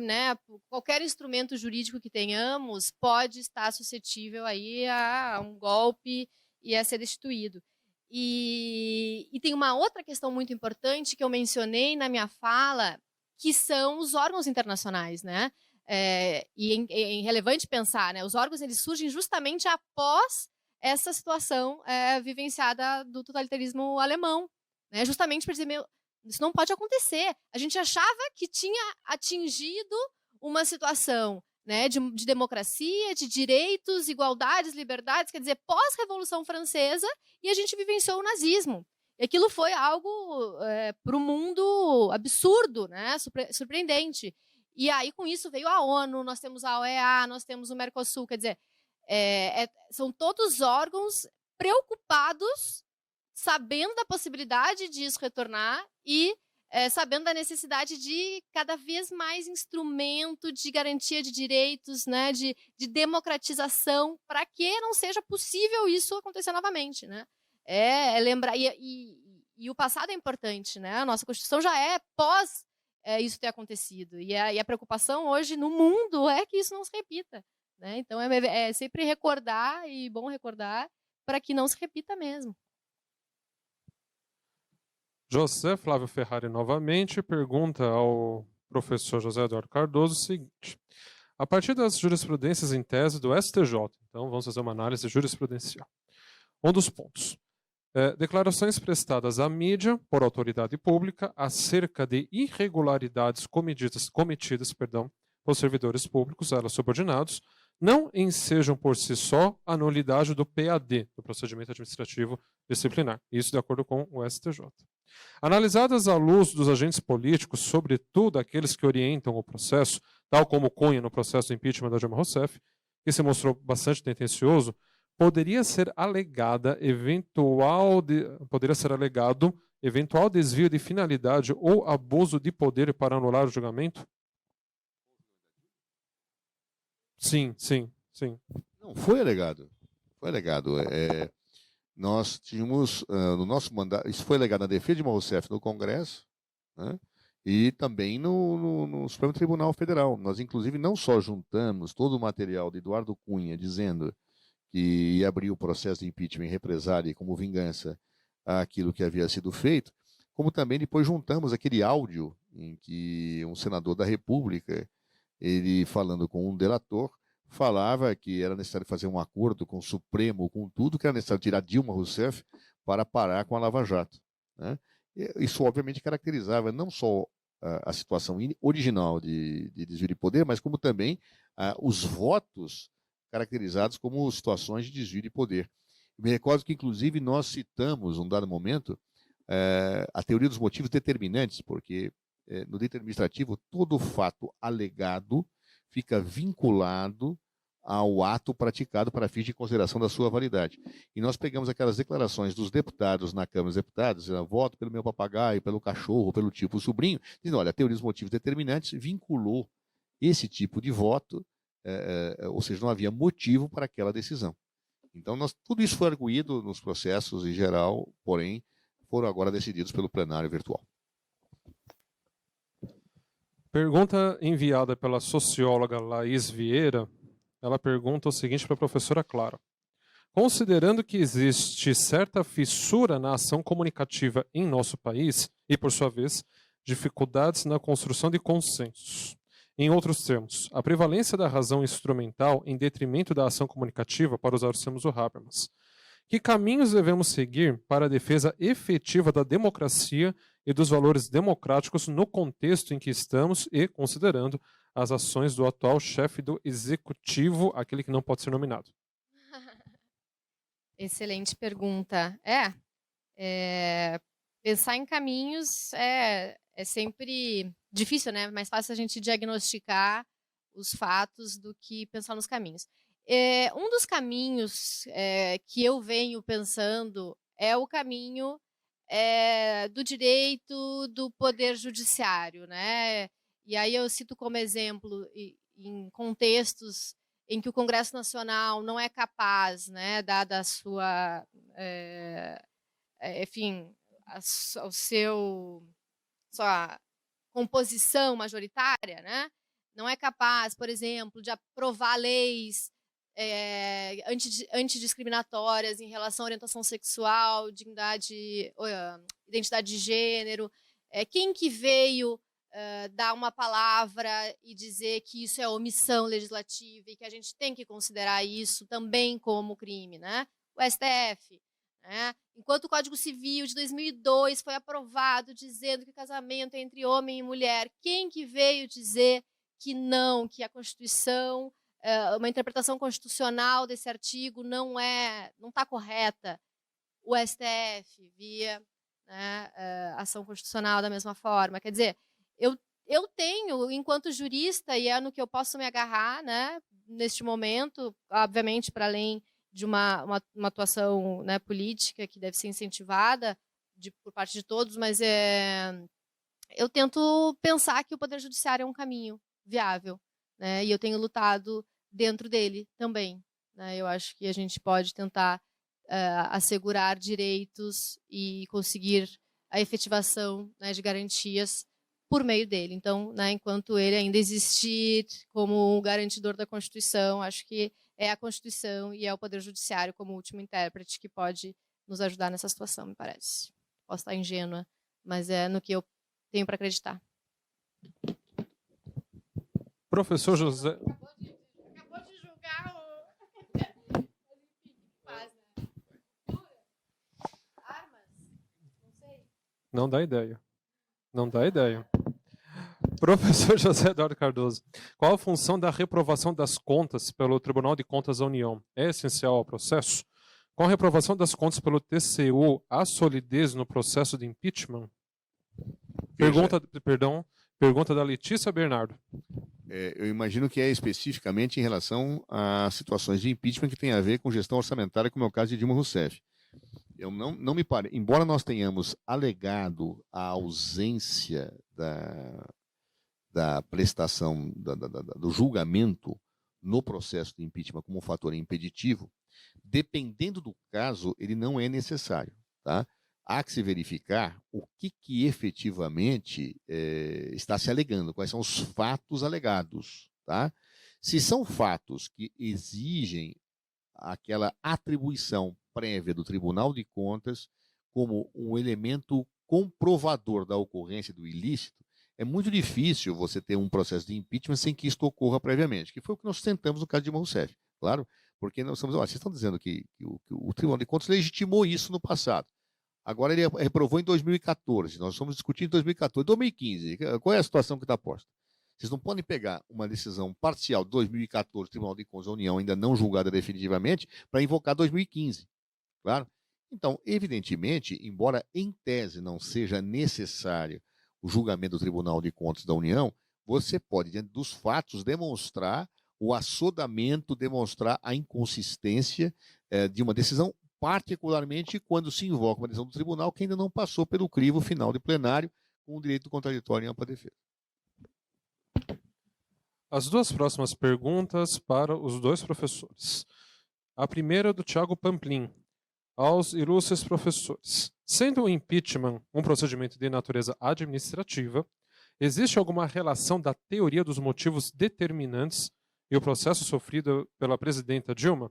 qualquer instrumento jurídico que tenhamos, pode estar suscetível aí a um golpe e a ser destituído. E tem uma outra questão muito importante que eu mencionei na minha fala, que são os órgãos internacionais, né? E é relevante pensar, né? Os órgãos eles surgem justamente após essa situação vivenciada do totalitarismo alemão, né? Justamente para dizer, isso não pode acontecer. A gente achava que tinha atingido uma situação, né, de democracia, de direitos, igualdades, liberdades, quer dizer, pós-Revolução Francesa, e a gente vivenciou o nazismo. E aquilo foi algo para o mundo absurdo, né, surpreendente. E aí, com isso, veio a ONU, nós temos a OEA, nós temos o Mercosul, quer dizer, são todos órgãos preocupados, sabendo da possibilidade disso retornar e sabendo da necessidade de cada vez mais instrumento de garantia de direitos, né, de democratização, para que não seja possível isso acontecer novamente, né? Lembrar, e o passado é importante, né? A nossa Constituição já é pós isso ter acontecido, e a preocupação hoje no mundo é que isso não se repita, né? Então é sempre recordar, e bom recordar, para que não se repita mesmo. José Flávio Ferrari novamente pergunta ao professor José Eduardo Cardoso o seguinte: a partir das jurisprudências em tese do STJ, então vamos fazer uma análise jurisprudencial. Um dos pontos: declarações prestadas à mídia por autoridade pública acerca de irregularidades cometidas por servidores públicos, a elas subordinados, não ensejam por si só a nulidade do PAD, do procedimento administrativo disciplinar. Isso de acordo com o STJ. Analisadas à luz dos agentes políticos, sobretudo aqueles que orientam o processo, tal como Cunha no processo do impeachment da Dilma Rousseff, que se mostrou bastante tendencioso, poderia ser alegado eventual desvio de finalidade ou abuso de poder para anular o julgamento? Sim. Não, foi alegado. Foi alegado. Nós tínhamos, no nosso mandato, isso foi alegado na defesa de Dilma Rousseff no Congresso, né, e também no Supremo Tribunal Federal. Nós, inclusive, não só juntamos todo o material de Eduardo Cunha dizendo que ia abrir o processo de impeachment em represália e como vingança àquilo que havia sido feito, como também depois juntamos aquele áudio em que um senador da República, ele falando com um delator, falava que era necessário fazer um acordo com o Supremo, com tudo, que era necessário tirar Dilma Rousseff para parar com a Lava Jato, né? Isso, obviamente, caracterizava não só a situação original de desvio de poder, mas como também os votos caracterizados como situações de desvio de poder. Me recordo que, inclusive, nós citamos, num dado momento, a teoria dos motivos determinantes, porque no direito administrativo, todo fato alegado fica vinculado ao ato praticado para fins de consideração da sua validade. E nós pegamos aquelas declarações dos deputados na Câmara dos Deputados, voto pelo meu papagaio, pelo cachorro, pelo tipo sobrinho, dizendo, olha, a teoria dos motivos determinantes vinculou esse tipo de voto, ou seja, não havia motivo para aquela decisão. Então, tudo isso foi arguído nos processos em geral, porém, foram agora decididos pelo plenário virtual. Pergunta enviada pela socióloga Laís Vieira. Ela pergunta o seguinte para a professora Clara: considerando que existe certa fissura na ação comunicativa em nosso país e, por sua vez, dificuldades na construção de consensos. Em outros termos, a prevalência da razão instrumental em detrimento da ação comunicativa, para usar os termos do Habermas. Que caminhos devemos seguir para a defesa efetiva da democracia e dos valores democráticos no contexto em que estamos e considerando as ações do atual chefe do executivo, aquele que não pode ser nominado? Excelente pergunta. Pensar em caminhos é sempre difícil, né? Mais fácil a gente diagnosticar os fatos do que pensar nos caminhos. Um dos caminhos que eu venho pensando é o caminho do direito do poder judiciário, né? E aí eu cito como exemplo, em contextos em que o Congresso Nacional não é capaz, né, dada a sua, enfim, sua composição majoritária, né, não é capaz, por exemplo, de aprovar leis antidiscriminatórias em relação à orientação sexual, identidade de gênero. Quem que veio dar uma palavra e dizer que isso é omissão legislativa e que a gente tem que considerar isso também como crime, né? O STF. Né? Enquanto o Código Civil de 2002 foi aprovado dizendo que o casamento é entre homem e mulher, quem que veio dizer que não, que a Constituição, uma interpretação constitucional desse artigo não está correta? O STF via, né, ação constitucional da mesma forma. Quer dizer, eu tenho, enquanto jurista, e é no que eu posso me agarrar, né, neste momento, obviamente, para além de uma atuação, né, política que deve ser incentivada por parte de todos, mas eu tento pensar que o Poder Judiciário é um caminho viável, né, e eu tenho lutado dentro dele também. Né, eu acho que a gente pode tentar assegurar direitos e conseguir a efetivação, né, de garantias por meio dele. Então, né, enquanto ele ainda existir como um garantidor da Constituição, acho que é a Constituição e é o Poder Judiciário como último intérprete que pode nos ajudar nessa situação, me parece. Posso estar ingênua, mas é no que eu tenho para acreditar. Professor José... Acabou de julgar o... Armas? Não sei. Não dá ideia. Não dá ideia. Professor José Eduardo Cardoso, qual a função da reprovação das contas pelo Tribunal de Contas da União? É essencial ao processo? Com a reprovação das contas pelo TCU, há solidez no processo de impeachment? Pergunta da Letícia Bernardo. Eu imagino que é especificamente em relação a situações de impeachment que tem a ver com gestão orçamentária, como é o caso de Dilma Rousseff. Eu não me parece, embora nós tenhamos alegado a ausência da prestação, do julgamento no processo de impeachment como um fator impeditivo, dependendo do caso, ele não é necessário. Tá? Há que se verificar o que efetivamente está se alegando, quais são os fatos alegados. Tá? Se são fatos que exigem aquela atribuição prévia do Tribunal de Contas como um elemento comprovador da ocorrência do ilícito, é muito difícil você ter um processo de impeachment sem que isto ocorra previamente, que foi o que nós tentamos no caso de Dilma Rousseff, claro, porque nós estamos, olha, vocês estão dizendo que o Tribunal de Contas legitimou isso no passado. Agora ele reprovou em 2014, nós estamos discutindo em 2014, 2015, qual é a situação que está posta? Vocês não podem pegar uma decisão parcial de 2014 do Tribunal de Contas da União, ainda não julgada definitivamente, para invocar 2015, claro? Então, evidentemente, embora em tese não seja necessário o julgamento do Tribunal de Contas da União, você pode, diante dos fatos, demonstrar o assodamento, demonstrar a inconsistência de uma decisão, particularmente quando se invoca uma decisão do tribunal que ainda não passou pelo crivo final de plenário com o direito contraditório em ampla defesa. As duas próximas perguntas para os dois professores. A primeira do Tiago Pamplin. Aos ilustres professores. Sendo o impeachment um procedimento de natureza administrativa, existe alguma relação da teoria dos motivos determinantes e o processo sofrido pela presidenta Dilma?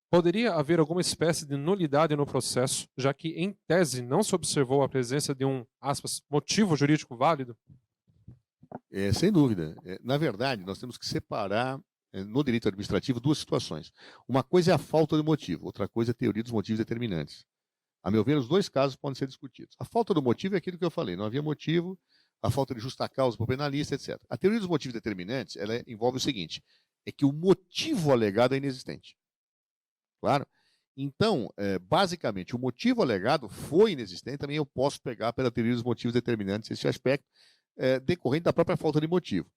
Poderia haver alguma espécie de nulidade no processo, já que, em tese, não se observou a presença de um, aspas, motivo jurídico válido? Sem dúvida. Na verdade, nós temos que separar no direito administrativo duas situações. Uma coisa é a falta de motivo, outra coisa é a teoria dos motivos determinantes. A meu ver, os dois casos podem ser discutidos. A falta do motivo é aquilo que eu falei, não havia motivo, a falta de justa causa para o penalista, etc. A teoria dos motivos determinantes, ela envolve o seguinte, é que o motivo alegado é inexistente. Claro? Então, basicamente, o motivo alegado foi inexistente, também eu posso pegar pela teoria dos motivos determinantes esse aspecto decorrente da própria falta de motivo.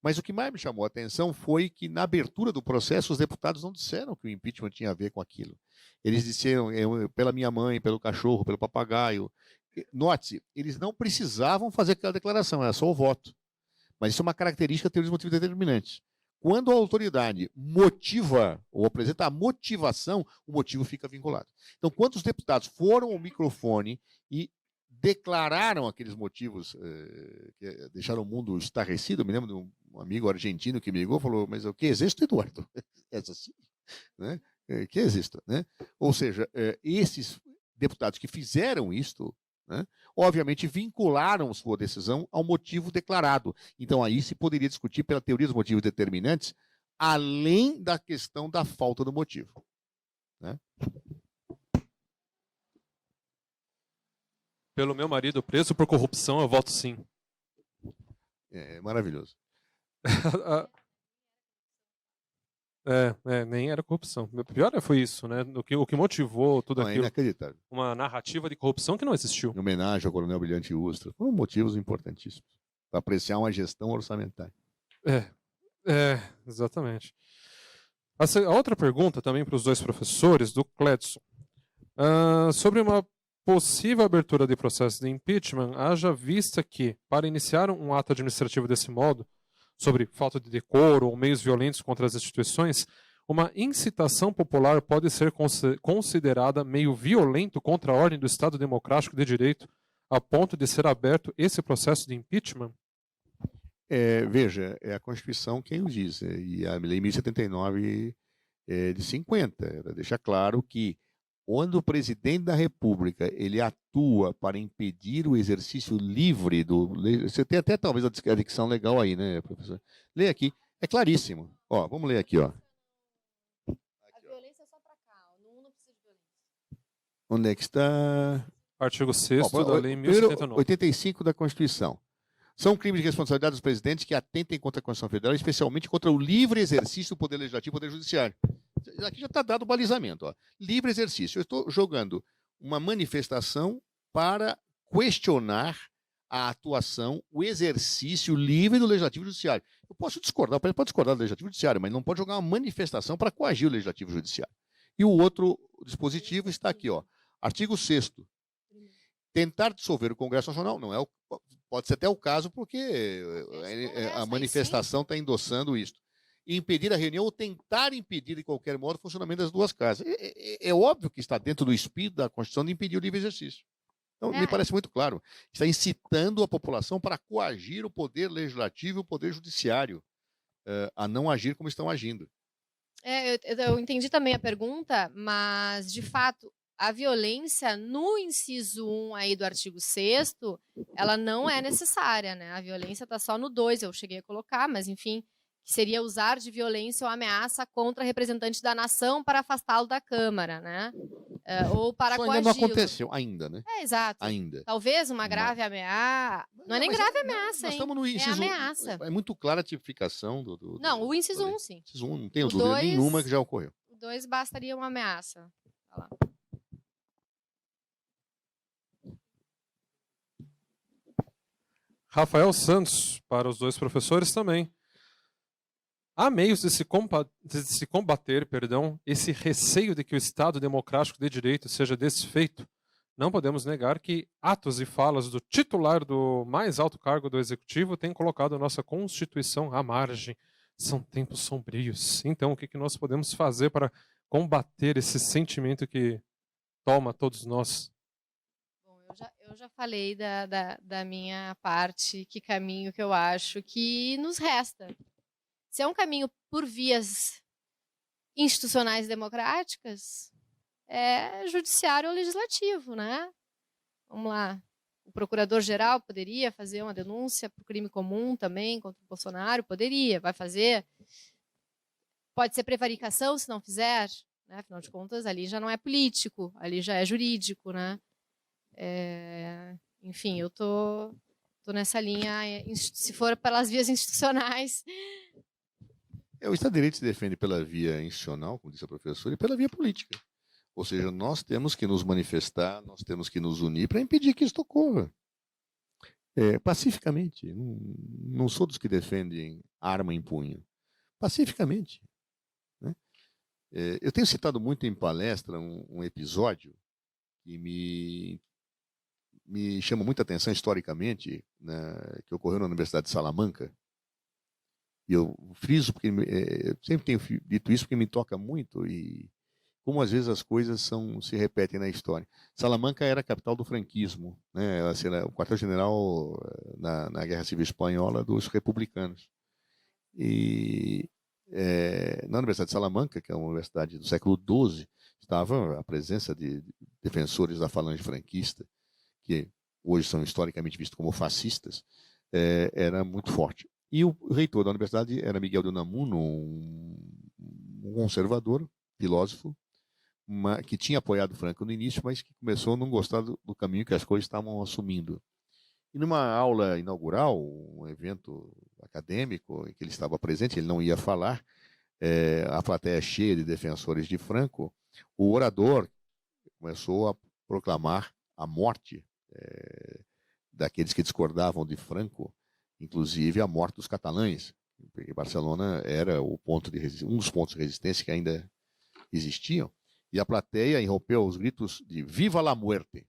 Mas o que mais me chamou a atenção foi que, na abertura do processo, os deputados não disseram que o impeachment tinha a ver com aquilo. Eles disseram, pela minha mãe, pelo cachorro, pelo papagaio. Note-se, eles não precisavam fazer aquela declaração, era só o voto. Mas isso é uma característica da teoria dos motivos determinantes. Quando a autoridade motiva ou apresenta a motivação, o motivo fica vinculado. Então, quando os deputados foram ao microfone e declararam aqueles motivos que deixaram o mundo estarrecido. Eu me lembro de um amigo argentino que me ligou e falou, mas o que existe, Eduardo? É assim, né? Que existe, né? Ou seja, esses deputados que fizeram isto, né, obviamente vincularam sua decisão ao motivo declarado. Então aí se poderia discutir pela teoria dos motivos determinantes, além da questão da falta do motivo, né? Pelo meu marido preso por corrupção, eu voto sim. É maravilhoso. Nem era corrupção. O pior foi isso, né? O que motivou tudo Não, é aquilo. inacreditável. Uma narrativa de corrupção que não existiu. Em homenagem ao Coronel Brilhante Ustra. Foram motivos importantíssimos para apreciar uma gestão orçamentária. Exatamente. A outra pergunta também para os dois professores, do Cledson. Sobre uma possível abertura de processo de impeachment, haja vista que, para iniciar um ato administrativo desse modo, sobre falta de decoro ou meios violentos contra as instituições, uma incitação popular pode ser considerada meio violento contra a ordem do Estado Democrático de Direito, a ponto de ser aberto esse processo de impeachment? Veja, é a Constituição quem o diz, e a Lei 1079 de 50, ela deixa claro que quando o presidente da República ele atua para impedir o exercício livre do... Você tem até talvez a dicção legal aí, né, professor? Lê aqui, é claríssimo. Ó, vamos ler aqui, ó. A violência é só para cá, não precisa de violência. Onde é que está? Artigo 6º da Lei Primeiro, 1079. 85 da Constituição. São crimes de responsabilidade dos presidentes que atentem contra a Constituição Federal, especialmente contra o livre exercício do Poder Legislativo e do Poder Judiciário. Aqui já está dado o balizamento. Ó. Livre exercício. Eu estou jogando uma manifestação para questionar a atuação, o exercício livre do Legislativo e do Judiciário. Eu posso discordar, pode discordar do Legislativo e do Judiciário, mas não pode jogar uma manifestação para coagir o Legislativo e o Judiciário. E o outro dispositivo está aqui, ó. Artigo 6º. Tentar dissolver o Congresso Nacional não é o, pode ser até o caso, porque a manifestação está endossando isso. Impedir a reunião ou tentar impedir de qualquer modo o funcionamento das duas casas. É óbvio que está dentro do espírito da Constituição de impedir o livre exercício. Então, me parece muito claro. Está incitando a população para coagir o poder legislativo e o poder judiciário a não agir como estão agindo. Eu entendi também a pergunta, mas, de fato, a violência no inciso 1 aí do artigo 6º, ela não é necessária, né? A violência está só no 2, eu cheguei a colocar, mas, enfim, que seria usar de violência ou ameaça contra representante da nação para afastá-lo da Câmara, né? Ou para coagi-lo. Ainda não aconteceu, ainda, né? Exato. Ainda. Talvez uma grave ameaça. Não é nem grave ameaça, nós hein? estamos no inciso, é ameaça. É muito clara a tipificação do não, o inciso 1, sim. Inciso 1, não tenho dúvida nenhuma que já ocorreu. O 2 bastaria uma ameaça. Olha lá. Rafael Santos, para os dois professores também. Há meios de se combater, esse receio de que o Estado democrático de direito seja desfeito. Não podemos negar que atos e falas do titular do mais alto cargo do Executivo têm colocado a nossa Constituição à margem. São tempos sombrios. Então, o que nós podemos fazer para combater esse sentimento que toma todos nós? Bom, eu já falei da minha parte, que caminho que eu acho que nos resta. Se é um caminho por vias institucionais democráticas, é judiciário ou legislativo, né? Vamos lá. O procurador-geral poderia fazer uma denúncia por crime comum também contra o Bolsonaro? Poderia, vai fazer. Pode ser prevaricação se não fizer, né? Afinal de contas, ali já não é político, ali já é jurídico, né? Enfim, eu tô nessa linha, se for pelas vias institucionais. O Estado de Direito se defende pela via institucional, como disse a professora, e pela via política. Ou seja, nós temos que nos manifestar, nós temos que nos unir para impedir que isso ocorra. Pacificamente. Não sou dos que defendem arma em punho. Pacificamente. Né? Eu tenho citado muito em palestra um episódio que me chama muita atenção historicamente, né, que ocorreu na Universidade de Salamanca. E eu friso, porque eu sempre tenho dito isso, porque me toca muito, e como às vezes as coisas se repetem na história. Salamanca era a capital do franquismo, né? Ela era o quartel-general na Guerra Civil Espanhola dos republicanos. E na Universidade de Salamanca, que é uma universidade do século XII, estava a presença de defensores da falange franquista, que hoje são historicamente vistos como fascistas, era muito forte. E o reitor da universidade era Miguel de Unamuno, um conservador, filósofo, que tinha apoiado Franco no início, mas que começou a não gostar do caminho que as coisas estavam assumindo. E numa aula inaugural, um evento acadêmico em que ele estava presente, ele não ia falar, a plateia cheia de defensores de Franco, o orador começou a proclamar a morte daqueles que discordavam de Franco, inclusive a morte dos catalães, porque Barcelona era um dos pontos de resistência que ainda existiam, e a plateia irrompeu aos gritos de "Viva la muerte!".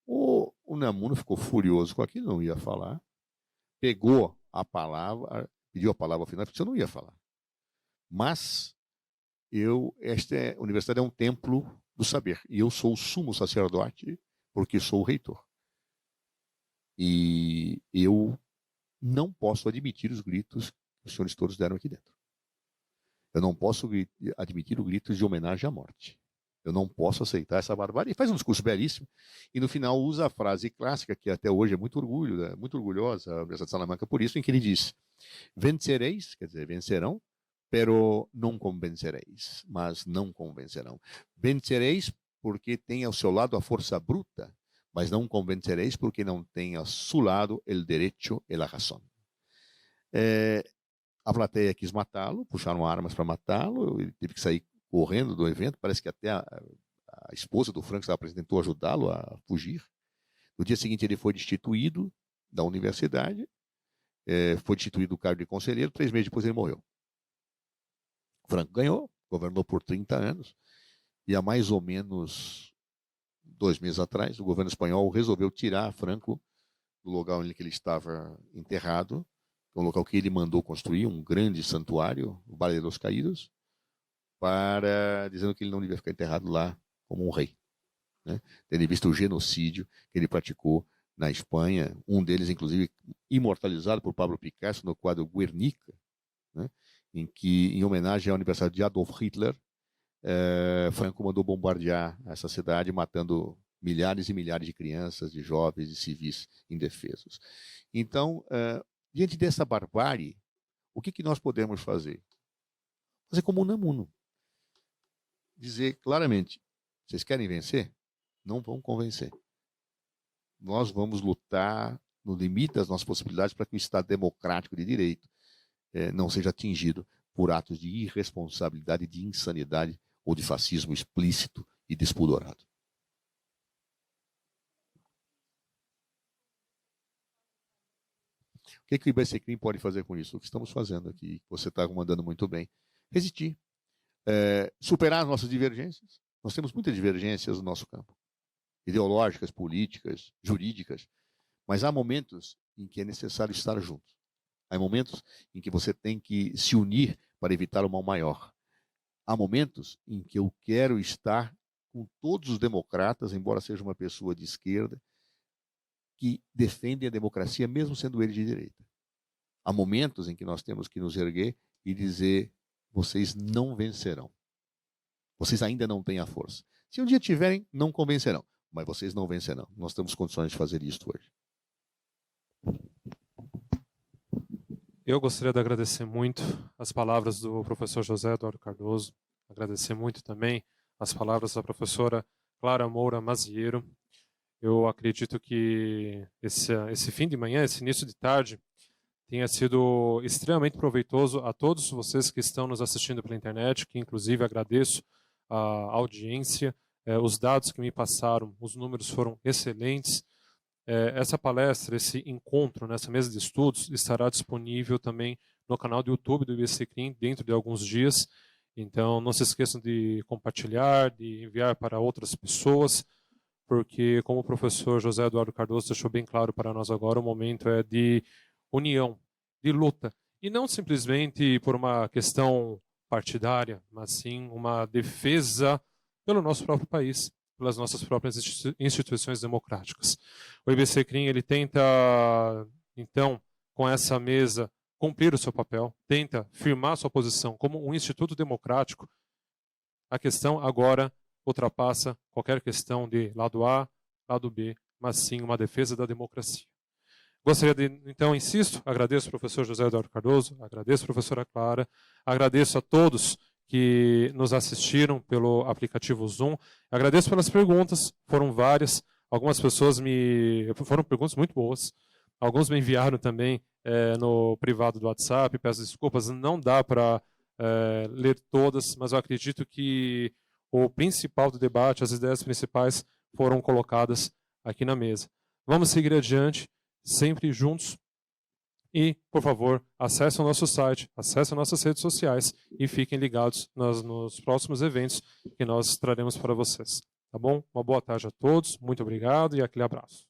O Unamuno ficou furioso com aquilo, não ia falar, pegou a palavra, pediu a palavra ao final, porque eu não ia falar. Mas esta universidade é um templo do saber, e eu sou o sumo sacerdote porque sou o reitor. E eu não posso admitir os gritos que os senhores todos deram aqui dentro. Eu não posso admitir o grito de homenagem à morte. Eu não posso aceitar essa barbárie. E faz um discurso belíssimo. E no final usa a frase clássica, que até hoje é muito orgulhosa a Universidade de Salamanca por isso, em que ele diz: vencereis, quer dizer, vencerão, pero não convencereis, mas não convencerão. Vencereis porque tem ao seu lado a força bruta, mas não convencereis porque não tem ao seu lado o direito e a razão. A plateia quis matá-lo, puxaram armas para matá-lo, ele teve que sair correndo do evento, parece que até a esposa do Franco estava presente, tentou ajudá-lo a fugir. No dia seguinte ele foi destituído da universidade, foi destituído do cargo de conselheiro, 3 meses depois ele morreu. Franco ganhou, governou por 30 anos, e há mais ou menos 2 meses atrás, o governo espanhol resolveu tirar Franco do lugar onde ele estava enterrado, um local que ele mandou construir, um grande santuário, o Valle de los Caídos, dizendo que ele não devia ficar enterrado lá como um rei, né? Tendo visto o genocídio que ele praticou na Espanha, um deles, inclusive, imortalizado por Pablo Picasso no quadro Guernica, né? Em que, em homenagem ao aniversário de Adolf Hitler, Franco mandou bombardear essa cidade, matando milhares e milhares de crianças, de jovens e civis indefesos. Então, diante dessa barbárie, o que nós podemos fazer? Fazer como o Unamuno. Dizer claramente: vocês querem vencer? Não vão convencer. Nós vamos lutar no limite das nossas possibilidades para que o Estado democrático de direito não seja atingido por atos de irresponsabilidade, de insanidade ou de fascismo explícito e despudorado. O que o IBCCrim pode fazer com isso? O que estamos fazendo aqui, você está mandando muito bem. Resistir. Superar as nossas divergências. Nós temos muitas divergências no nosso campo. Ideológicas, políticas, jurídicas. Mas há momentos em que é necessário estar juntos. Há momentos em que você tem que se unir para evitar o mal maior. Há momentos em que eu quero estar com todos os democratas, embora seja uma pessoa de esquerda, que defendem a democracia, mesmo sendo eles de direita. Há momentos em que nós temos que nos erguer e dizer: vocês não vencerão. Vocês ainda não têm a força. Se um dia tiverem, não convencerão, mas vocês não vencerão. Nós temos condições de fazer isto hoje. Eu gostaria de agradecer muito as palavras do professor José Eduardo Cardoso, agradecer muito também as palavras da professora Clara Moura Maziero. Eu acredito que esse fim de manhã, esse início de tarde, tenha sido extremamente proveitoso a todos vocês que estão nos assistindo pela internet, que inclusive agradeço a audiência, os dados que me passaram, os números foram excelentes. Essa palestra, esse encontro nessa mesa de estudos estará disponível também no canal do YouTube do IBCCrim dentro de alguns dias. Então não se esqueçam de compartilhar, de enviar para outras pessoas, porque como o professor José Eduardo Cardoso deixou bem claro para nós agora, o momento é de união, de luta, e não simplesmente por uma questão partidária, mas sim uma defesa pelo nosso próprio país, pelas nossas próprias instituições democráticas. O IBCCRIM, ele tenta, então, com essa mesa, cumprir o seu papel, tenta firmar sua posição como um instituto democrático. A questão agora ultrapassa qualquer questão de lado A, lado B, mas sim uma defesa da democracia. Gostaria de, então, insisto, agradeço ao professor José Eduardo Cardoso, agradeço a professora Clara, agradeço a todos que nos assistiram pelo aplicativo Zoom, agradeço pelas perguntas, foram várias, algumas pessoas foram perguntas muito boas, alguns me enviaram também no privado do WhatsApp, peço desculpas, não dá para ler todas, mas eu acredito que o principal do debate, as ideias principais foram colocadas aqui na mesa. Vamos seguir adiante, sempre juntos. E, por favor, acessem o nosso site, acessem nossas redes sociais e fiquem ligados nos próximos eventos que nós traremos para vocês. Tá bom? Uma boa tarde a todos, muito obrigado e aquele abraço.